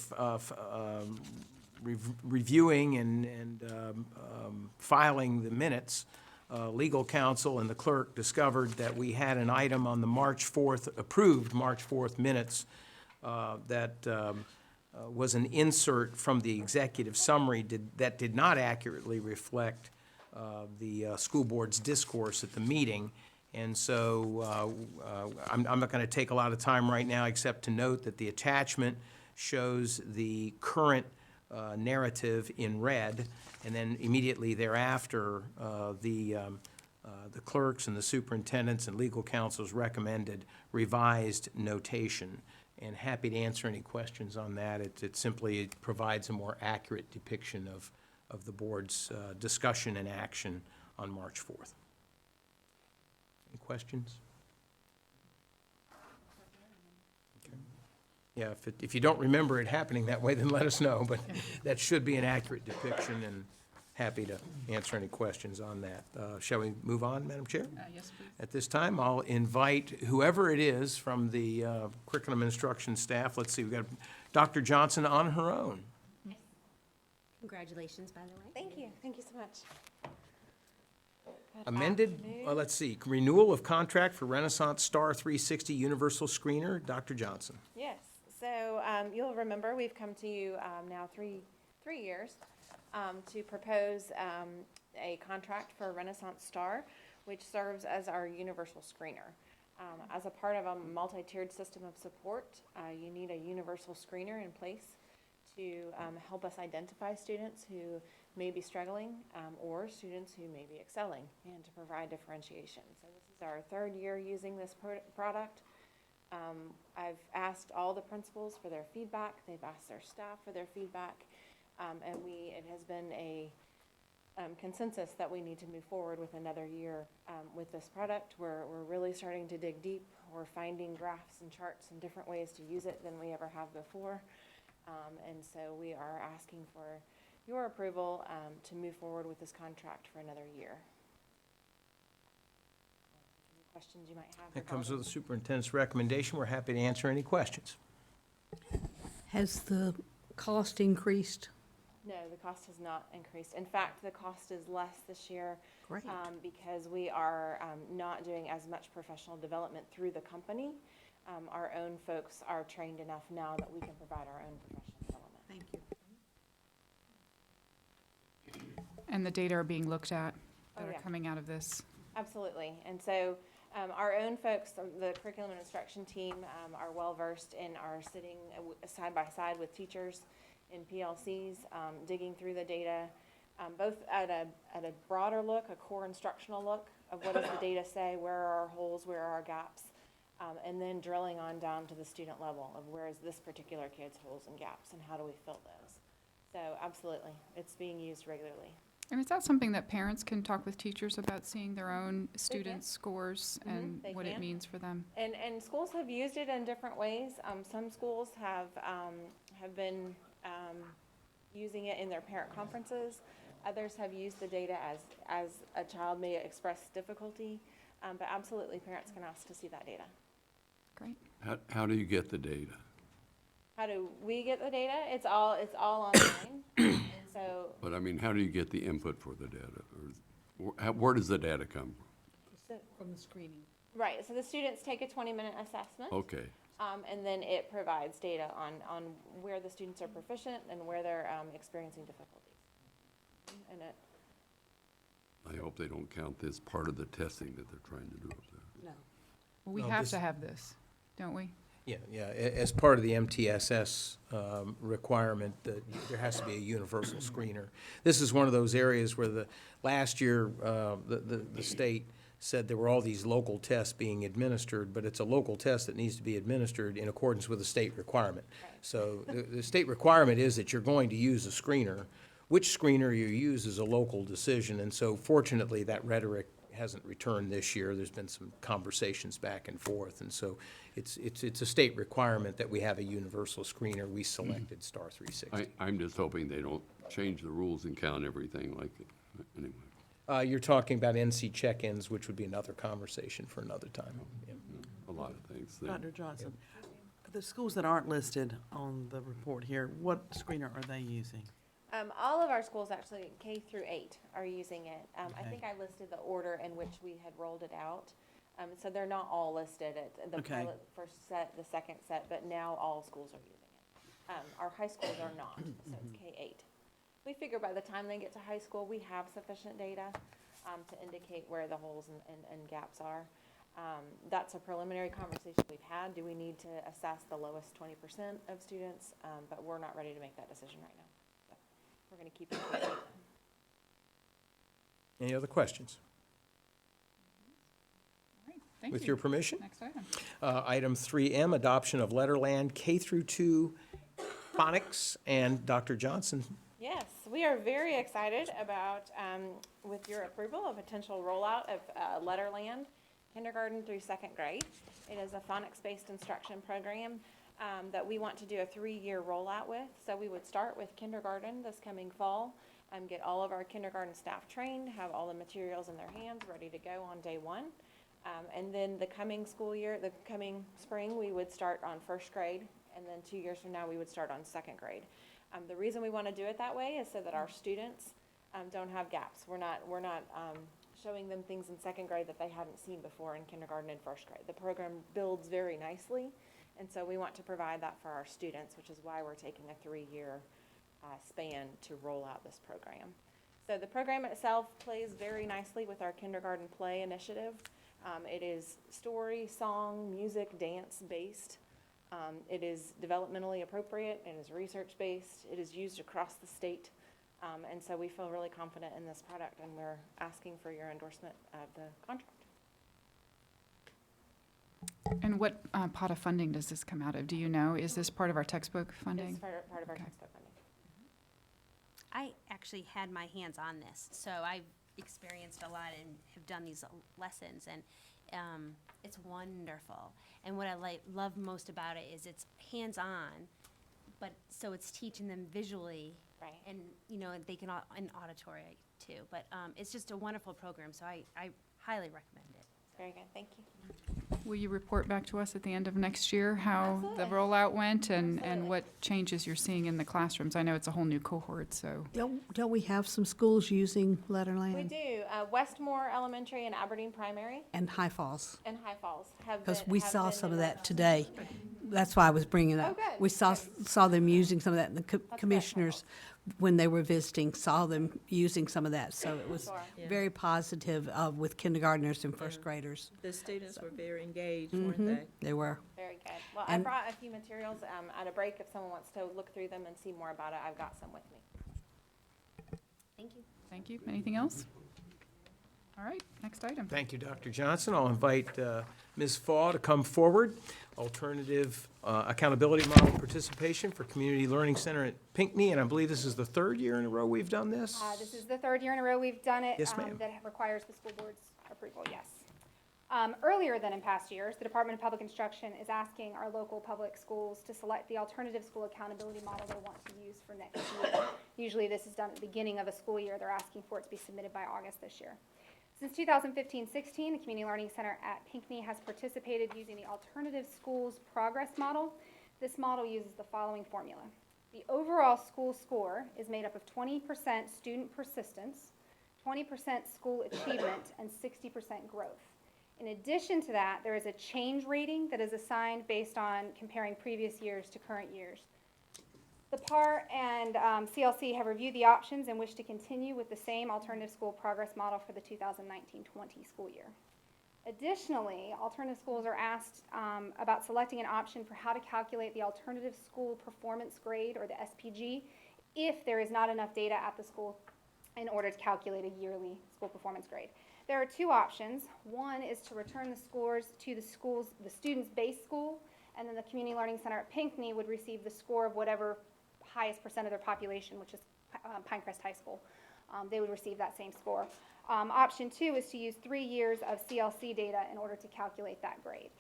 reviewing and filing the minutes, legal counsel and the clerk discovered that we had an item on the March 4th, approved March 4th minutes that was an insert from the executive summary that did not accurately reflect the school board's discourse at the meeting. And so I'm not going to take a lot of time right now except to note that the attachment shows the current narrative in red, and then immediately thereafter, the clerks and the superintendents and legal counsel's recommended revised notation. And happy to answer any questions on that. It simply provides a more accurate depiction of the board's discussion and action on March 4th. Any questions? Okay. Yeah, if you don't remember it happening that way, then let us know, but that should be an accurate depiction, and happy to answer any questions on that. Shall we move on, Madam Chair? Yes, please. At this time, I'll invite whoever it is from the curriculum instruction staff. Let's see, we've got Dr. Johnson on her own. Congratulations, by the way. Thank you. Thank you so much. Amended, let's see, renewal of contract for Renaissance Star 360 Universal Screener. Dr. Johnson. Yes, so you'll remember, we've come to you now three years to propose a contract for Renaissance Star, which serves as our universal screener. As a part of a multi-tiered system of support, you need a universal screener in place to help us identify students who may be struggling or students who may be excelling, and to provide differentiation. So this is our third year using this product. I've asked all the principals for their feedback. They've asked their staff for their feedback. And it has been a consensus that we need to move forward with another year with this product. We're really starting to dig deep. We're finding graphs and charts and different ways to use it than we ever have before. And so we are asking for your approval to move forward with this contract for another year. Any questions you might have? That comes with the superintendent's recommendation. We're happy to answer any questions. Has the cost increased? No, the cost has not increased. In fact, the cost is less this year. Great. Because we are not doing as much professional development through the company. Our own folks are trained enough now that we can provide our own professional development. Thank you. And the data are being looked at that Oh, are yeah. coming out of this. Absolutely. And so our own folks, the curriculum and instruction team, are well-versed and are sitting side by side with teachers in PLCs, digging through the data, both at a broader look, a core instructional look of what does the data say, where are our holes, where are our gaps, and then drilling on down to the student level of where is this particular kid's holes and gaps and how do we fill those. So absolutely, it's being used regularly. And is that something that parents can talk with teachers about, seeing their own students' scores and they what it can. means for them? And schools have used it in different ways. Some schools have been using it in their parent conferences. Others have used the data as a child may express difficulty. But absolutely, parents can ask to see that data. Great. How do you get the data? How do we get the data? It's all online. And so, But I mean, how do you get the input for the data? Where does the data come From the screening. right, so the students take a 20-minute assessment. from? Okay, And then it provides data on where the students are proficient and where they're experiencing difficulties. And it, I hope they don't count this part of the testing that they're trying to do up there. No. Well, we No, have this- to have this, don't we? Yeah, as part of the MTSS requirement, that there has to be a universal screener. This is one of those areas where last year, the state said there were all these local tests being administered, but it's a local test that needs to be administered in accordance with the state requirement. So the state requirement is that you're going to use a screener. Which screener you use is a local decision, and so fortunately, that rhetoric hasn't returned this year. There's been some conversations back and forth, and so it's a state requirement that we have a universal screener. We selected Star 360. I'm just hoping they don't change the rules and count everything like, anyway. You're talking about NC check-ins, which would be another conversation for another time. Yeah. A lot of things. that- Dr. Johnson, the schools that aren't listed on the report here, what screener are they using? all of our schools, actually, K through 8, are using it. I Okay. think I listed the order in which we had rolled it out. So they're not all listed at the Okay. pilot first set, the second set, but now all schools are using it. Our high schools are not, so it's K-8. We figure by the time they get to high school, we have sufficient data to indicate where the holes and gaps are. That's a preliminary conversation we've had. Do we need to assess the lowest 20% of students? But we're not ready to make that decision right now. So we're going to keep it at K-8. Any other questions? All right, thank you. With your permission? Next item. Item 3M, adoption of Letterland K through 2 phonics, and Dr. Johnson. Yes, we are very excited about, with your approval, a potential rollout of Letterland, kindergarten through second grade. It is a phonics-based instruction program that we want to do a 3-year rollout with. So we would start with kindergarten this coming fall, get all of our kindergarten staff trained, have all the materials in their hands, ready to go on day 1. And then the coming school year, the coming spring, we would start on first grade, and then 2 years from now, we would start on second grade. The reason we want to do it that way is so that our students don't have gaps. We're not showing them things in second grade that they hadn't seen before in kindergarten and first grade. The program builds very nicely, and so we want to provide that for our students, which is why we're taking a 3-year span to roll out this program. So the program itself plays very nicely with our kindergarten play initiative. It is story, song, music, dance-based. It is developmentally appropriate, it is research-based, it is used across the state, and so we feel really confident in this product, and we're asking for your endorsement of the contract. And what pot of funding does this come out of? Do you know? Is this part of our textbook funding? It's part of our Okay. textbook funding. I actually had my hands on this, so I've experienced a lot and have done these lessons, and it's wonderful. And what I love most about it is it's hands-on, but so it's teaching them visually, Right. and they can and auditory too. But it's just a wonderful program, so I highly recommend it. Very good, thank you. Will you report back to us at the end of next year how the Absolutely. rollout went and Absolutely. what changes you're seeing in the classrooms? I know it's a whole new cohort, so. Don't we have some schools using Letterland? We do, Westmore Elementary and Aberdeen Primary And High Falls? and High Falls have been. Because we have saw been some of doing that today. That's why I was bringing it up. Oh, good, We saw them using some of that, and the good. commissioners, when they were visiting, saw them using some of that. So it was Sure. Yeah. very positive with kindergartners and first graders. The students were very engaged, weren't they? They were. Very good. Well, I And- brought a few materials at a break. If someone wants to look through them and see more about it, I've got some with me. Thank you. Thank you. Anything else? All right, next item. Thank you, Dr. Johnson. I'll invite Ms. Faw to come forward. Alternative accountability model participation for Community Learning Center at Pinckney, and I believe this is the 3rd year in a row we've done this? This is the 3rd year in a row we've done it. Yes, ma'am. That requires the school board's approval, yes. Earlier than in past years, the Department of Public Instruction is asking our local public schools to select the alternative school accountability model they want to use for next year. Usually this is done at the beginning of a school year. They're asking for it to be submitted by August this year. Since 2015-16, the Community Learning Center at Pinckney has participated using the Alternative Schools Progress Model. This model uses the following formula. The overall school score is made up of 20% student persistence, 20% school achievement, and 60% growth. In addition to that, there is a change rating that is assigned based on comparing previous years to current years. The PAR and CLC have reviewed the options and wish to continue with the same alternative school progress model for the 2019-20 school year. Additionally, alternative schools are asked about selecting an option for how to calculate the alternative school performance grade, or the SPG, if there is not enough data at the school in order to calculate a yearly school performance grade. There are two options. One is to return the scores to the student's base school, and then the Community Learning Center at Pinckney would receive the score of whatever highest percent of their population, which is Pinecrest High School. They would receive that same score. Option two is to use 3 years of CLC data in order to calculate that grade.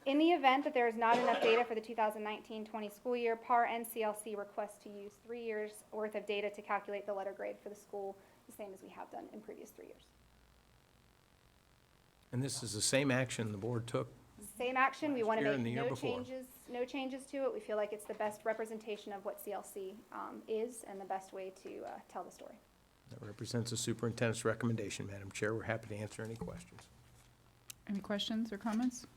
In the event that there is not enough data for the 2019-20 school year, PAR and CLC request to use 3 years worth of data to calculate the letter grade for the school, the same as we have done in previous 3 years. And this is the same action the board took? Same action. We want Last year to and the make year no before. changes to it. We feel like it's the best representation of what CLC is and the best way to tell the story. That represents the superintendent's recommendation, Madam Chair. We're happy to answer any questions. Any questions or comments?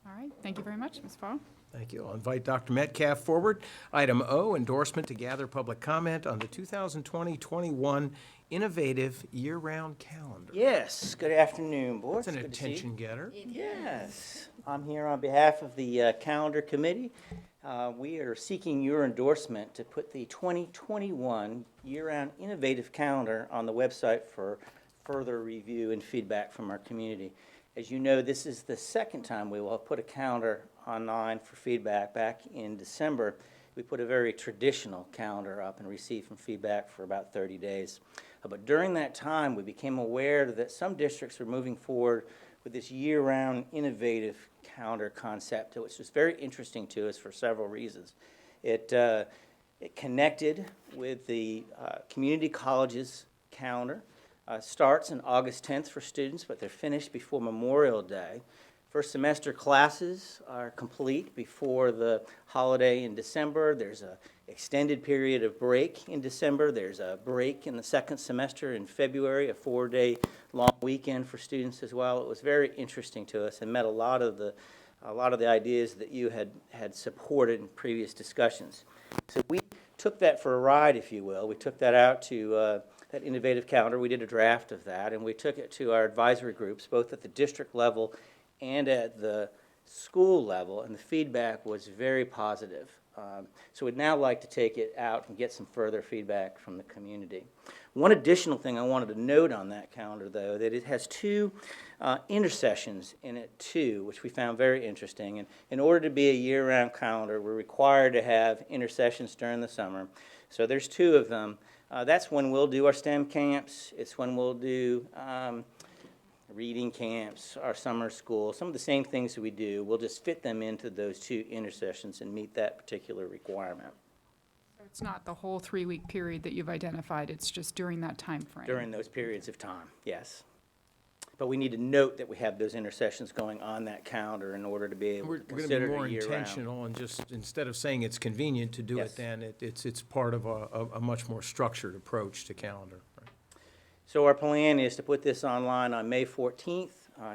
All right, thank you very much, Ms. Fall. Thank you. I'll invite Dr. Metcalf forward. Item O, endorsement to gather public comment on the 2020-21 Innovative Year-Round Calendar. Yes, good afternoon, Board. That's an Good to see you. attention getter. Yes, I'm here on behalf of the Calendar Committee. We are seeking your endorsement to put the 2021 Year-Round Innovative Calendar on the website for further review and feedback from our community. As you know, this is the second time we will have put a calendar online for feedback. Back in December, we put a very traditional calendar up and received some feedback for about 30 days. But during that time, we became aware that some districts were moving forward with this year-round innovative calendar concept, which was very interesting to us for several reasons. It connected with the community college's calendar. Starts on August 10th for students, but they're finished before Memorial Day. First semester classes are complete before the holiday in December. There's an extended period of break in December. There's a break in the second semester in February, a 4-day long weekend for students as well. It was very interesting to us and met a lot of the ideas that you had supported in previous discussions. So we took that for a ride, if you will. We took that out to that innovative calendar. We did a draft of that, and we took it to our advisory groups, both at the district level and at the school level, and the feedback was very positive. So we'd now like to take it out and get some further feedback from the community. One additional thing I wanted to note on that calendar, though, that it has 2 intersessions in it, too, which we found very interesting. And in order to be a year-round calendar, we're required to have intersessions during the summer. So there's 2 of them. That's when we'll do our STEM camps. It's when we'll do reading camps, our summer school, some of the same things that we do. We'll just fit them into those 2 intersessions and meet that particular requirement. So it's not the whole 3-week period that you've identified, it's just during that time frame. During those periods of time, yes. But we need to note that we have those intersessions going on that calendar in order to be able to We're going to consider be it more a year-round. intentional and just, instead of saying it's convenient to do Yes. it then, it's part of a much more structured approach to calendar. So our plan is to put this online on May 14th,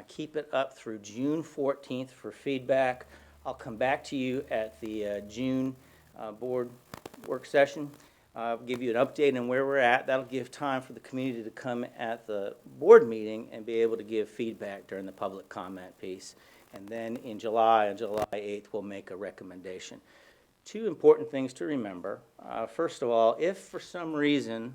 keep it up through June 14th for feedback. I'll come back to you at the June board work session, give you an update on where we're at. That'll give time for the community to come at the board meeting and be able to give feedback during the public comment piece. And then in July, on July 8th, we'll make a recommendation. 2 important things to remember. First of all, if for some reason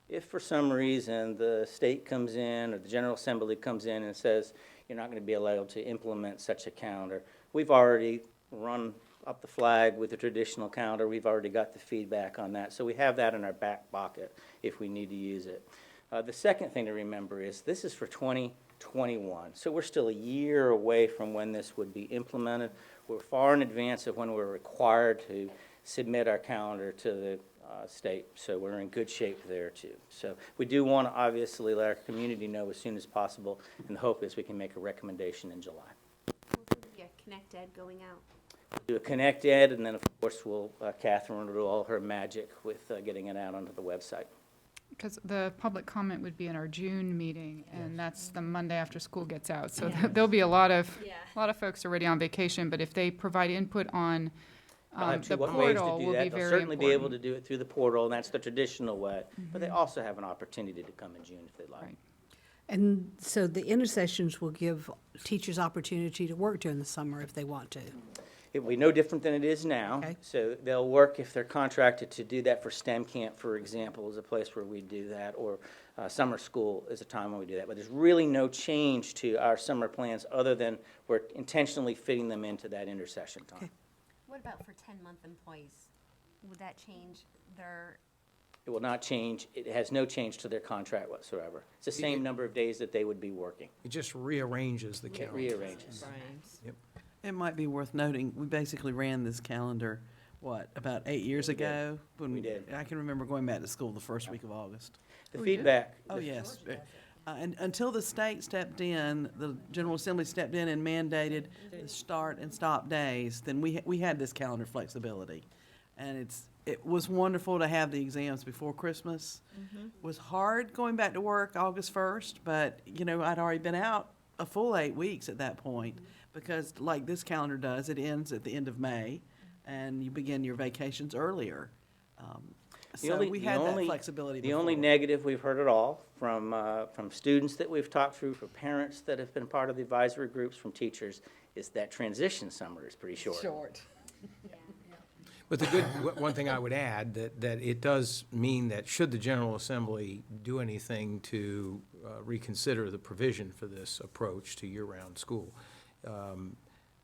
the state comes in or the General Assembly comes in and says you're not going to be allowed to implement such a calendar, we've already run up the flag with the traditional calendar. We've already got the feedback on that. So we have that in our back pocket if we need to use it. The second thing to remember is this is for 2021. So we're still a year away from when this would be implemented. We're far in advance of when we're required to submit our calendar to the state, so we're in good shape there too. So we do want to obviously let our community know as soon as possible, and the hope is we can make a recommendation in July. Yeah, Connect Ed going out. do a Connect Ed, and then, of course, Catherine will do all her magic with getting it out onto the website. Because the public comment would be in our June meeting, and that's the Monday after school gets out. So there'll be a lot of folks already on vacation, but if they provide input on They'll have the two ways to portal do will that. be They'll very certainly be able to important. do it through the portal, and that's the traditional way. But they also have an opportunity to come in June if they'd like. Right. And so the intercessions will give teachers opportunity to work during the summer if they want to. It will be no different than it is now. Okay. So they'll work, if they're contracted to do that for STEM camp, for example, is a place where we do that, or summer school is a time when we do that. But there's really no change to our summer plans other than we're intentionally fitting them into that intercession time. Okay. What about for 10-month employees? Would that change their, It will not change, it has no change to their contract whatsoever. It's the same number of days that they would be working. It just rearranges the It calendar. rearranges. Yep. It might be worth noting, we basically ran this calendar, about 8 years We did. ago? When We did. I can remember going back to school the first week of August. The feedback. Oh, yes. And until the state stepped in, the General Assembly stepped in and mandated the start and stop days, then we had this calendar flexibility. And it was wonderful to have the exams before Christmas. It was hard going back to work August 1st, but, I'd already been out a full 8 weeks at that point, because like this calendar does, it ends at the end of May, and you begin your vacations earlier. So we had that flexibility The only before. negative we've heard at all from students that we've talked through, from parents that have been part of the advisory groups, from teachers, is that transition summer is pretty short. But one thing I would add, that it does mean that should the General Assembly do anything to reconsider the provision for this approach to year-round school,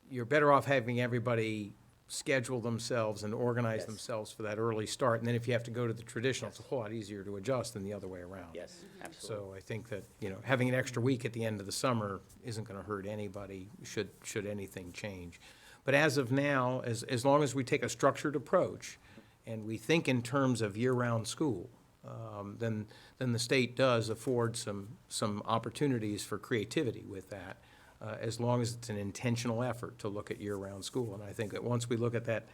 you're better off having everybody schedule themselves and organize Yes. themselves for that early start. And then if you have to go to the traditional, it's a whole lot easier to adjust than the other way around. Yes, absolutely. So I think that, having an extra week at the end of the summer isn't going to hurt anybody, should anything change. But as of now, as long as we take a structured approach and we think in terms of year-round school, then the state does afford some opportunities for creativity with that, as long as it's an intentional effort to look at year-round school. And I think that once we look at that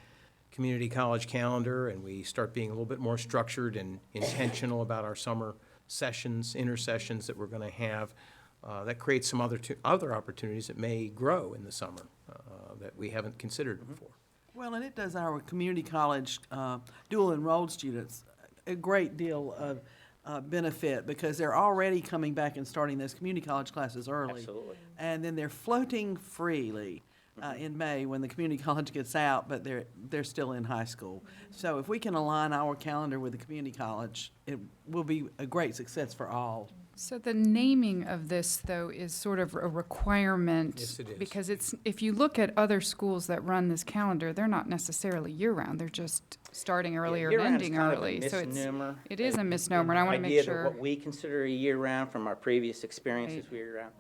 community college calendar and we start being a little bit more structured and intentional about our summer sessions, intersessions that we're going to have, that creates some other opportunities that may grow in the summer that we haven't considered before. Well, and it does our community college dual enrolled students a great deal of benefit, because they're already coming back and starting those community college classes early. Absolutely. And then they're floating freely in May when the community college gets out, but they're still in high school. So if we can align our calendar with the community college, it will be a great success for all. So the naming of this, though, is sort of a requirement. Yes, it is. Because if you look at other schools that run this calendar, they're not necessarily year-round. They're just starting earlier and Year-round is ending kind of a early. So misnomer. it is a misnomer, and I want to make Idea sure. that what we consider a year-round from our previous experiences Right. with year-round,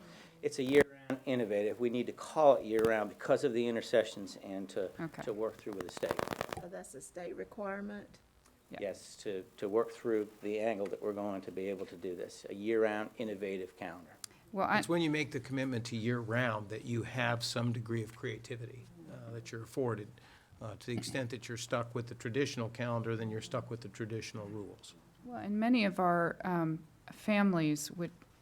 it's a year-round innovative. We need to call it year-round because of the intersessions and Okay. to work through with the state. So that's a state requirement? Yeah. Yes, to work through the angle that we're going to be able to do this, a year-round innovative calendar. Well, It's when you make the commitment to year-round that you have some degree of creativity that you're afforded. To the extent that you're stuck with the traditional calendar, then you're stuck with the traditional rules. Well, and many of our families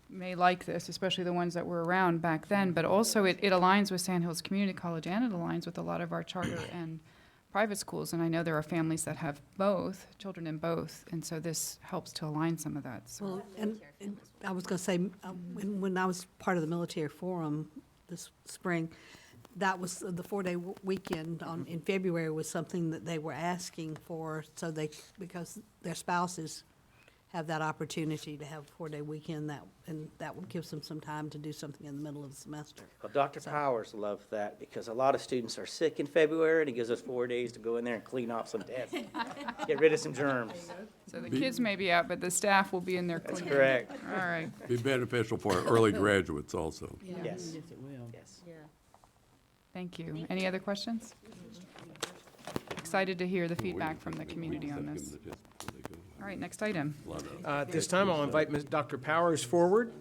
may like this, especially the ones that were around back then, but also it aligns with Sand Hills Community College, and it aligns with a lot of our charter and private schools, and I know there are families that have both, children in both, and so this helps to align some of that. So. Well, and I was going to say, when I was part of the military forum this spring, that was the 4-day weekend in February was something that they were asking for, because their spouses have that opportunity to have a 4-day weekend, and that would give them some time to do something in the middle of the semester. Well, Dr. Powers loved that because a lot of students are sick in February, and he gives us 4 days to go in there and clean off some desks, get rid of some germs. So the kids may be out, but the staff will be in there That's cleaning. correct. All right. Be beneficial for early graduates also. Yes. Yes, it will. Yes. Thank you. Any other questions? Excited to hear the feedback from the community on this. All right, next item. At this time, I'll invite Dr. Powers forward.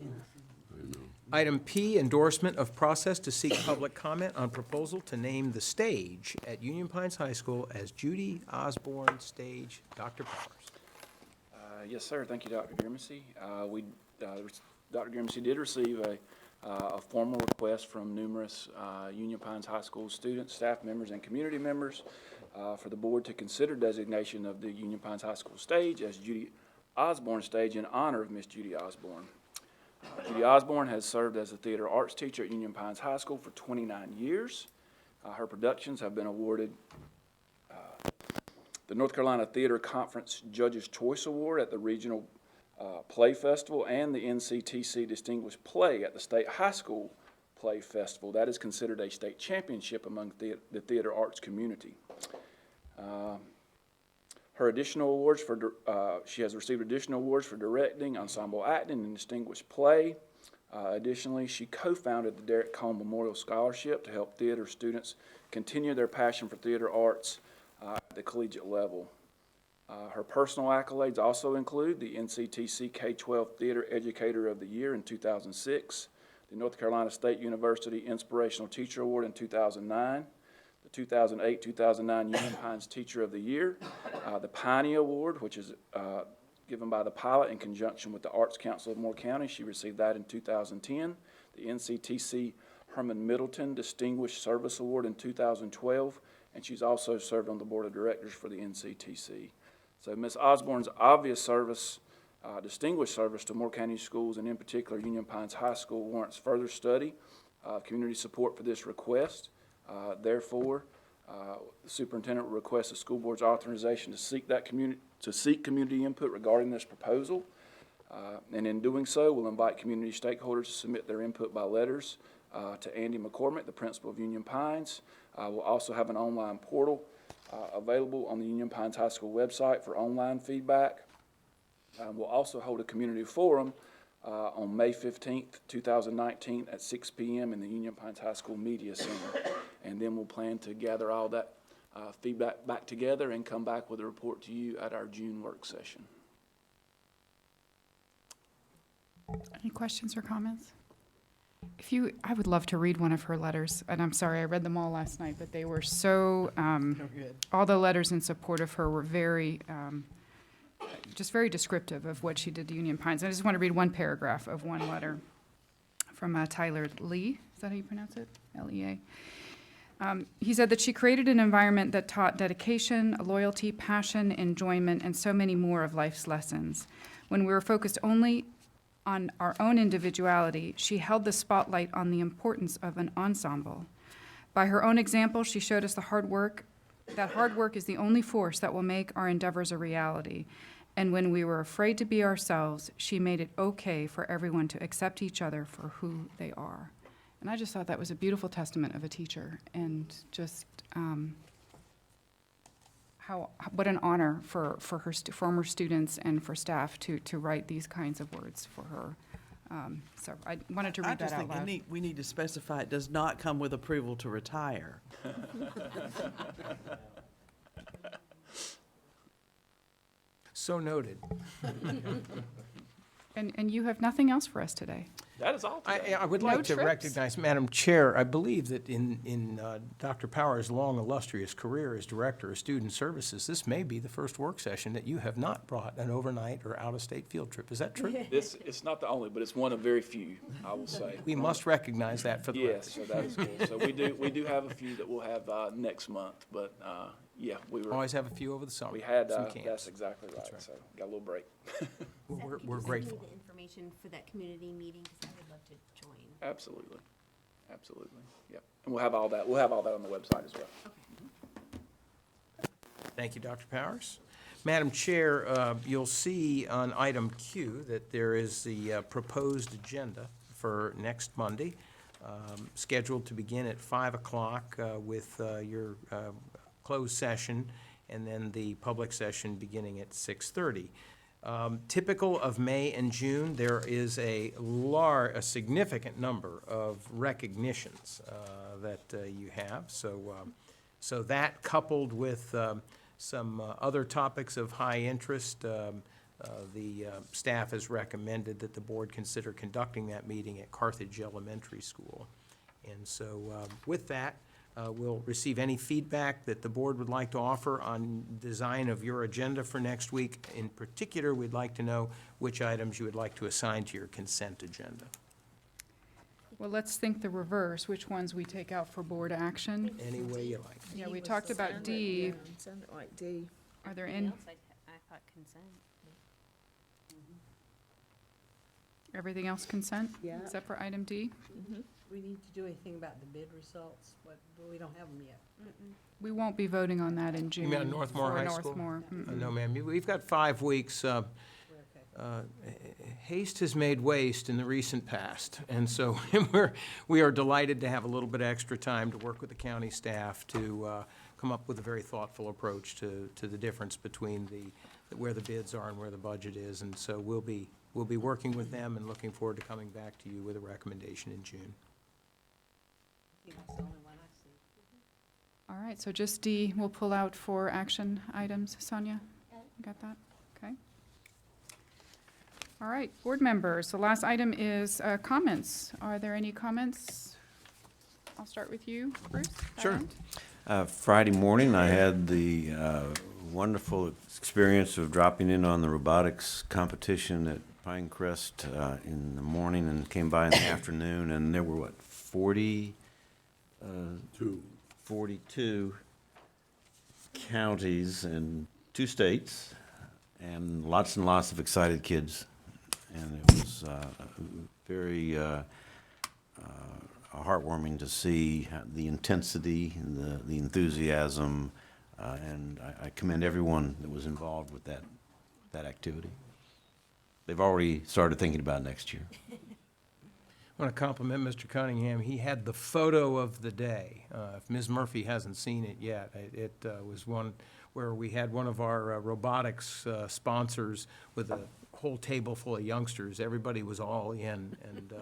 Item P, endorsement of process to seek public comment on proposal to name the stage at Union Pines High School as Judy Osborne Stage. Dr. Powers. Yes, sir. Thank you, Dr. Grimacy. Dr. Grimacy did receive a formal request from numerous Union Pines High School students, staff members, and community members for the board to consider designation of the Union Pines High School stage as Judy Osborne Stage in honor of Miss Judy Osborne. Judy Osborne has served as a theater arts teacher at Union Pines High School for 29 years. Her productions have been awarded the North Carolina Theater Conference Judges' Choice Award at the Regional Play Festival and the NCTC Distinguished Play at the State High School Play Festival. That is considered a state championship among the theater arts community. Her additional awards she has received additional awards for directing, ensemble acting, and distinguished play. Additionally, she co-founded the Derek Cone Memorial Scholarship to help theater students continue their passion for theater arts at the collegiate level. Her personal accolades also include the NCTC K-12 Theater Educator of the Year in 2006, the North Carolina State University Inspirational Teacher Award in 2009, the 2008-2009 Union Pines Teacher of the Year, the Piney Award, which is given by the Pilot in conjunction with the Arts Council of Moore County. She received that in 2010, the NCTC Herman Middleton Distinguished Service Award in 2012, and she's also served on the Board of Directors for the NCTC. So Ms. Osborne's obvious service, distinguished service to Moore County schools, and in particular Union Pines High School, warrants further study, community support for this request. Therefore, the superintendent will request the school board's authorization to seek community input regarding this proposal. And in doing so, we'll invite community stakeholders to submit their input by letters to Andy McCormick, the principal of Union Pines. We'll also have an online portal available on the Union Pines High School website for online feedback. We'll also hold a community forum on May 15th, 2019 at 6 p.m. in the Union Pines High School Media Center. And then we'll plan to gather all that feedback back together and come back with a report to you at our June work session. Any questions or comments? I would love to read one of her letters, and I'm sorry, I read them all last night, but they were so, all the letters in support of her were very, just very descriptive of what she did to Union Pines. I just want to read one paragraph of one letter from Tyler Lee. Is that how you pronounce it? L-E-A. He said that she created an environment that taught dedication, loyalty, passion, enjoyment, and so many more of life's lessons. When we were focused only on our own individuality, she held the spotlight on the importance of an ensemble. By her own example, she showed us that hard work is the only force that will make our endeavors a reality. And when we were afraid to be ourselves, she made it okay for everyone to accept each other for who they are. And I just thought that was a beautiful testament of a teacher, and just what an honor for her former students and for staff to write these kinds of words for her. So I wanted to read that out loud. I just think we need to specify it does not come with approval to retire. So noted. And you have nothing else for us today? That is all today. I would No like to trips? recognize, Madam Chair, I believe that in Dr. Powers' long illustrious career as Director of Student Services, this may be the first work session that you have not brought an overnight or out-of-state field trip. Is that true? It's not the only, but it's one of very few, I will say. We must recognize that for the record. Yes, so that is good. So we do have a few that we'll have next month, but yeah, we were. Always have a few over the summer. We had, some camps. that's exactly right, so got a little break. We're grateful. Send me the information for that community meeting, because I would love to join. Absolutely, absolutely, yep. And we'll have all that on the website as well. Thank you, Dr. Powers. Madam Chair, you'll see on item Q that there is the proposed agenda for next Monday, scheduled to begin at 5 o'clock with your closed session, and then the public session beginning at 6:30. Typical of May and June, there is a significant number of recognitions that you have. So that coupled with some other topics of high interest, the staff has recommended that the board consider conducting that meeting at Carthage Elementary School. And so with that, we'll receive any feedback that the board would like to offer on design of your agenda for next week. In particular, we'd like to know which items you would like to assign to your consent agenda. Well, let's think the reverse, which ones we take out for board action. Any way you like. Yeah, we talked about D. Sounded like D. Are there Anything any, else? I thought consent. everything else consent? Yeah. Except for item D? We need to do anything about the bid results, but we don't have them yet. We won't be voting on that in June. You mean on Northmore for High School? Northmore. No, ma'am, we've got 5 weeks. Haste has made waste in the recent past, and so we are delighted to have a little bit extra time to work with the county staff to come up with a very thoughtful approach to the difference between where the bids are and where the budget is. And so we'll be working with them and looking forward to coming back to you with a recommendation in June. I think that's the only one I see. All right, so just D, we'll pull out for action items. Sonia, you got that? Okay. All right, board members, the last item is comments. Are there any comments? I'll start with you, Bruce. that Sure. end. Friday morning, I had the wonderful experience of dropping in on the robotics competition at Pinecrest in the morning and came by in the afternoon, and there were, 42 counties and 2 states, and lots of excited kids. And it was very heartwarming to see the intensity and the enthusiasm, and I commend everyone that was involved with that activity. They've already started thinking about next year. I want to compliment Mr. Cunningham. He had the photo of the day. If Ms. Murphy hasn't seen it yet, it was one where we had one of our robotics sponsors with a whole table full of youngsters. Everybody was all in and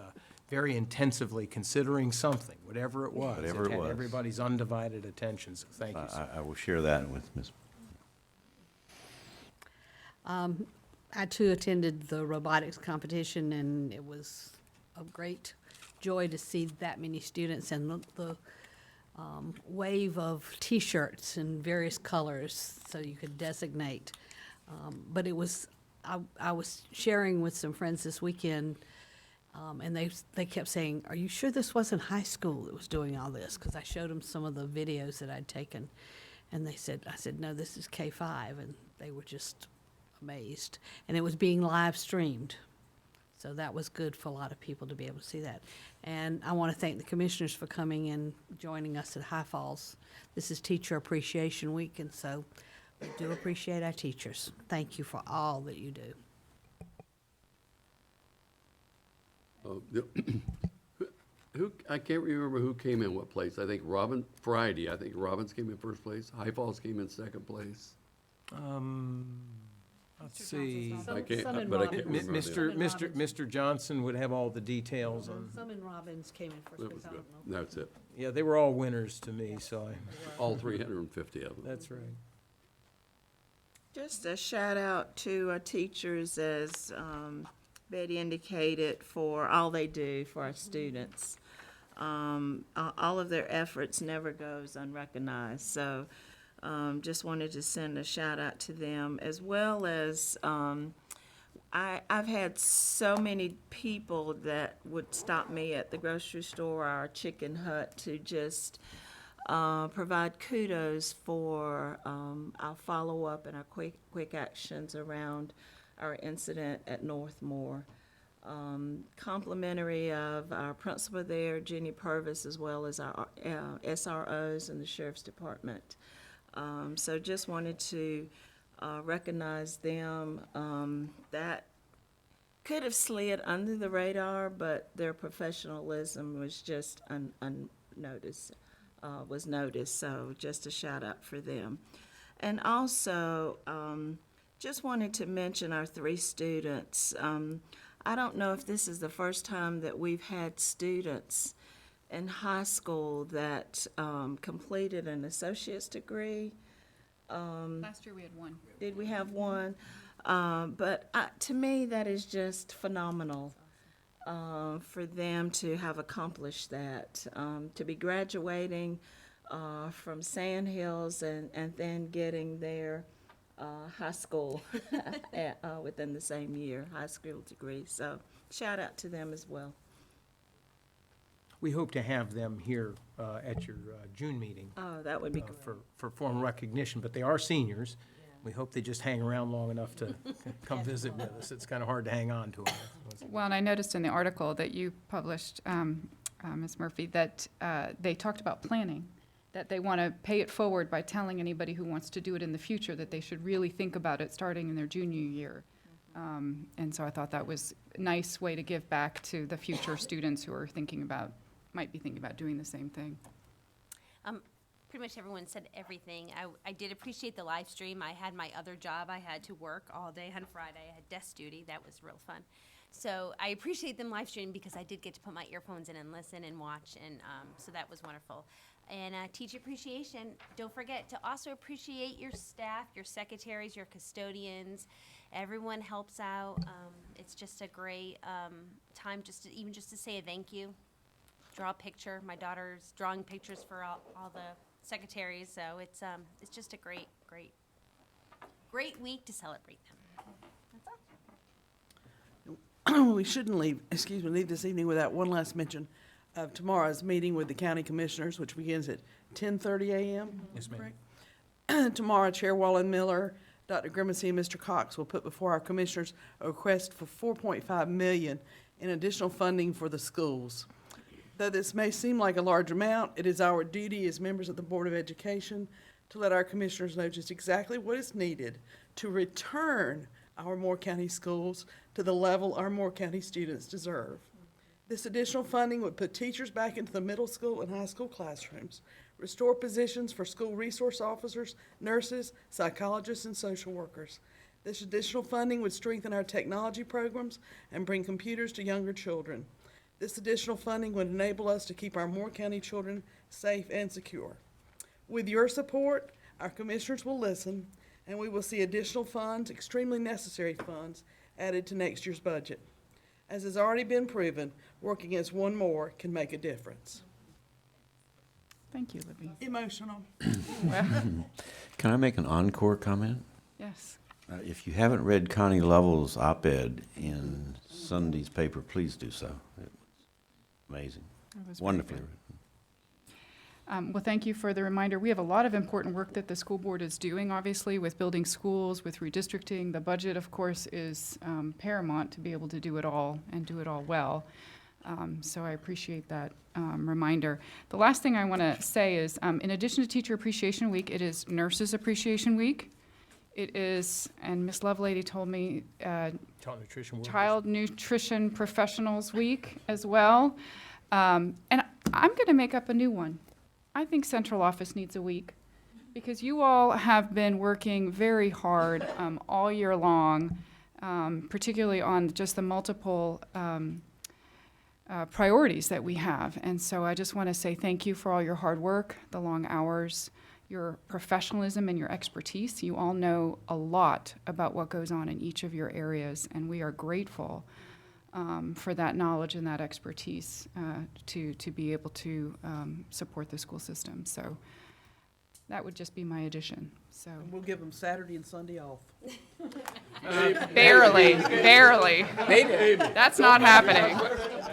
very intensively considering something, whatever it was. Whatever it had was. Everybody's undivided attention, so thank you, sir. I will share that with Ms. I too attended the robotics competition, and it was a great joy to see that many students and the wave of T-shirts in various colors so you could designate. But it was, I was sharing with some friends this weekend, and they kept saying, "Are you sure this wasn't high school that was doing all this?" Because I showed them some of the videos that I'd taken, and I said, "No, this is K-5," and they were just amazed. And it was being live streamed. So that was good for a lot of people to be able to see that. And I want to thank the commissioners for coming and joining us at High Falls. This is Teacher Appreciation Week, and so we do appreciate our teachers. Thank you for all that you do. I can't remember who came in what place. I think Friday, I think Robbins came in first place. High Falls came in second place. Let's see. I can't, Some in but I Robbins. can't remember. Mr. Johnson would have all the details on. Some in Robbins came in first That place, was I good. don't know. That's it. Yeah, they were all winners to me, so All 350 of them. that's right. Just a shout out to our teachers, as Betty indicated, for all they do for our students. All of their efforts never goes unrecognized, so just wanted to send a shout out to them, as well as I've had so many people that would stop me at the grocery store or our chicken hut to just provide kudos for our follow-up and our quick actions around our incident at Northmore. Complimentary of our principal there, Jenny Purvis, as well as our SROs in the Sheriff's Department. So just wanted to recognize them. That could have slid under the radar, but their professionalism was just unnoticed. Was noticed, so just a shout out for them. And also, just wanted to mention our 3 students. I don't know if this is the first time that we've had students in high school that completed an associate's degree. Last year we had one. Did we have one? But to me, that is just phenomenal for them to have accomplished that, to be graduating from Sand Hills and then getting their high school within the same year, high school degree. So shout out to them as well. We hope to have them here at your June meeting Oh, that would be great. for formal recognition, but they are seniors. We hope they just hang around long enough to come visit with us. It's kind of hard to hang on to them. Well, and I noticed in the article that you published, Ms. Murphy, that they talked about planning, that they want to pay it forward by telling anybody who wants to do it in the future that they should really think about it starting in their junior year. And so I thought that was a nice way to give back to the future students who are might be thinking about doing the same thing. Pretty much everyone said everything. I did appreciate the live stream. I had my other job. I had to work all day on Friday. I had desk duty. That was real fun. So I appreciate them live streaming because I did get to put my earphones in and listen and watch, and so that was wonderful. And teacher appreciation, don't forget to also appreciate your staff, your secretaries, your custodians. Everyone helps out. It's just a great time just to say a thank you. Draw a picture. My daughter's drawing pictures for all the secretaries, so it's just a great week to celebrate them. That's all. We shouldn't leave this evening without one last mention of tomorrow's meeting with the county commissioners, which begins at 10:30 a.m. Yes, ma'am. Correct? Tomorrow, Chair Wallen Miller, Dr. Grimacy, and Mr. Cox will put before our commissioners a request for $4.5 million in additional funding for the schools. Though this may seem like a large amount, it is our duty as members of the Board of Education to let our commissioners know just exactly what is needed to return our Moore County schools to the level our Moore County students deserve. This additional funding would put teachers back into the middle school and high school classrooms, restore positions for school resource officers, nurses, psychologists, and social workers. This additional funding would strengthen our technology programs and bring computers to younger children. This additional funding would enable us to keep our Moore County children safe and secure. With your support, our commissioners will listen, and we will see additional funds, extremely necessary funds, added to next year's budget. As has already been proven, working as one more can make a difference. Thank you, Libby. Emotional. Can I make an encore comment? Yes. If you haven't read Connie Lovell's op-ed in Sunday's paper, please do so. It was amazing. That was very Wonderfully good. written. Well, thank you for the reminder. We have a lot of important work that the school board is doing, obviously, with building schools, with redistricting. The budget, of course, is paramount to be able to do it all and do it all well. So I appreciate that reminder. The last thing I want to say is, in addition to Teacher Appreciation Week, it is Nurses Appreciation Week. It is, and Ms. Lovelady told me, Child Nutrition Professionals Week as well. And I'm going to make up a new one. I think central office needs a week because you all have been working very hard all year long, particularly on just the multiple priorities that we have. And so I just want to say thank you for all your hard work, the long hours, your professionalism and your expertise. You all know a lot about what goes on in each of your areas, and we are grateful for that knowledge and that expertise to be able to support the school system. So that would just be my addition. So We'll give them Saturday and Sunday off. barely. That's not happening.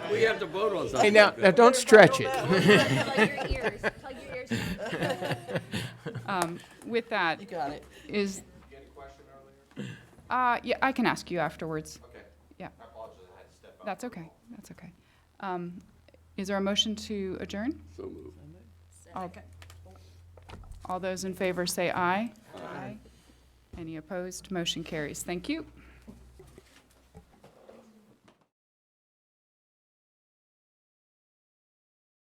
We have to vote on something. Hey, now don't stretch it. Plug your ears. Plug your ears. With that, You got it. is Did you get a question earlier? yeah, I can ask you afterwards. Okay. Yeah. I apologize, I had to step out. That's okay. That's okay. Is there a motion to adjourn? So moved. All those in favor say aye. Aye. Any opposed? Motion carries. Thank you.